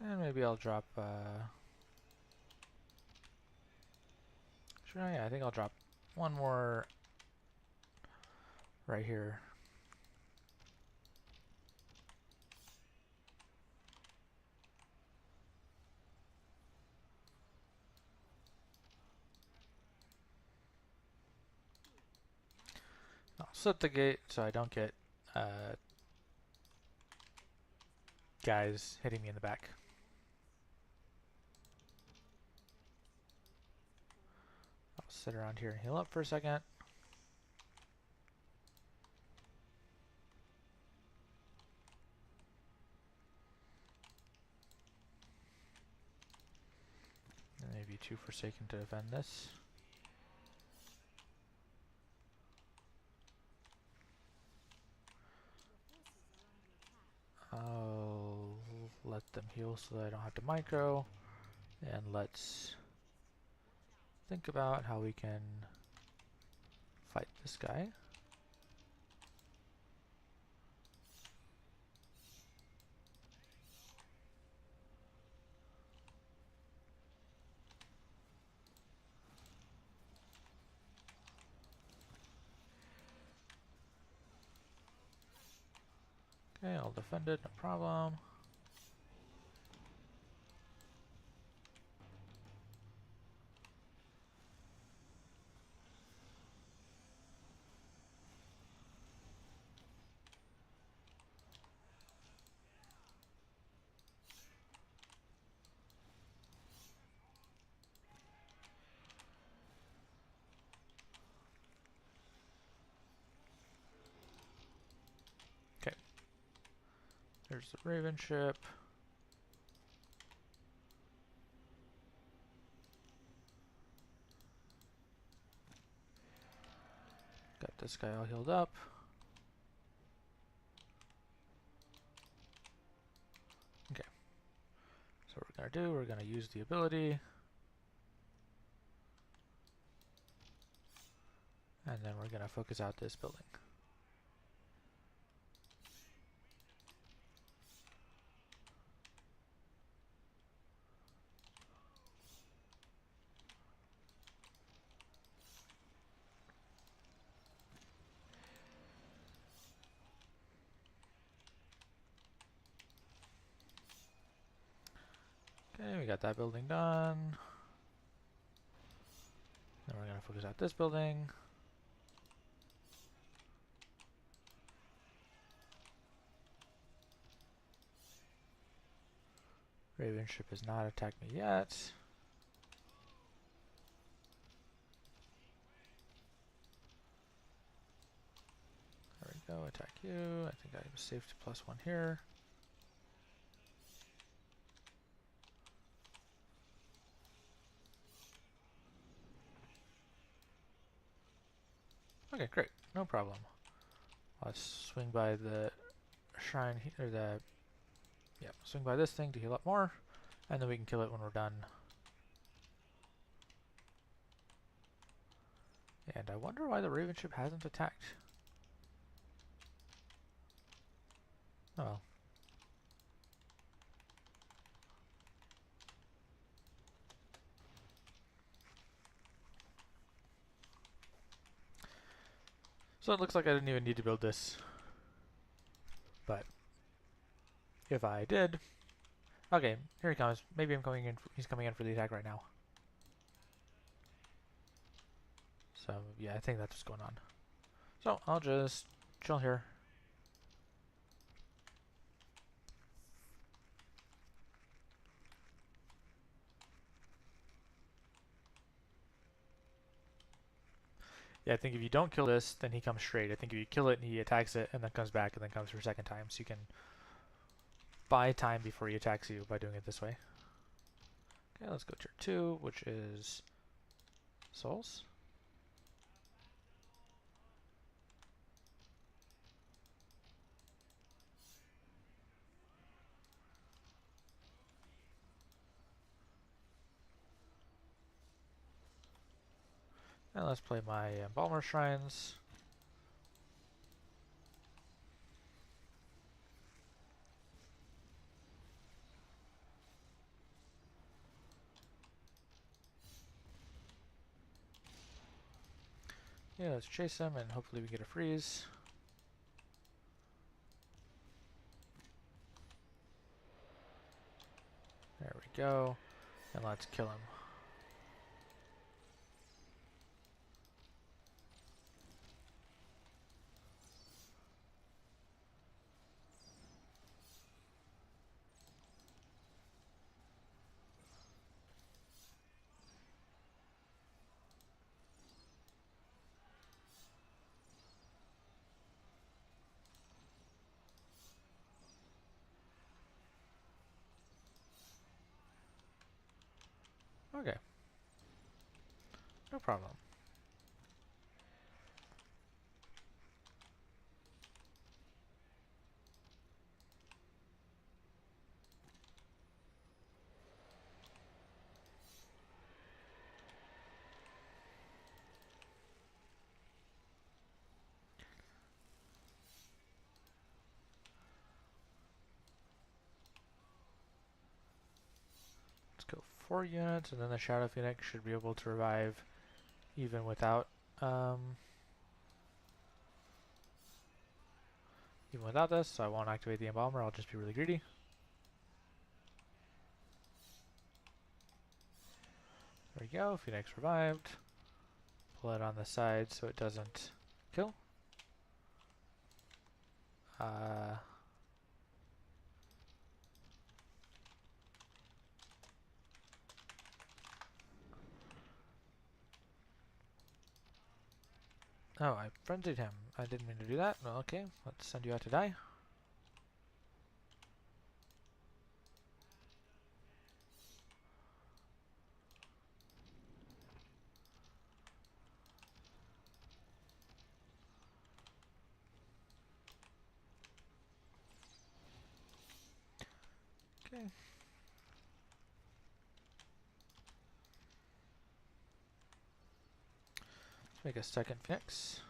And maybe I'll drop, should I? Yeah, I think I'll drop one more right here. I'll set the gate so I don't get guys hitting me in the back. I'll sit around here and heal up for a second. And maybe 2 Forsaken to defend this. I'll let them heal so that I don't have to micro. And let's think about how we can fight this guy. Okay, I'll defend it, no problem. Okay. There's the Raven ship. Got this guy all healed up. Okay. So what we're gonna do, we're gonna use the ability. And then we're gonna focus out this building. Okay, we got that building done. Then we're gonna focus out this building. Raven ship has not attacked me yet. There we go, attack you. I think I'm safe to +1 here. Okay, great, no problem. Let's swing by the shrine or the swing by this thing to heal up more, and then we can kill it when we're done. And I wonder why the Raven ship hasn't attacked. Oh well. So it looks like I didn't even need to build this. But if I did... Okay, here he comes. Maybe I'm coming in. He's coming in for the attack right now. So yeah, I think that's what's going on. So I'll just chill here. Yeah, I think if you don't kill this, then he comes straight. I think if you kill it and he attacks it and then comes back and then comes for a second time, so you can buy time before he attacks you by doing it this way. Okay, let's go tier 2, which is souls. And let's play my Balmer Shrines. Yeah, let's chase him and hopefully we get a freeze. There we go. And let's kill him. Okay. No problem. Let's go 4 units, and then the Shadow Phoenix should be able to revive even without this, so I won't activate the Embalmer, I'll just be really greedy. There we go, Phoenix revived. Pull it on the side so it doesn't kill. Oh, I frenzied him. I didn't mean to do that. Well, okay, let's send you out to die. Okay. Let's make a second Phoenix.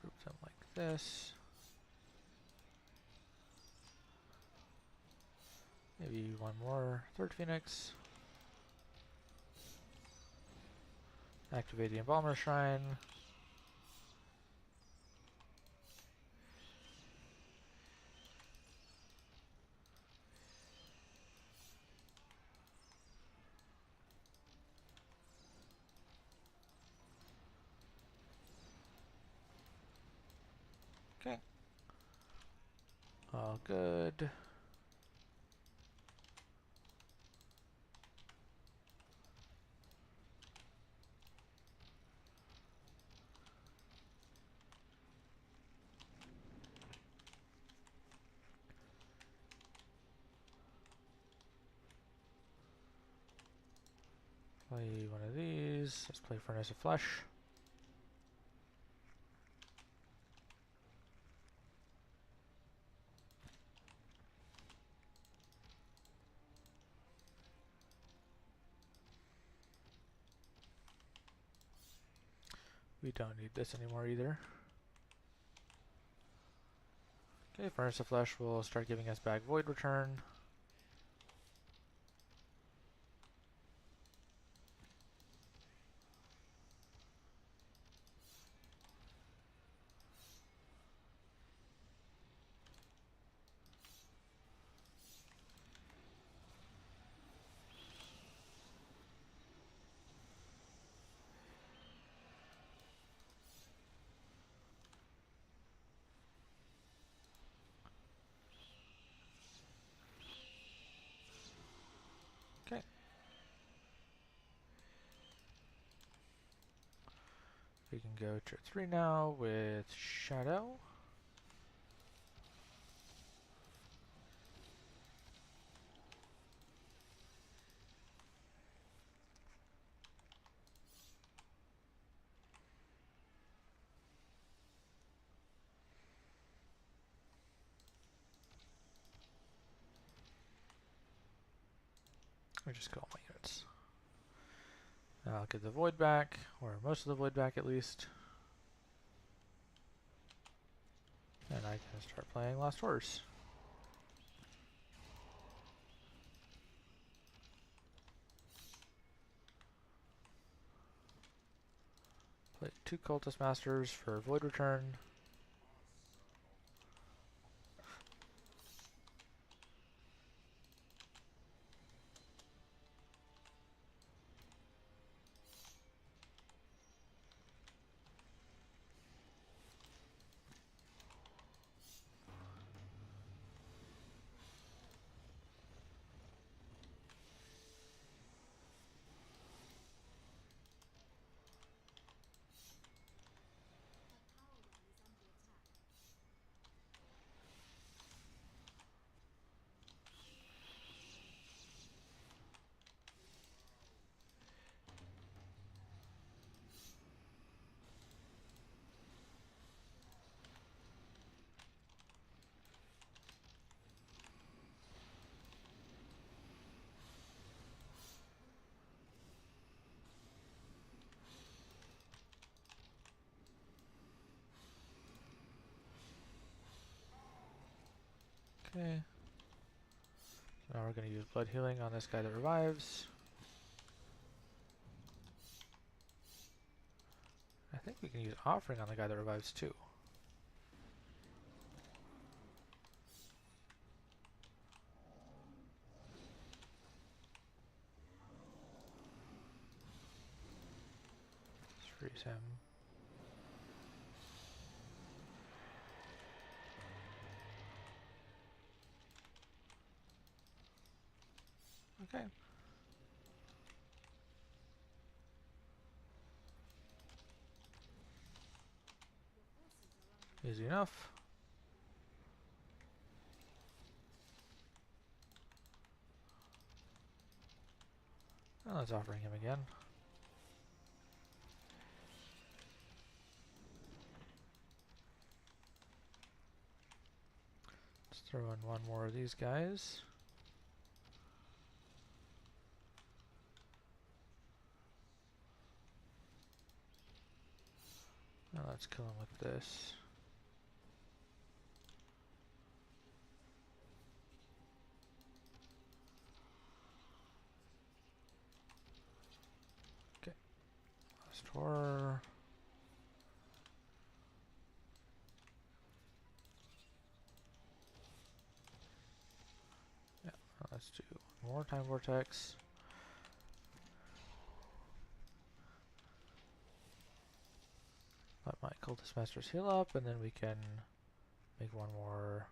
Group them like this. Maybe one more third Phoenix. Activate the Embalmer Shrine. Okay. All good. Play one of these. Let's play Furnace of Flesh. We don't need this anymore either. Okay, Furnace of Flesh will start giving us back Void Return. We can go tier 3 now with Shadow. Let me just kill all my units. Now I'll get the Void back, or most of the Void back at least. And I can start playing Lost Horrors. Play 2 Cultist Masters for Void Return. Okay. So now we're going to use Blood Healing on this guy that revives. I think we can use Offering on the guy that revives too. Let's freeze him. Okay. Easy enough. Now let's Offering him again. Let's throw in one more of these guys. Now let's kill him with this. Okay. Last horror. Yeah, let's do more Time Vortex. Let my Cultist Masters heal up, and then we can make one more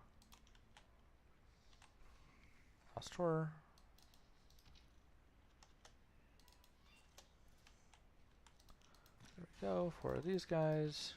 Lost Horror. There we go, 4 of these guys.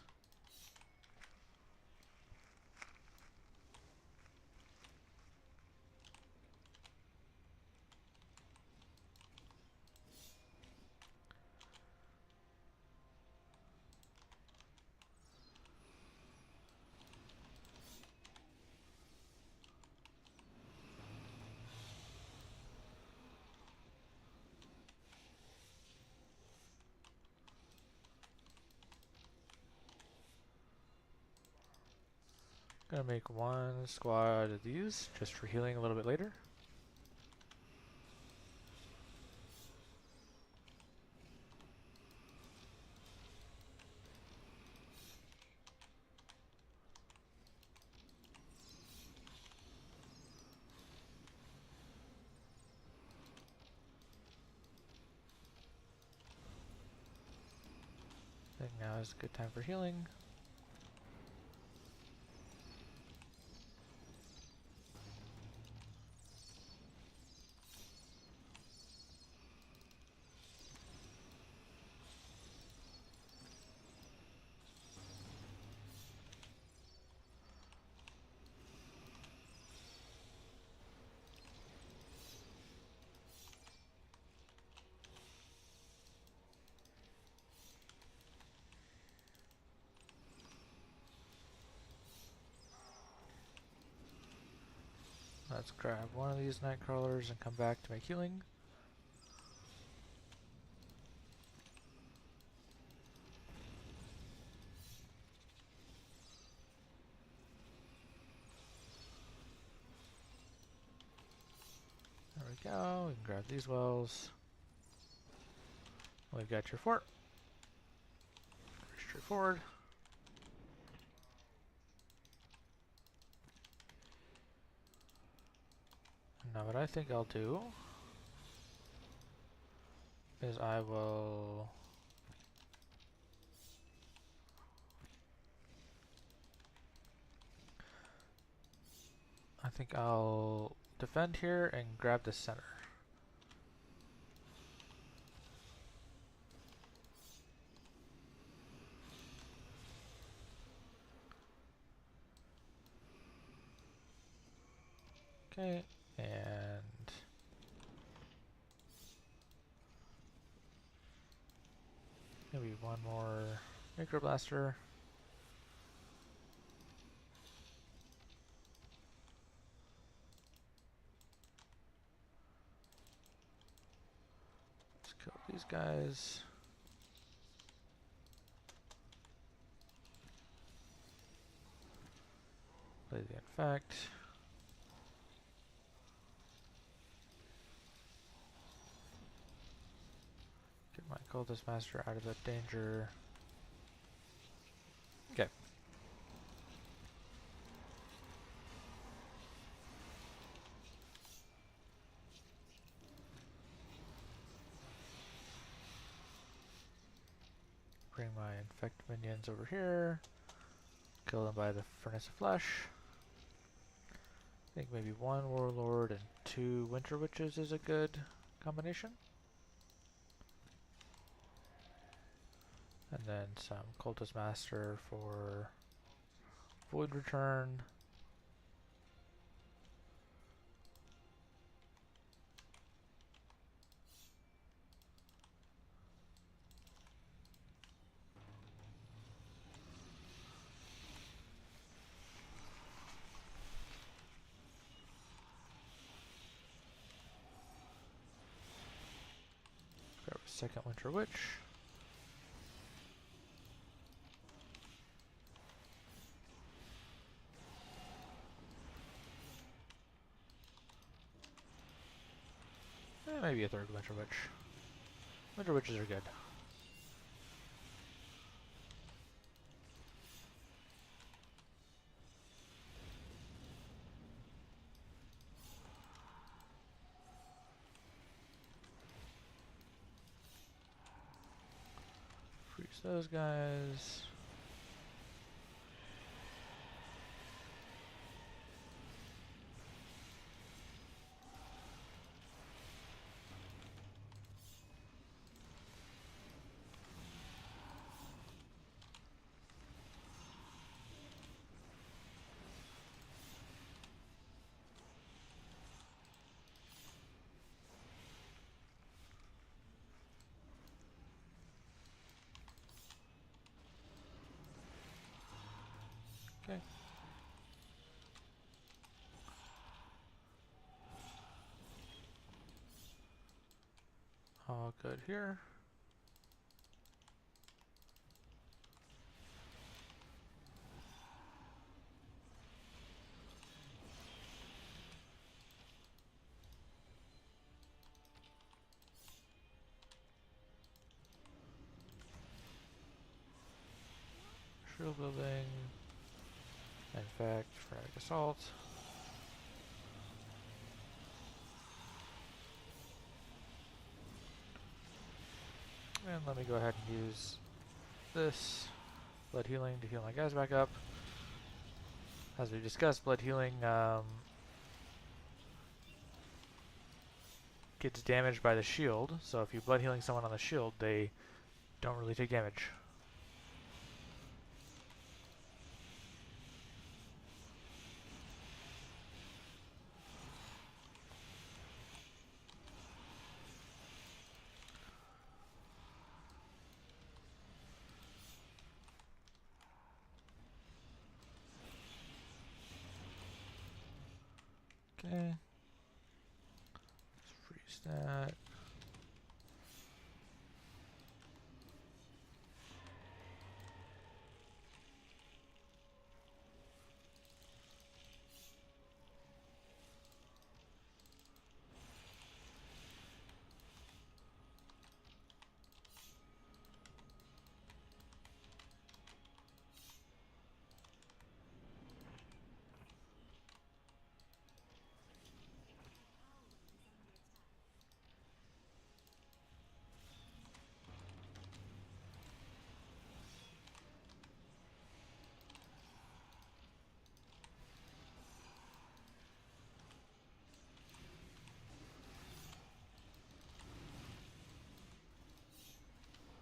Gonna make one squad of these just for healing a little bit later. I think now is a good time for healing. Let's grab one of these night crawlers and come back to make healing. There we go. We can grab these wells. We've got your fort. Pretty straightforward. Now what I think I'll do is I think I'll defend here and grab the center. Okay, and maybe one more microblaster. Let's kill these guys. Play the infect. Get my cultist master out of the danger. Okay. Bring my infect minions over here. Kill them by the furnace of flesh. I think maybe one warlord and 2 winter witches is a good combination. And then some cultist master for void return. Grab a second winter witch. Maybe a 3rd winter witch. Winter witches are good. Freeze those guys. Okay. All good here. Shield building. Infect, frag assault. And let me go ahead and use this blood healing to heal my guys back up. As we discussed, blood healing gets damaged by the shield, so if you're blood healing someone on the shield, they don't really take damage. Okay. Let's freeze that.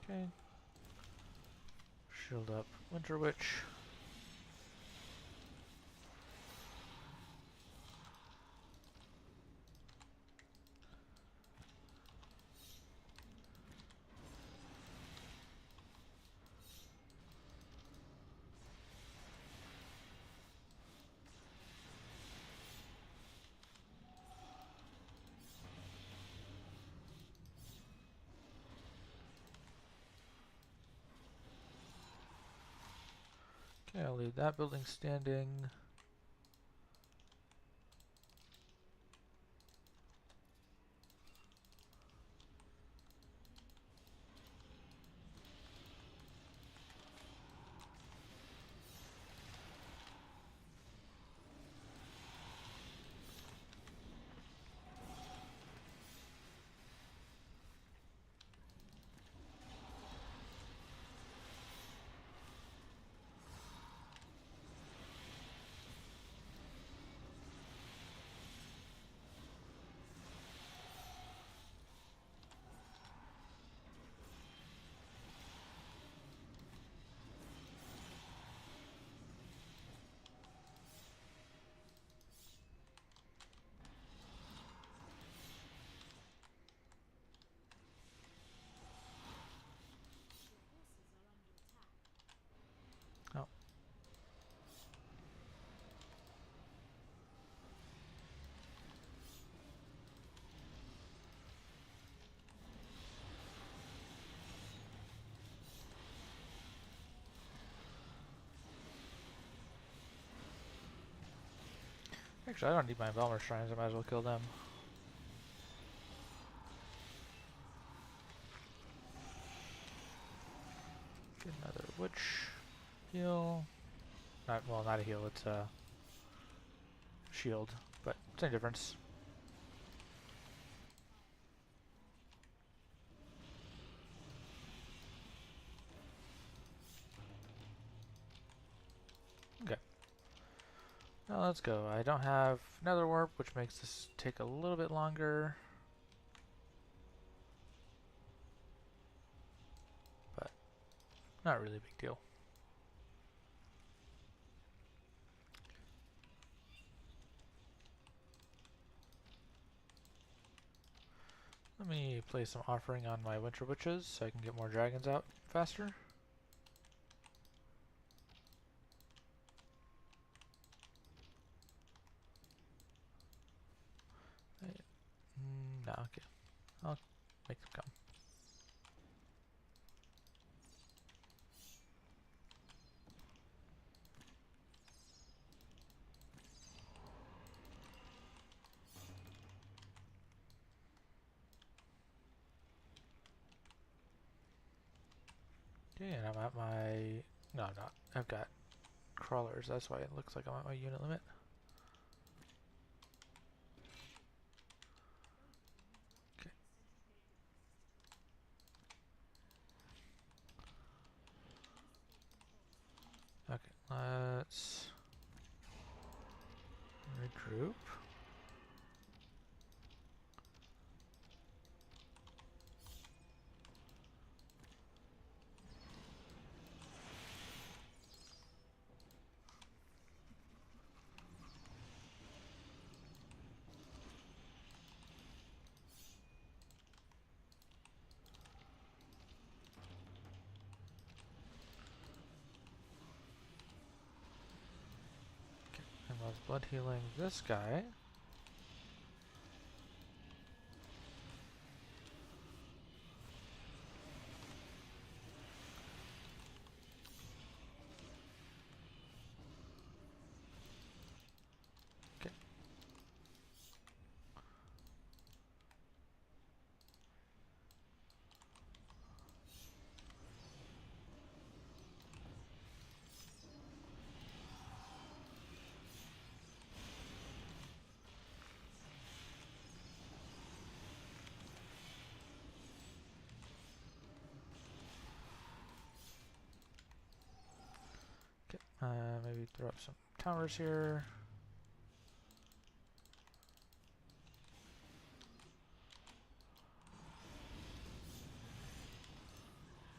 Okay. Shield up Winter Witch. Okay, I'll leave that building standing. Oh. Actually, I don't need my Valmer Shrines, I might as well kill them. Get another Witch heal. Well, not a heal, it's a shield, but same difference. Okay. Now let's go. I don't have Nether Warp, which makes this take a little bit longer. But not really a big deal. Let me place some offering on my Winter Witches so I can get more dragons out faster. No, okay. I'll make them come. Okay, and I'm at my... No, I'm not. I've got crawlers. That's why it looks like I'm at my unit limit. Okay. Okay, let's regroup. And I was blood healing this guy. Maybe throw up some towers here.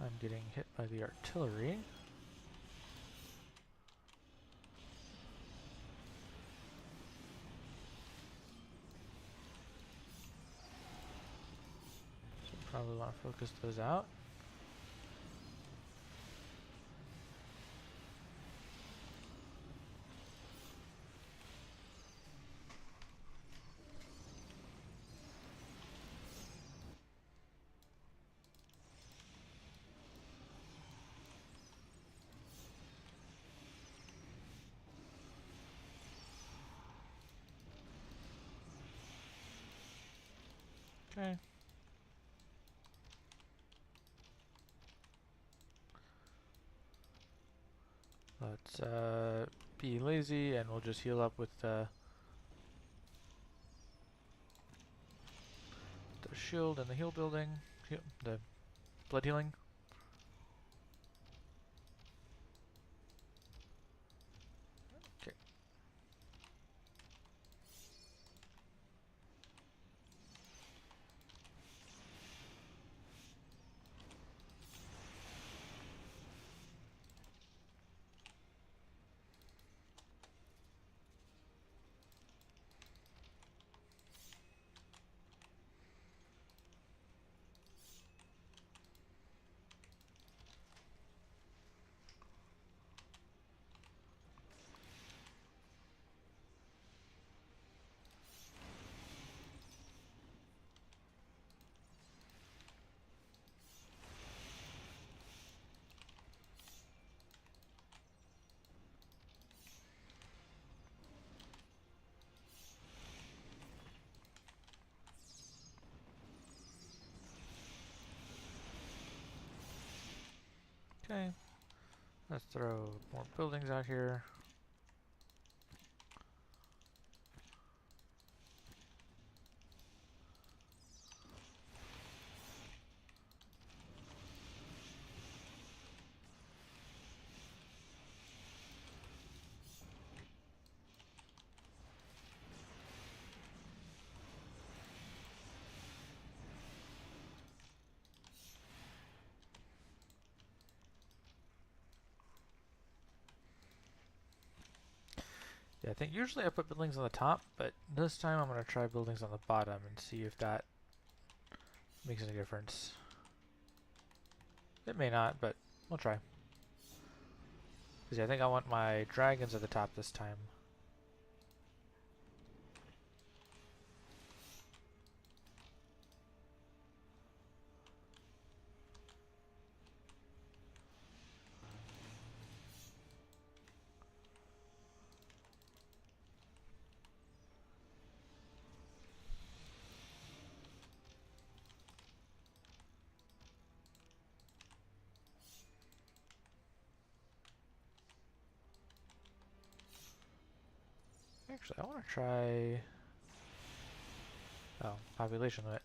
I'm getting hit by the artillery. So probably want to focus those out. Okay. Let's be lazy and we'll just heal up with the shield and the heal building, the blood healing. Okay. Okay. Let's throw more buildings out here. Yeah, I think usually I put buildings on the top, but this time I'm going to try buildings on the bottom and see if that makes any difference. It may not, but we'll try. Because yeah, I think I want my dragons at the top this time. Actually, I want to try... Oh, population limit.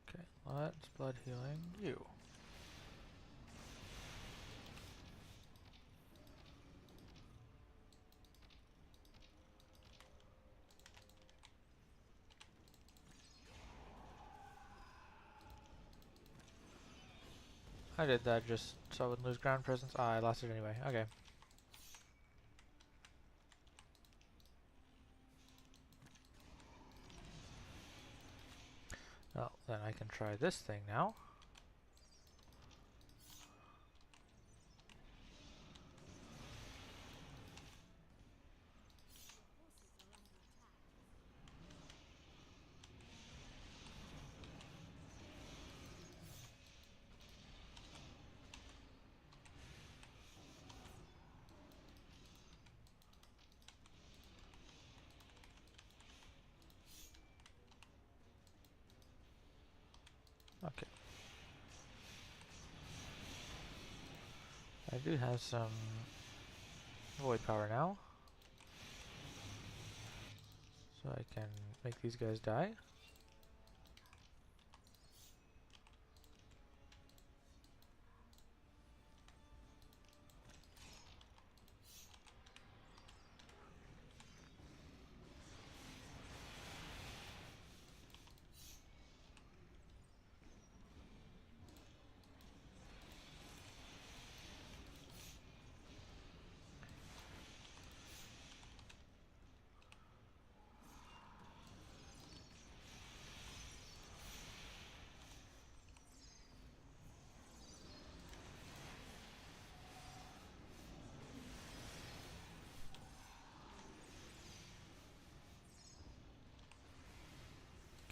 Okay, let's blood healing you. I did that just so I wouldn't lose ground presence. Ah, I lost it anyway. Okay. Well, then I can try this thing now. Okay. I do have some void power now, so I can make these guys die.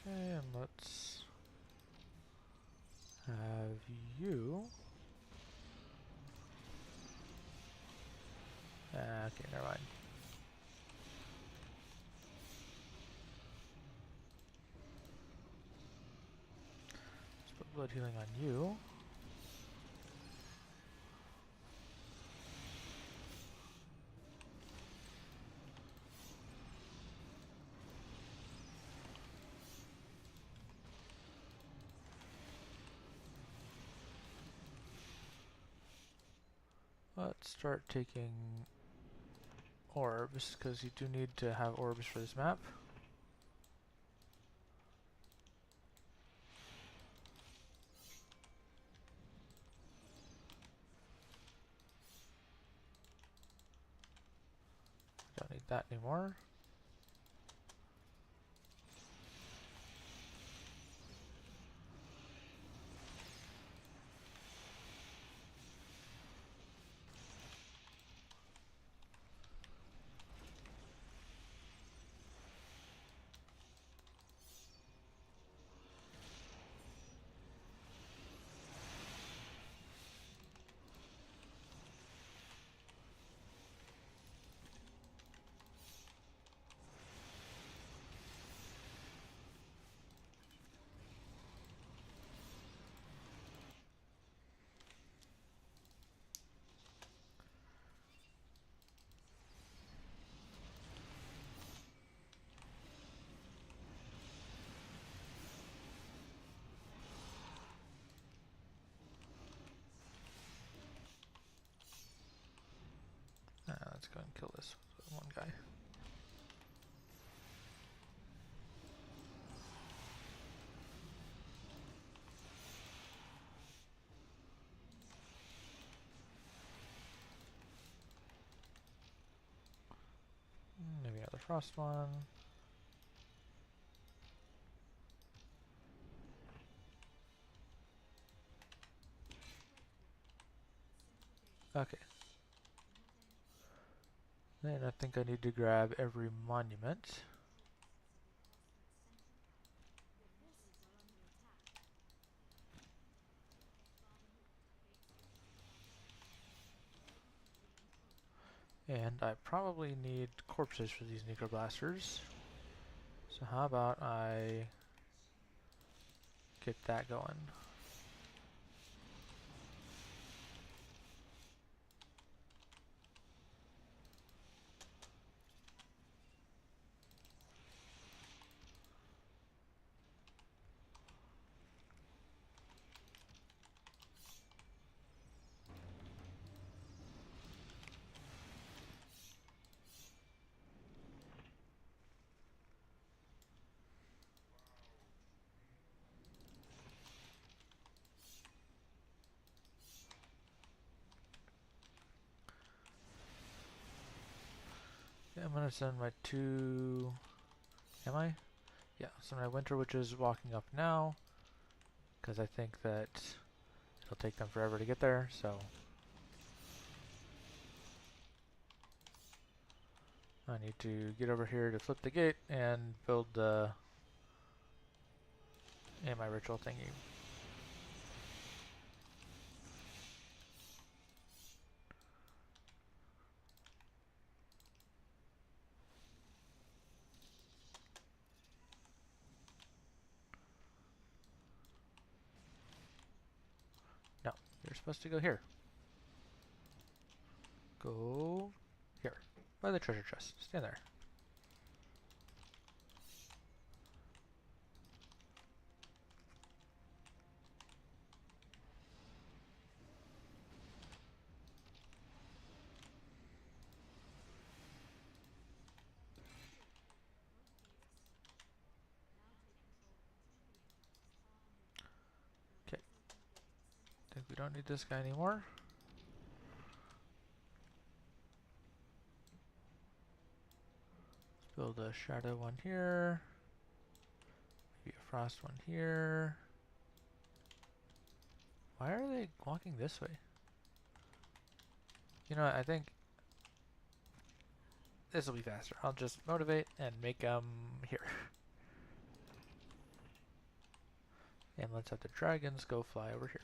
Okay, and let's have you. Okay, never mind. Let's put blood healing on you. Let's start taking orbs, because you do need to have orbs for this map. Don't need that anymore. Let's go and kill this one guy. Maybe another frost one. Okay. Then I think I need to grab every monument. And I probably need corpses for these necroblasters. So how about I get that going? I'm gonna send my two. Am I? Yeah, so my winter witch is walking up now, because I think that it'll take them forever to get there, so I need to get over here to flip the gate and build the my ritual thingy. No, you're supposed to go here. Go here, by the treasure chest. Stand there. Okay. Think we don't need this guy anymore. Let's build a shadow one here. Maybe a frost one here. Why are they walking this way? You know what, I think this will be faster. I'll just motivate and make them here. And let's have the dragons go fly over here.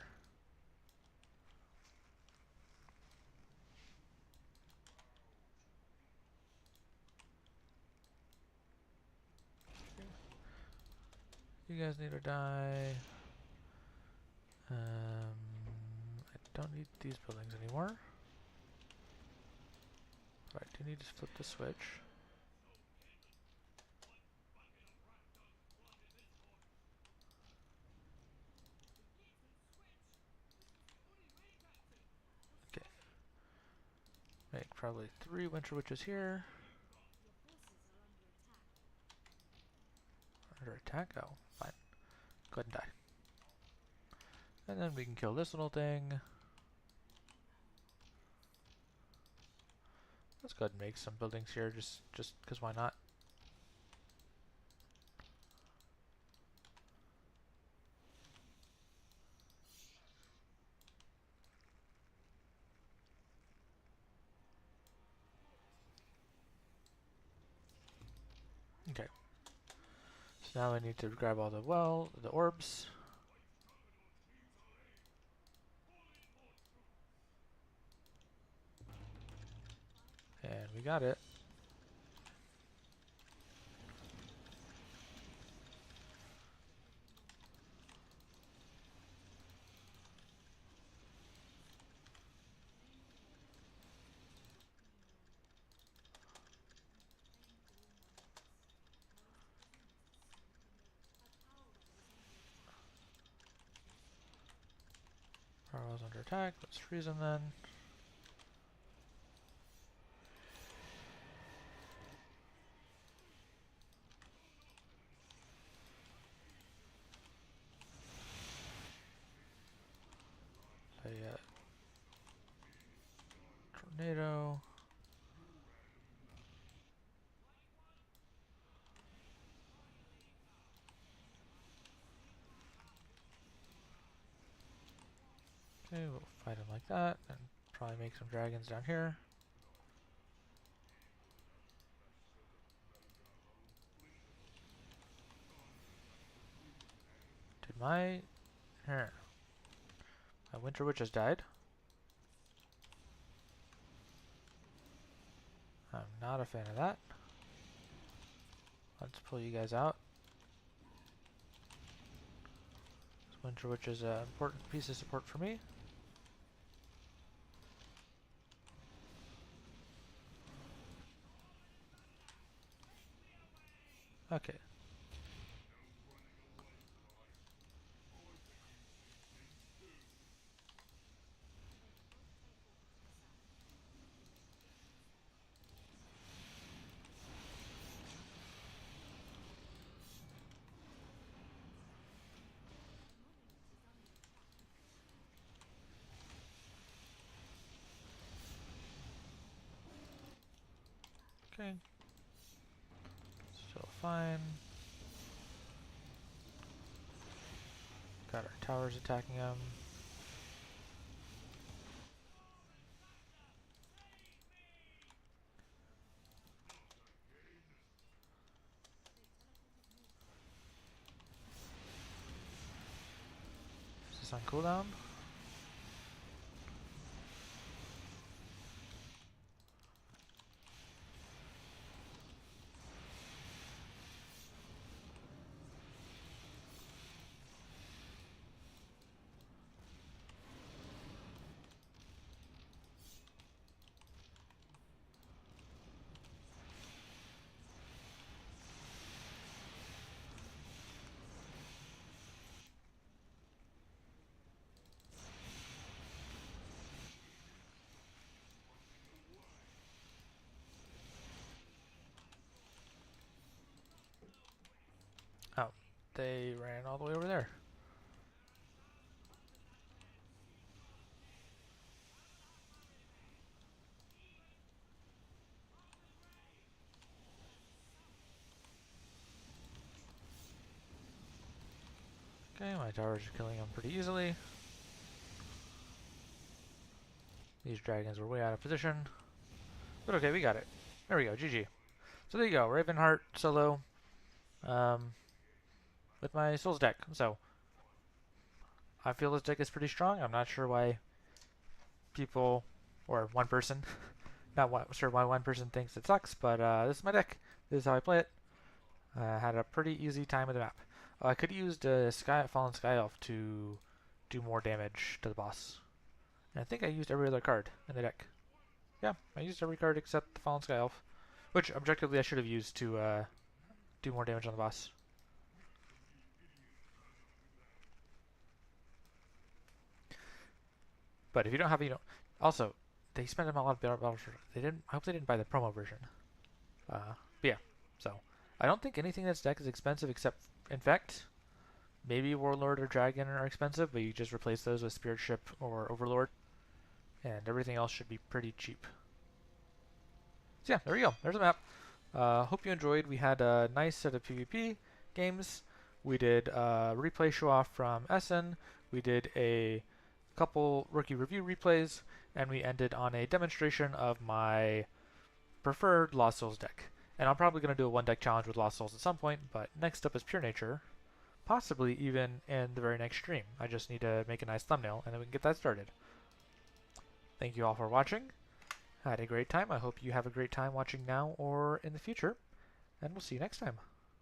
You guys need to die. I don't need these buildings anymore. Right, do need to flip the switch. Okay. Make probably 3 winter witches here. Under attack? Oh, fine. Go ahead and die. And then we can kill this little thing. Let's go ahead and make some buildings here, just because why not? Okay. So now I need to grab all the orbs. And we got it. Carl's under attack. Let's freeze him then. Tornado. Okay, we'll fight him like that, and probably make some dragons down here. Did my winter witch has died? I'm not a fan of that. Let's pull you guys out. This winter witch is an important piece of support for me. Okay. Okay. Still fine. Got our towers attacking them. Is this on cooldown? Oh, they ran all the way over there. Okay, my towers are killing them pretty easily. These dragons were way out of position. But okay, we got it. There we go, GG. So there you go, Ravenheart solo with my Souls deck. So I feel this deck is pretty strong. I'm not sure why people, or one person, sure why one person thinks it sucks, but this is my deck. This is how I play it. Had a pretty easy time with the map. I could have used Fallen Sky Elf to do more damage to the boss. And I think I used every other card in the deck. Yeah, I used every card except the Fallen Sky Elf, which objectively I should have used to do more damage on the boss. But if you don't have, also they spent a lot of battles. They didn't. I hope they didn't buy the promo version. But yeah, so I don't think anything in this deck is expensive except Infect. Maybe Warlord or Dragon are expensive, but you just replace those with Spirit Ship or Overlord, and everything else should be pretty cheap. So yeah, there we go. There's a map. Hope you enjoyed. We had a nice set of PvP games. We did a replay show off from Essen. We did a couple rookie review replays, and we ended on a demonstration of my preferred Lost Souls deck. And I'm probably going to do a one deck challenge with Lost Souls at some point, but next up is Pure Nature, possibly even in the very next stream. I just need to make a nice thumbnail, and then we can get that started. Thank you all for watching. I had a great time. I hope you have a great time watching now or in the future, and we'll see you next time.